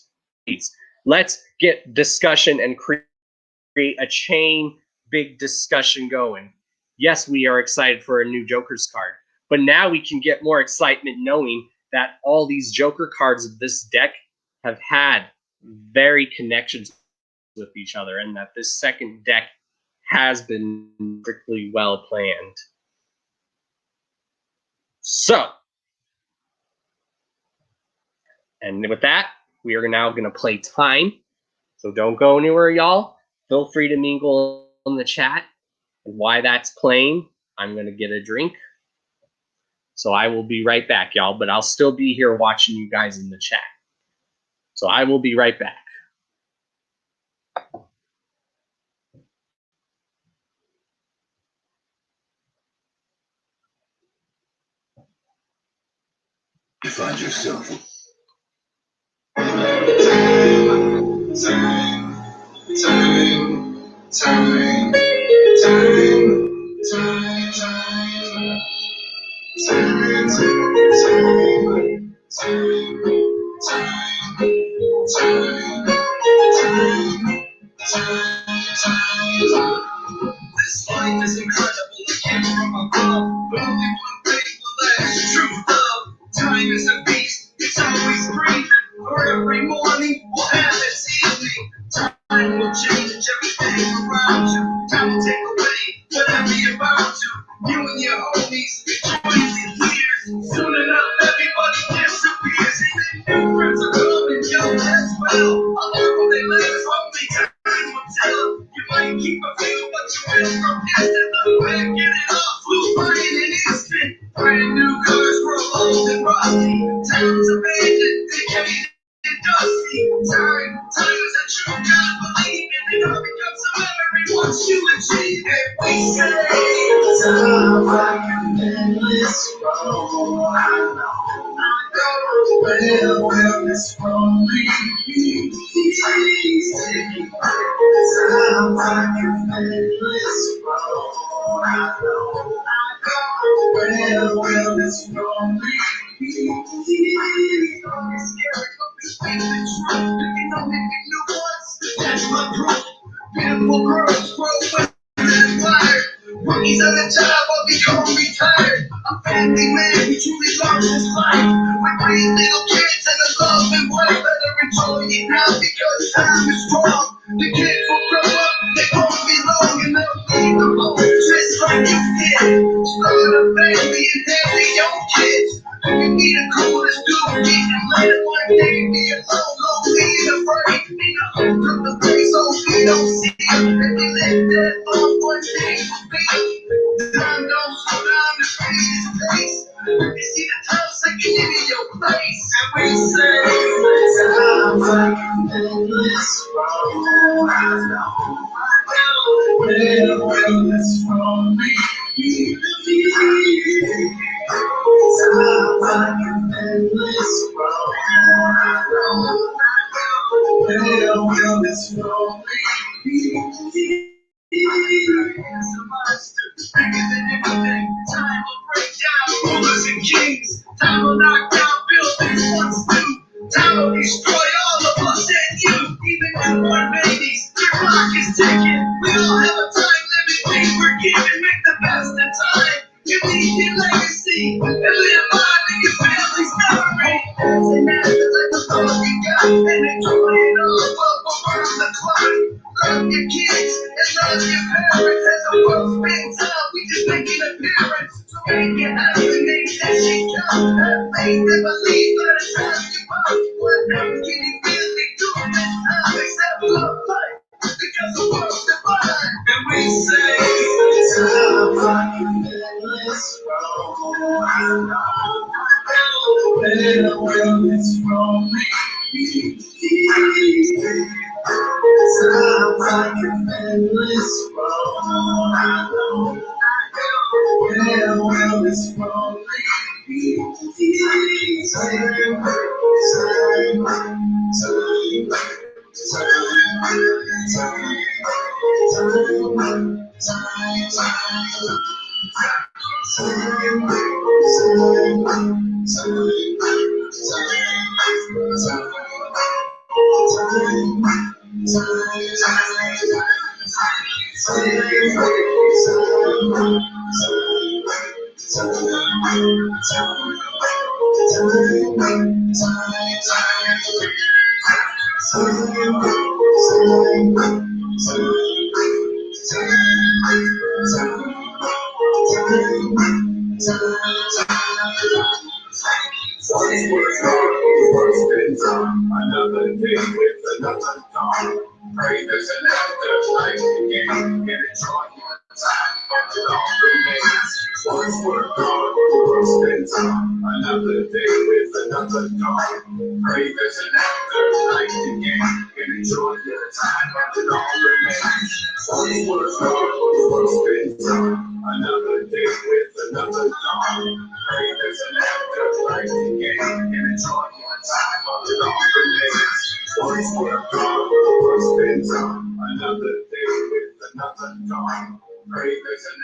Please, let's get discussion and create a chain big discussion going. Yes, we are excited for a new Joker's card, but now we can get more excitement knowing that all these Joker cards of this deck have had very connections with each other, and that this second deck has been strictly well planned. So, and with that, we are now going to play Time. So don't go anywhere, y'all. Feel free to mingle in the chat. And while that's playing, I'm going to get a drink. So I will be right back, y'all. But I'll still be here watching you guys in the chat. So I will be right back. You find yourself. This life is incredible, it came from above, but only one thing will last, true love. Time is a beast, it's always breathing, for every morning will have its evening. Time will change everything around you, time will take away whatever you're bound to. You and your homies, join the years, soon enough everybody disappears, even new friends are coming, young as well. How long will they last? Only time will tell. You might keep a few, but you will from distant. Look back, get it off, flew by in an instant. Brand new cars grow old and rusty. Towns abandoned, decayed and dusty. Time is a true God, believe in it. All becomes a memory once you achieve it. We say, time like an endless road. I know where this road leads me. Time like an endless road. I know where this road leads me. It's scary, but we speak the truth. You know, if you knew once, that's my proof. Beautiful girls grow with and tired. Rookies on the job will become retired. A family man who truly loves his life. With 3 little kids and a loving wife. Better enjoy it now because time is strong. The kids will grow up, they won't be long and they'll leave the home just like you did. Start a family and have their own kids. You can be the coolest dude, getting later one day. Be alone, lonely and afraid. In the hope of the place, so we don't see it. If we live that long, one day will be. Time don't slow down, the speed is pace. You see the time sinking into your place. And we say, time like an endless road. I know where will this road lead me? Time like an endless road. I know where will this road lead me? It's a monster, bigger than anything. Time will break down rulers and kings. Time will knock down buildings. I'ma destroy all of us and you. Even that one babies, your clock is ticking. We all have a time limit, please forgive and make the best of time. You leave your legacy and live life in your family's memory. Say that like the thought you got and enjoy it all up around the clock. Love your kids and love your parents. As the world spins up, we just make an appearance. So make it happen, make that shit come. Have faith and believe by the time you pop. What else can you really do this time except love life? Because the world's divine. And we say, time like an endless road. I know where it's from me. Time like an endless road. I know where it's from me. Another day with another dawn. Pray there's an afterlife again. And enjoy your time while it all remains. Once we're gone, we'll spend time. Another day with another dawn. Pray there's an afterlife again. And enjoy your time while it all remains. Once we're gone, we'll spend time. Another day with another dawn. Pray there's an afterlife again. And enjoy your time while it all remains. Once we're gone, we'll spend time. Another day with another dawn. Pray there's an afterlife again. And enjoy your time while it all remains. Once we're gone, we'll spend time. Another day with another dawn. Pray there's an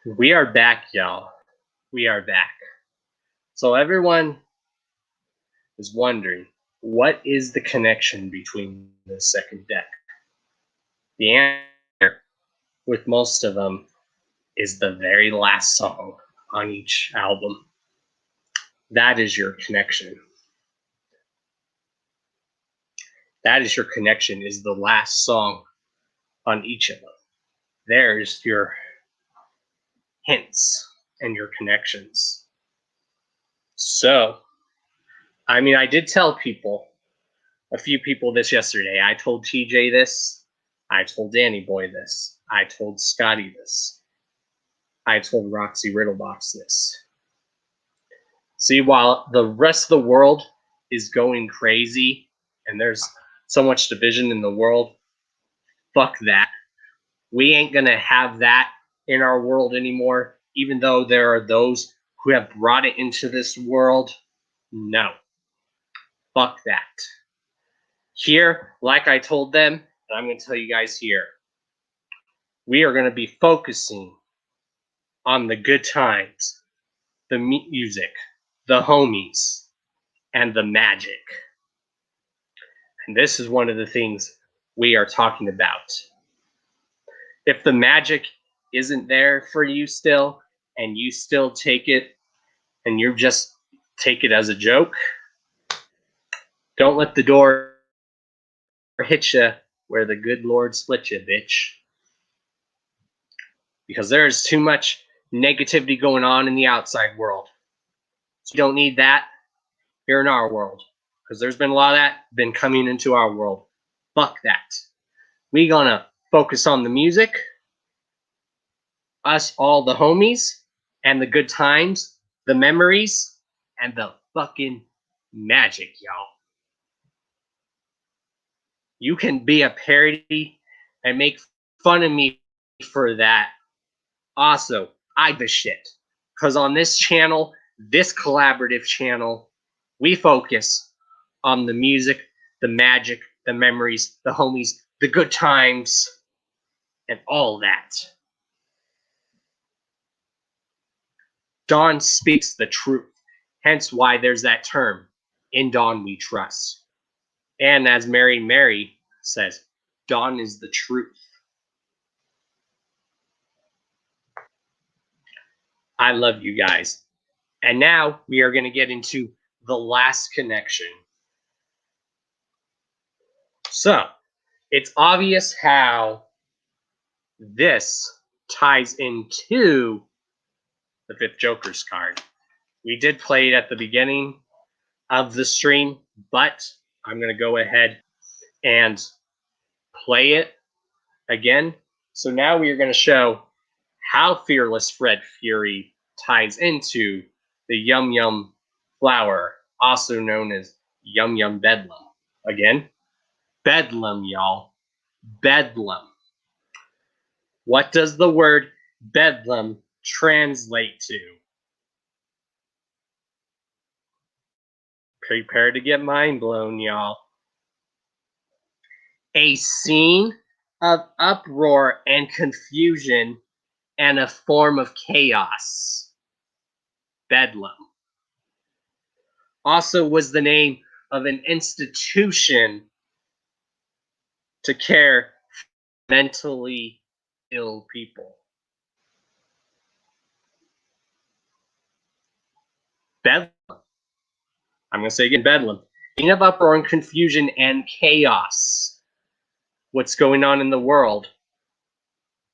We are back, y'all. We are back. So everyone is wondering, what is the connection between the second deck? The answer, with most of them, is the very last song on each album. That is your connection. That is your connection, is the last song on each of them. There's your hints and your connections. So, I mean, I did tell a few people this yesterday. I told TJ this. I told Danny Boy this. I told Scotty this. I told Roxy Riddlebox this. See, while the rest of the world is going crazy and there's so much division in the world, fuck that. We ain't gonna have that in our world anymore, even though there are those who have brought it into this world. No. Fuck that. Here, like I told them, and I'm going to tell you guys here, we are going to be focusing on the good times, the music, the homies, and the magic. And this is one of the things we are talking about. If the magic isn't there for you still, and you still take it, and you just take it as a joke, don't let the door hit you where the good Lord split you, bitch. Because there's too much negativity going on in the outside world. So you don't need that here in our world. Because there's been a lot of that been coming into our world. Fuck that. We gonna focus on the music, us all the homies, and the good times, the memories, and the fucking magic, y'all. You can be a parody and make fun of me for that. Also, I the shit. Because on this channel, this collaborative channel, we focus on the music, the magic, the memories, the homies, the good times, and all that. Dawn speaks the truth, hence why there's that term, in Dawn we trust. And as Mary says, Dawn is the truth. I love you guys. And now we are going to get into the last connection. So, it's obvious how this ties into the fifth Joker's card. We did play it at the beginning of the stream, but I'm going to go ahead and play it again. So now we are going to show how Fearless Fred Fury ties into the Yum Yum flower, also known as Yum Bedlam. Again, Bedlam, y'all. Bedlam. What does the word Bedlam translate to? Prepare to get mind blown, y'all. A scene of uproar and confusion and a form of chaos. Bedlam. Also was the name of an institution to care for mentally ill people. Bedlam. I'm going to say again, Bedlam. Scene of uproar and confusion and chaos. What's going on in the world?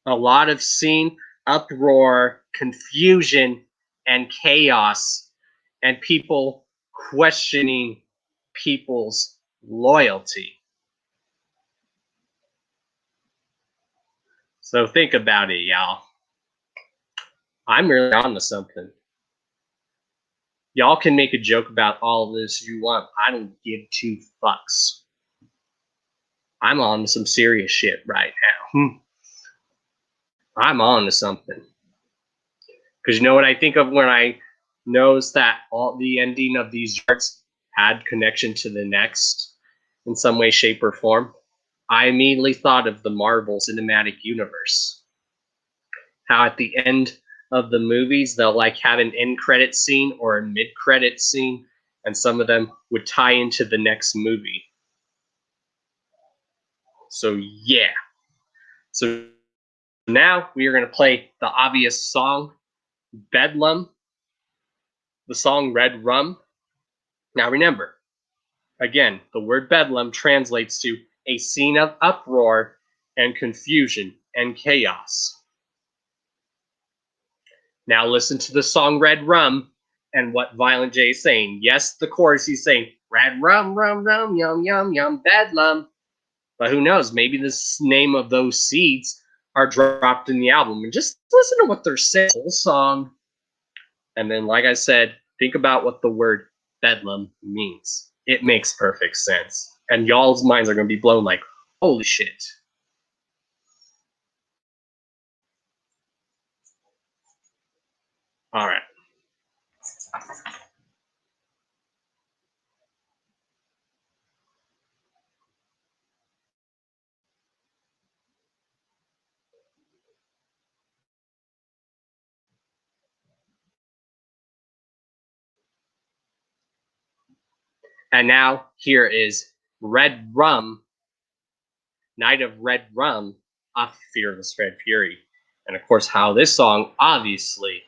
A lot of scene, uproar, confusion, and chaos, and people questioning people's loyalty. So think about it, y'all. I'm really on to something. Y'all can make a joke about all of this you want. I don't give two fucks. I'm on to some serious shit right now. I'm on to something. Because you know what I think of when I noticed that all the ending of these charts had connection to the next in some way, shape, or form? I immediately thought of the Marvel Cinematic Universe. How at the end of the movies, they'll like have an end credit scene or a mid credit scene, and some of them would tie into the next movie. So yeah. So now we are going to play the obvious song, Bedlam, the song Red Rum. Now remember, again, the word Bedlam translates to a scene of uproar and confusion and chaos. Now listen to the song Red Rum and what Violent J is saying. Yes, the chorus he's saying, Red Rum, Rum, Rum, Yum, Yum, Yum, Bedlam. But who knows, maybe the name of those seeds are dropped in the album. And just listen to what they're saying, the whole song. And then, like I said, think about what the word Bedlam means. It makes perfect sense. And y'all's minds are going to be blown like, holy shit. All right. And now here is Red Rum, Night of Red Rum, off Fearless Fred Fury. And of course, how this song obviously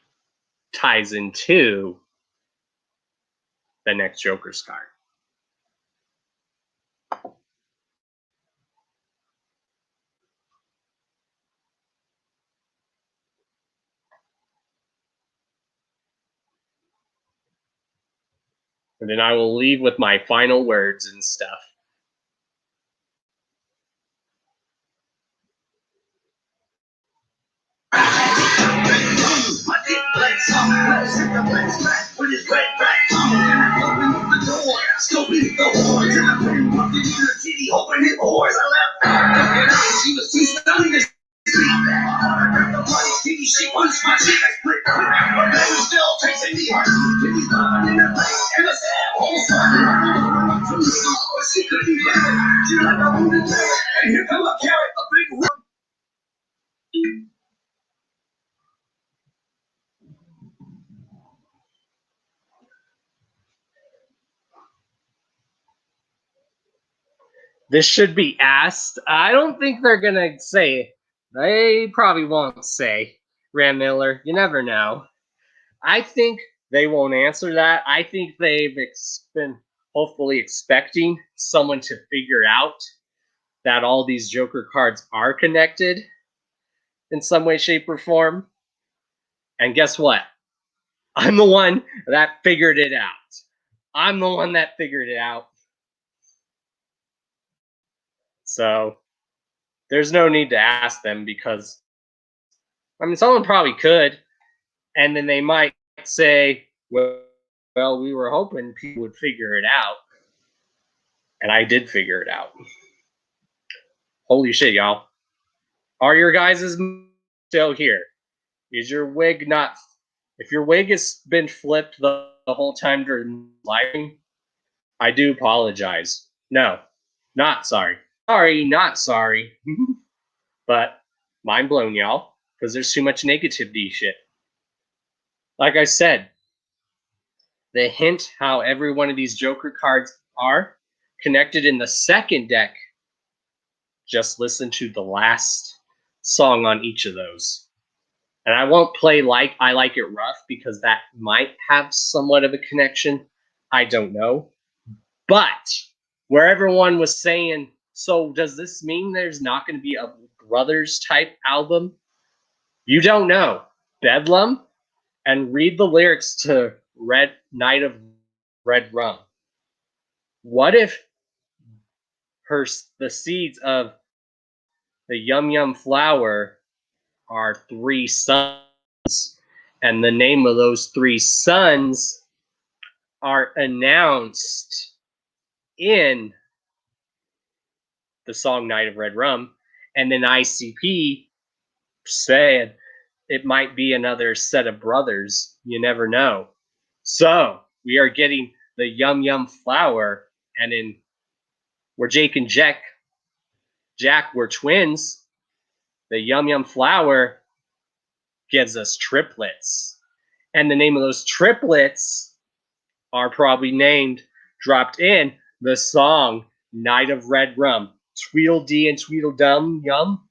ties into the next Joker's card. And then I will leave with my final words and stuff. She punched my cheek, I split, but they were still chasing me. Kitty climbing in the face, and the sad whole side. She couldn't get it. She like a wounded bear, and here come a carrot, a big rock. This should be asked. I don't think they're going to say. They probably won't say. Ram Miller, you never know. I think they won't answer that. I think they've been hopefully expecting someone to figure out that all these Joker cards are connected in some way, shape, or form. And guess what? I'm the one that figured it out. I'm the one that figured it out. So there's no need to ask them because, I mean, someone probably could. And then they might say, well, we were hoping people would figure it out. And I did figure it out. Holy shit, y'all. Are your guys' still here? Is your wig not... If your wig has been flipped the whole time during live, I do apologize. No, not sorry. Sorry, not sorry. But mind blown, y'all, because there's too much negativity shit. Like I said, the hint how every one of these Joker cards are connected in the second deck, just listen to the last song on each of those. And I won't play Like I Like It Rough because that might have somewhat of a connection. I don't know. But where everyone was saying, so does this mean there's not going to be a Brothers type album? You don't know. Bedlam and read the lyrics to Red Night of Red Rum. What if the seeds of the Yum Yum flower are 3 sons, and the name of those 3 sons are announced in the song Night of Red Rum, and then ICP said it might be another set of brothers. You never know. So we are getting the Yum Yum flower, and in where Jake and Jack were twins, the Yum Yum flower gives us triplets. And the name of those triplets are probably dropped in the song Night of Red Rum. Tweedledee and Tweedledum Yum.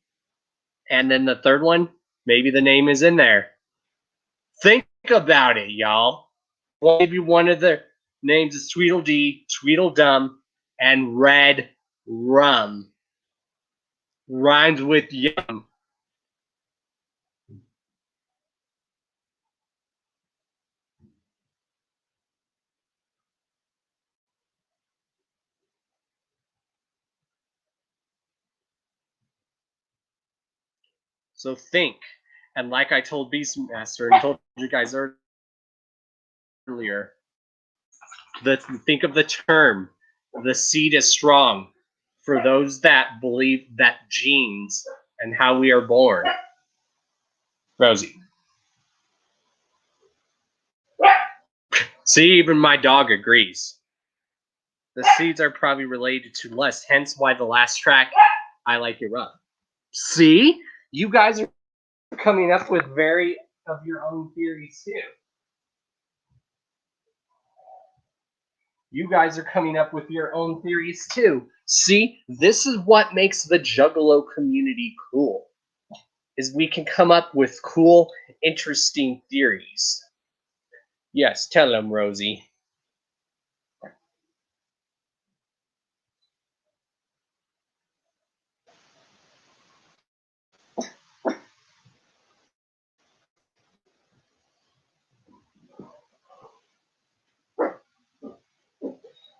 And then the third one, maybe the name is in there. Think about it, y'all. Maybe one of the names is Tweedledee, Tweedledum, and Red Rum. Rhymes with yum. So think. And like I told Beastmaster and told you guys earlier, think of the term, the seed is strong, for those that believe that genes and how we are born. Rosie. See, even my dog agrees. The seeds are probably related to lust, hence why the last track, I Like It Rough. See? You guys are coming up with very of your own theories too. You guys are coming up with your own theories too. See, this is what makes the Juggalo community cool. Is we can come up with cool, interesting theories. Yes, tell them, Rosie.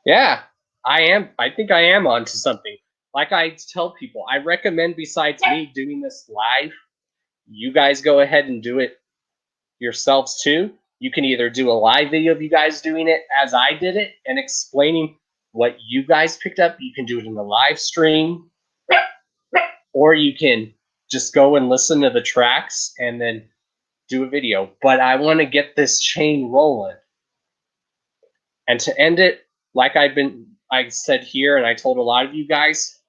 Yeah, I am. I think I am onto something. Like I tell people, I recommend besides me doing this live, you guys go ahead and do it yourselves too. You can either do a live video of you guys doing it as I did it and explaining what you guys picked up. You can do it in the live stream, or you can just go and listen to the tracks and then do a video. But I want to get this chain rolling. And to end it, like I said here, and I told a lot of you guys,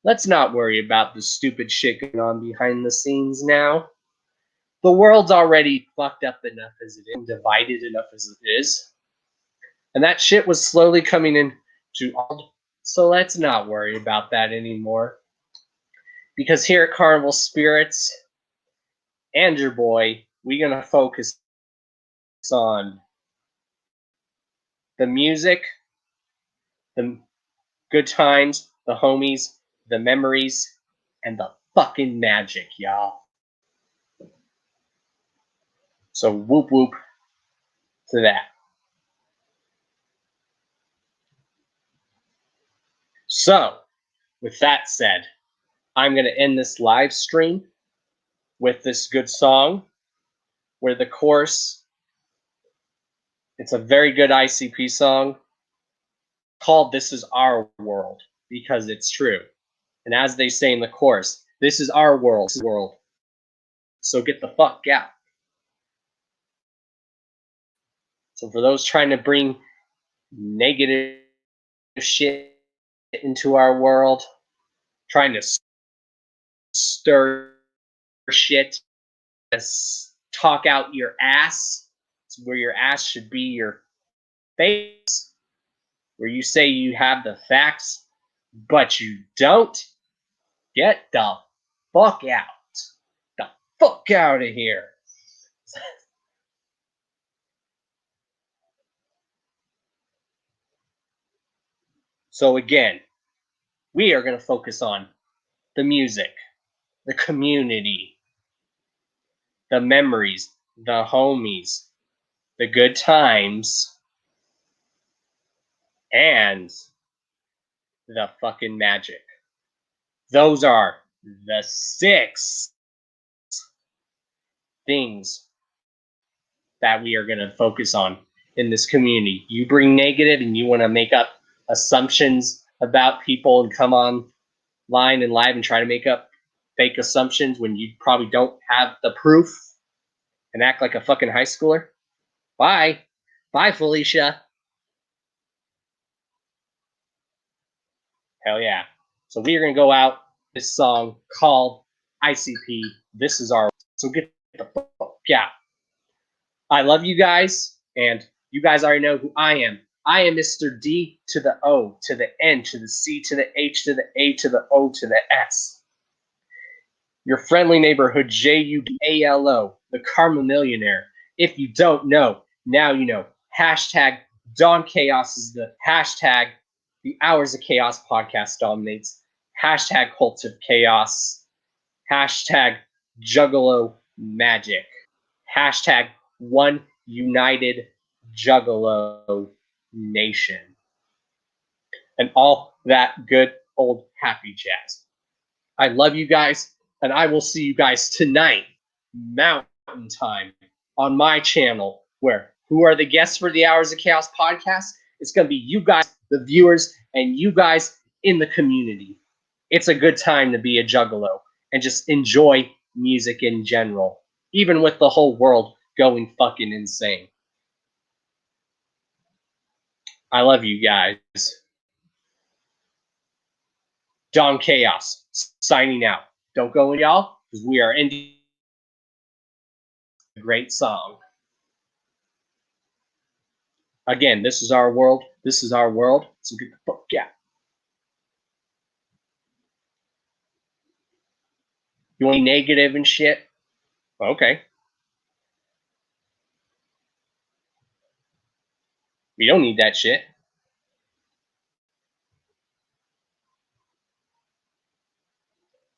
let's not worry about the stupid shit going on behind the scenes now. The world's already fucked up enough as it is, and divided enough as it is. And that shit was slowly coming into all. So let's not worry about that anymore. Because here at Carnival Spirits and your boy, we're going to focus on the music, the good times, the homies, the memories, and the fucking magic, y'all. So whoop whoop to that. So, with that said, I'm going to end this live stream with this good song where the chorus, it's a very good ICP song called This Is Our World, because it's true. And as they say in the chorus, this is our world. So get the fuck out. So for those trying to bring negative shit into our world, trying to stir shit, talk out your ass, where your ass should be your face, where you say you have the facts, but you don't, get the fuck out. The fuck out of here. So again, we are going to focus on the music, the community, the memories, the homies, the good times, and the fucking magic. Those are the 6 things that we are going to focus on in this community. You bring negative and you want to make up assumptions about people and come online and live and try to make up fake assumptions when you probably don't have the proof and act like a fucking high schooler. Bye. Bye, Felicia. Hell yeah. So we are going to go out this song called ICP. This is our. So get the fuck out. I love you guys, and you guys already know who I am. I am Mr. D to the O to the N to the C to the H to the A to the O to the S. Your friendly neighborhood JUGALO, the Karma Millionaire. If you don't know, now you know. Hashtag Dawn Chaos is the hashtag. The Hours of Chaos podcast dominates. Hashtag Cult of Chaos. Hashtag Juggalo Magic. Hashtag One United Juggalo Nation. And all that good old happy jazz. I love you guys, and I will see you guys tonight, Mountain Time, on my channel, where who are the guests for the Hours of Chaos podcast? It's going to be you guys, the viewers, and you guys in the community. It's a good time to be a juggalo and just enjoy music in general, even with the whole world going fucking insane. I love you guys. Dawn Chaos, signing out. Don't go, y'all, because we are ending a great song. Again, this is our world. This is our world. So get the fuck out. You want to be negative and shit? Okay. We don't need that shit.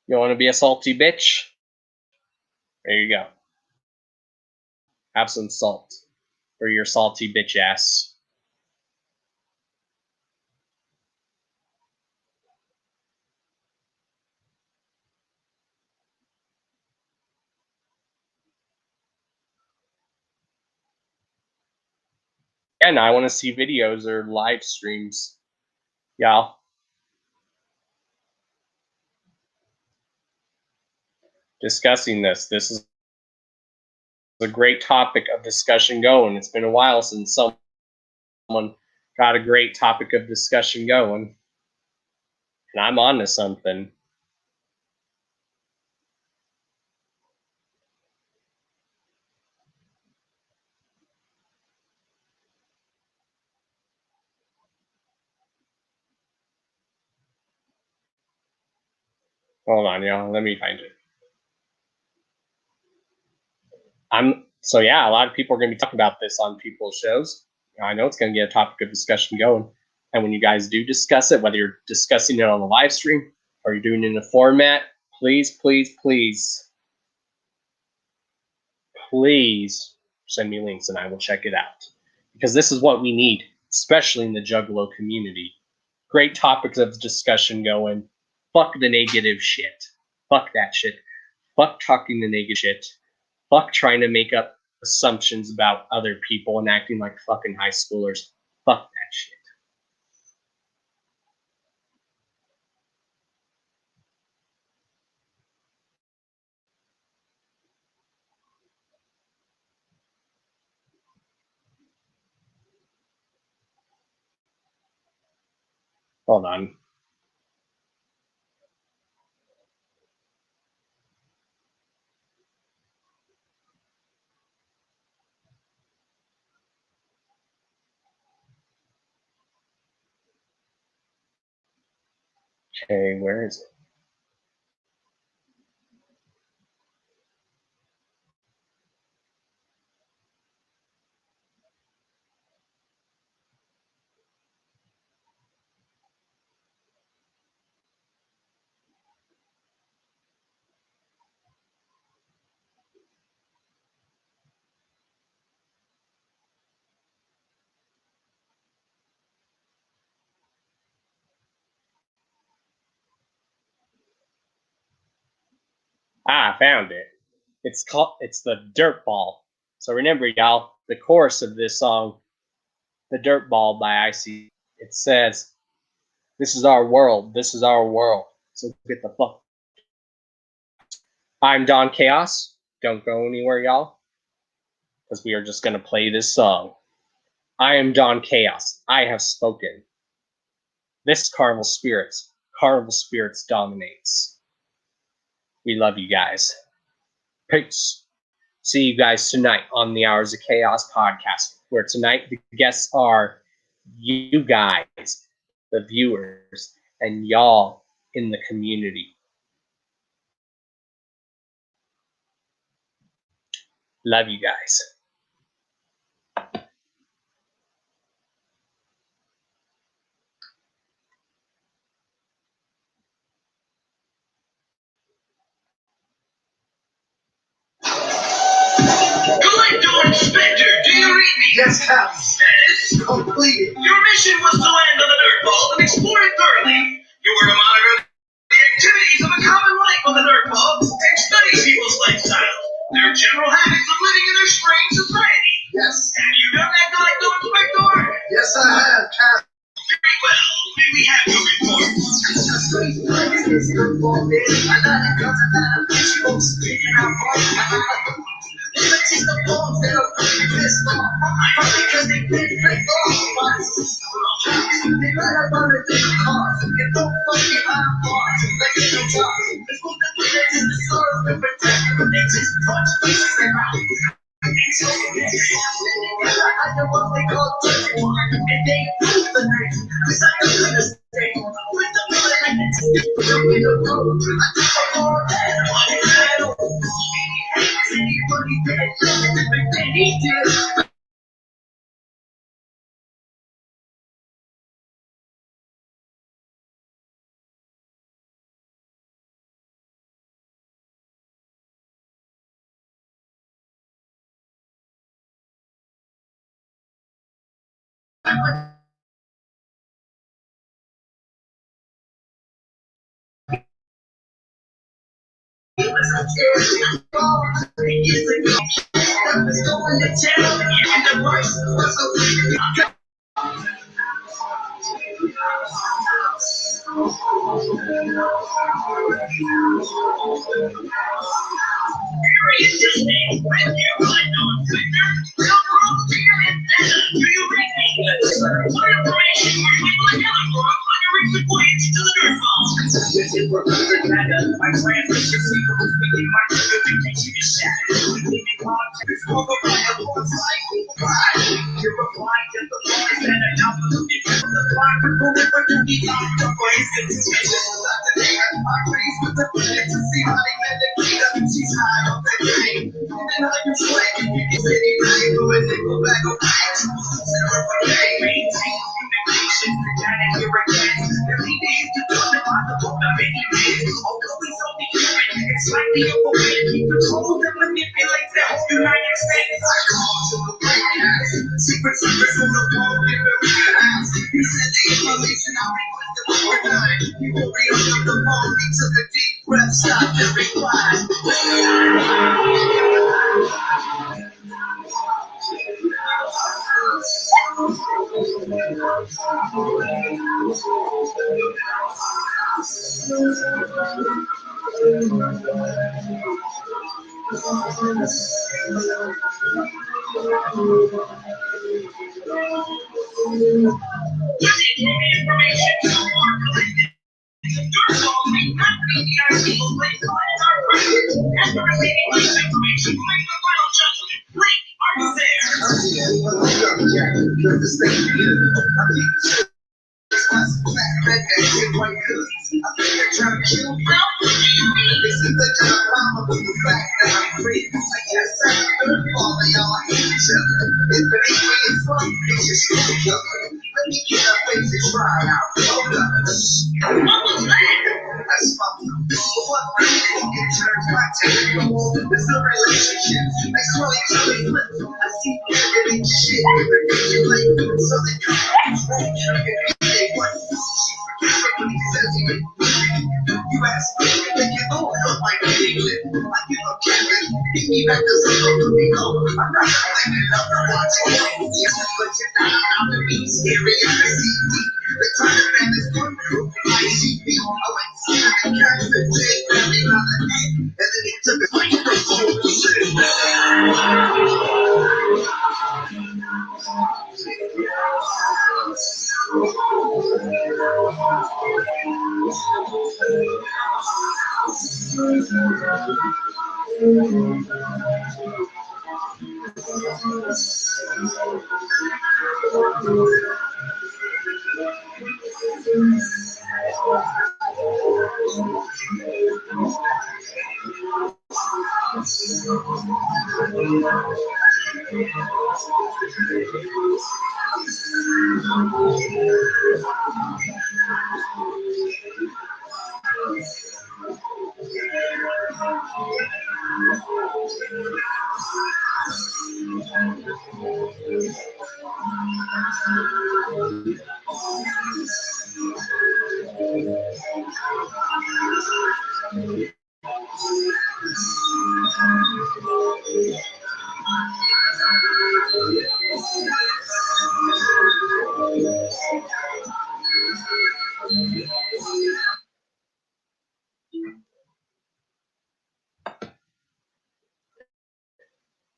You want to be a salty bitch? There you go. Have some salt for your salty bitch ass. And I want to see videos or live streams. Y'all. Discussing this. This is a great topic of discussion going. It's been a while since someone got a great topic of discussion going. And I'm on to something. Hold on, y'all. Let me find it. So yeah, a lot of people are going to be talking about this on people's shows. I know it's going to get a topic of discussion going. And when you guys do discuss it, whether you're discussing it on the live stream or you're doing it in a format, please, please, please, please send me links and I will check it out. Because this is what we need, especially in the Juggalo community. Great topics of discussion going. Fuck the negative shit. Fuck that shit. Fuck talking the negative shit. Fuck trying to make up assumptions about other people and acting like fucking high schoolers. Fuck that shit. Hold on. Okay, where is it? I found it. It's the Dirt Ball. So remember, y'all, the chorus of this song, The Dirt Ball by IC, it says, "This is our world. This is our world. So get the fuck." I'm Don Chaos. Don't go anywhere, y'all, because we are just going to play this song. I am Don Chaos. I have spoken. This Carnival Spirits dominates. We love you guys. Peace. See you guys tonight on the Hours of Chaos podcast, where tonight the guests are you guys, the viewers, and y'all in the community. Love you guys. Collector Inspector, do you read me? Yes, Cap. Status completed. Your mission was to land on the dirt ball and explore it thoroughly. You were to monitor the activities of a common life on the dirt ball and study people's lifestyles, their general habits of living in their strange society. Yes. Have you done that, Collector Inspector? Yes, I have, Cap. Very well. May we have your report?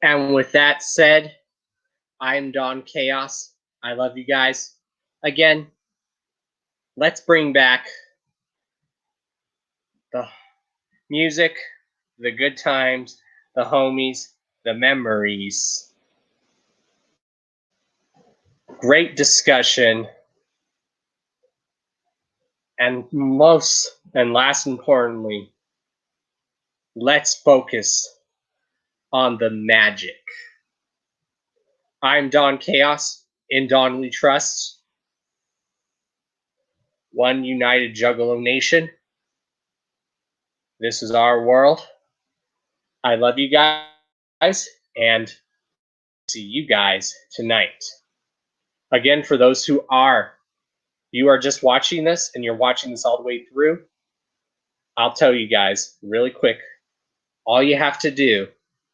And with that said, I'm Don Chaos. I love you guys. Again, let's bring back the music, the good times, the homies, the memories. Great discussion. And last importantly, let's focus on the magic. I'm Don Chaos. In Don we trust. One united Juggalo nation. This is our world. I love you guys, and see you guys tonight. Again, for those who you are just watching this and you're watching this all the way through, I'll tell you guys really quick all you have to do,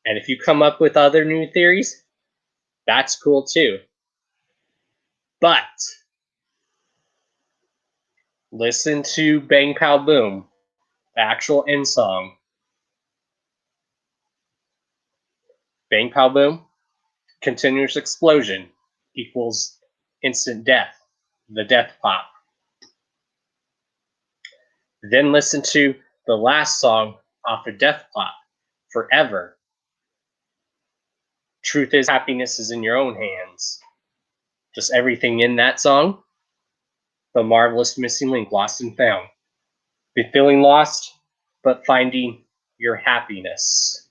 and if you come up with other new theories, that's cool too. But listen to Bang Pow Boom, the actual end song. Bang Pow Boom, continuous explosion equals instant death, the death pop. Then listen to the last song off of Death Pop, Forever. Truth is, happiness is in your own hands. Just everything in that song. The marvelous missing link, lost and found. Be feeling lost, but finding your happiness.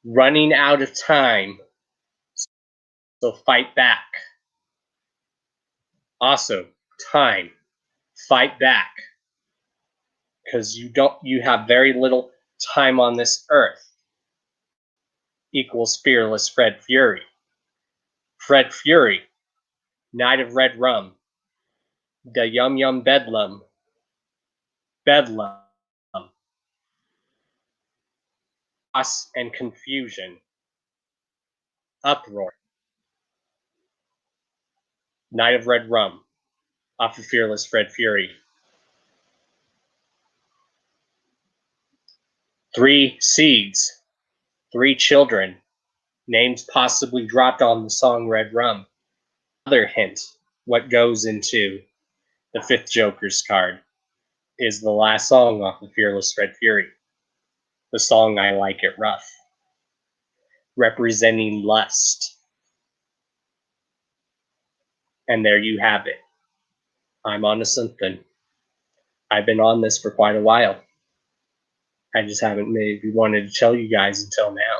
Running out of time, so fight back. Also, time, fight back. Because you have very little time on this earth. Equals fearless Fred Fury. Fred Fury, Night of Red Rum, the Yum Bedlam, Bedlam, chaos and confusion, uproar, Night of Red Rum, off of Fearless Fred Fury. 3 seeds, 3 children, names possibly dropped on the song Red Rum. Another hint, what goes into the 5th Joker's card is the last song off of Fearless Fred Fury. The song I Like It Rough, representing lust. And there you have it. I'm onto something. I've been on this for quite a while. I just haven't maybe wanted to tell you guys until now.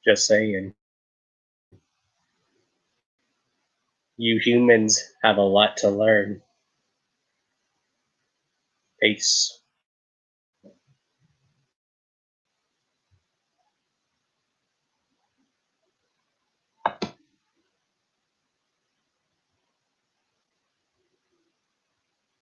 Just saying. You humans have a lot to learn. Peace.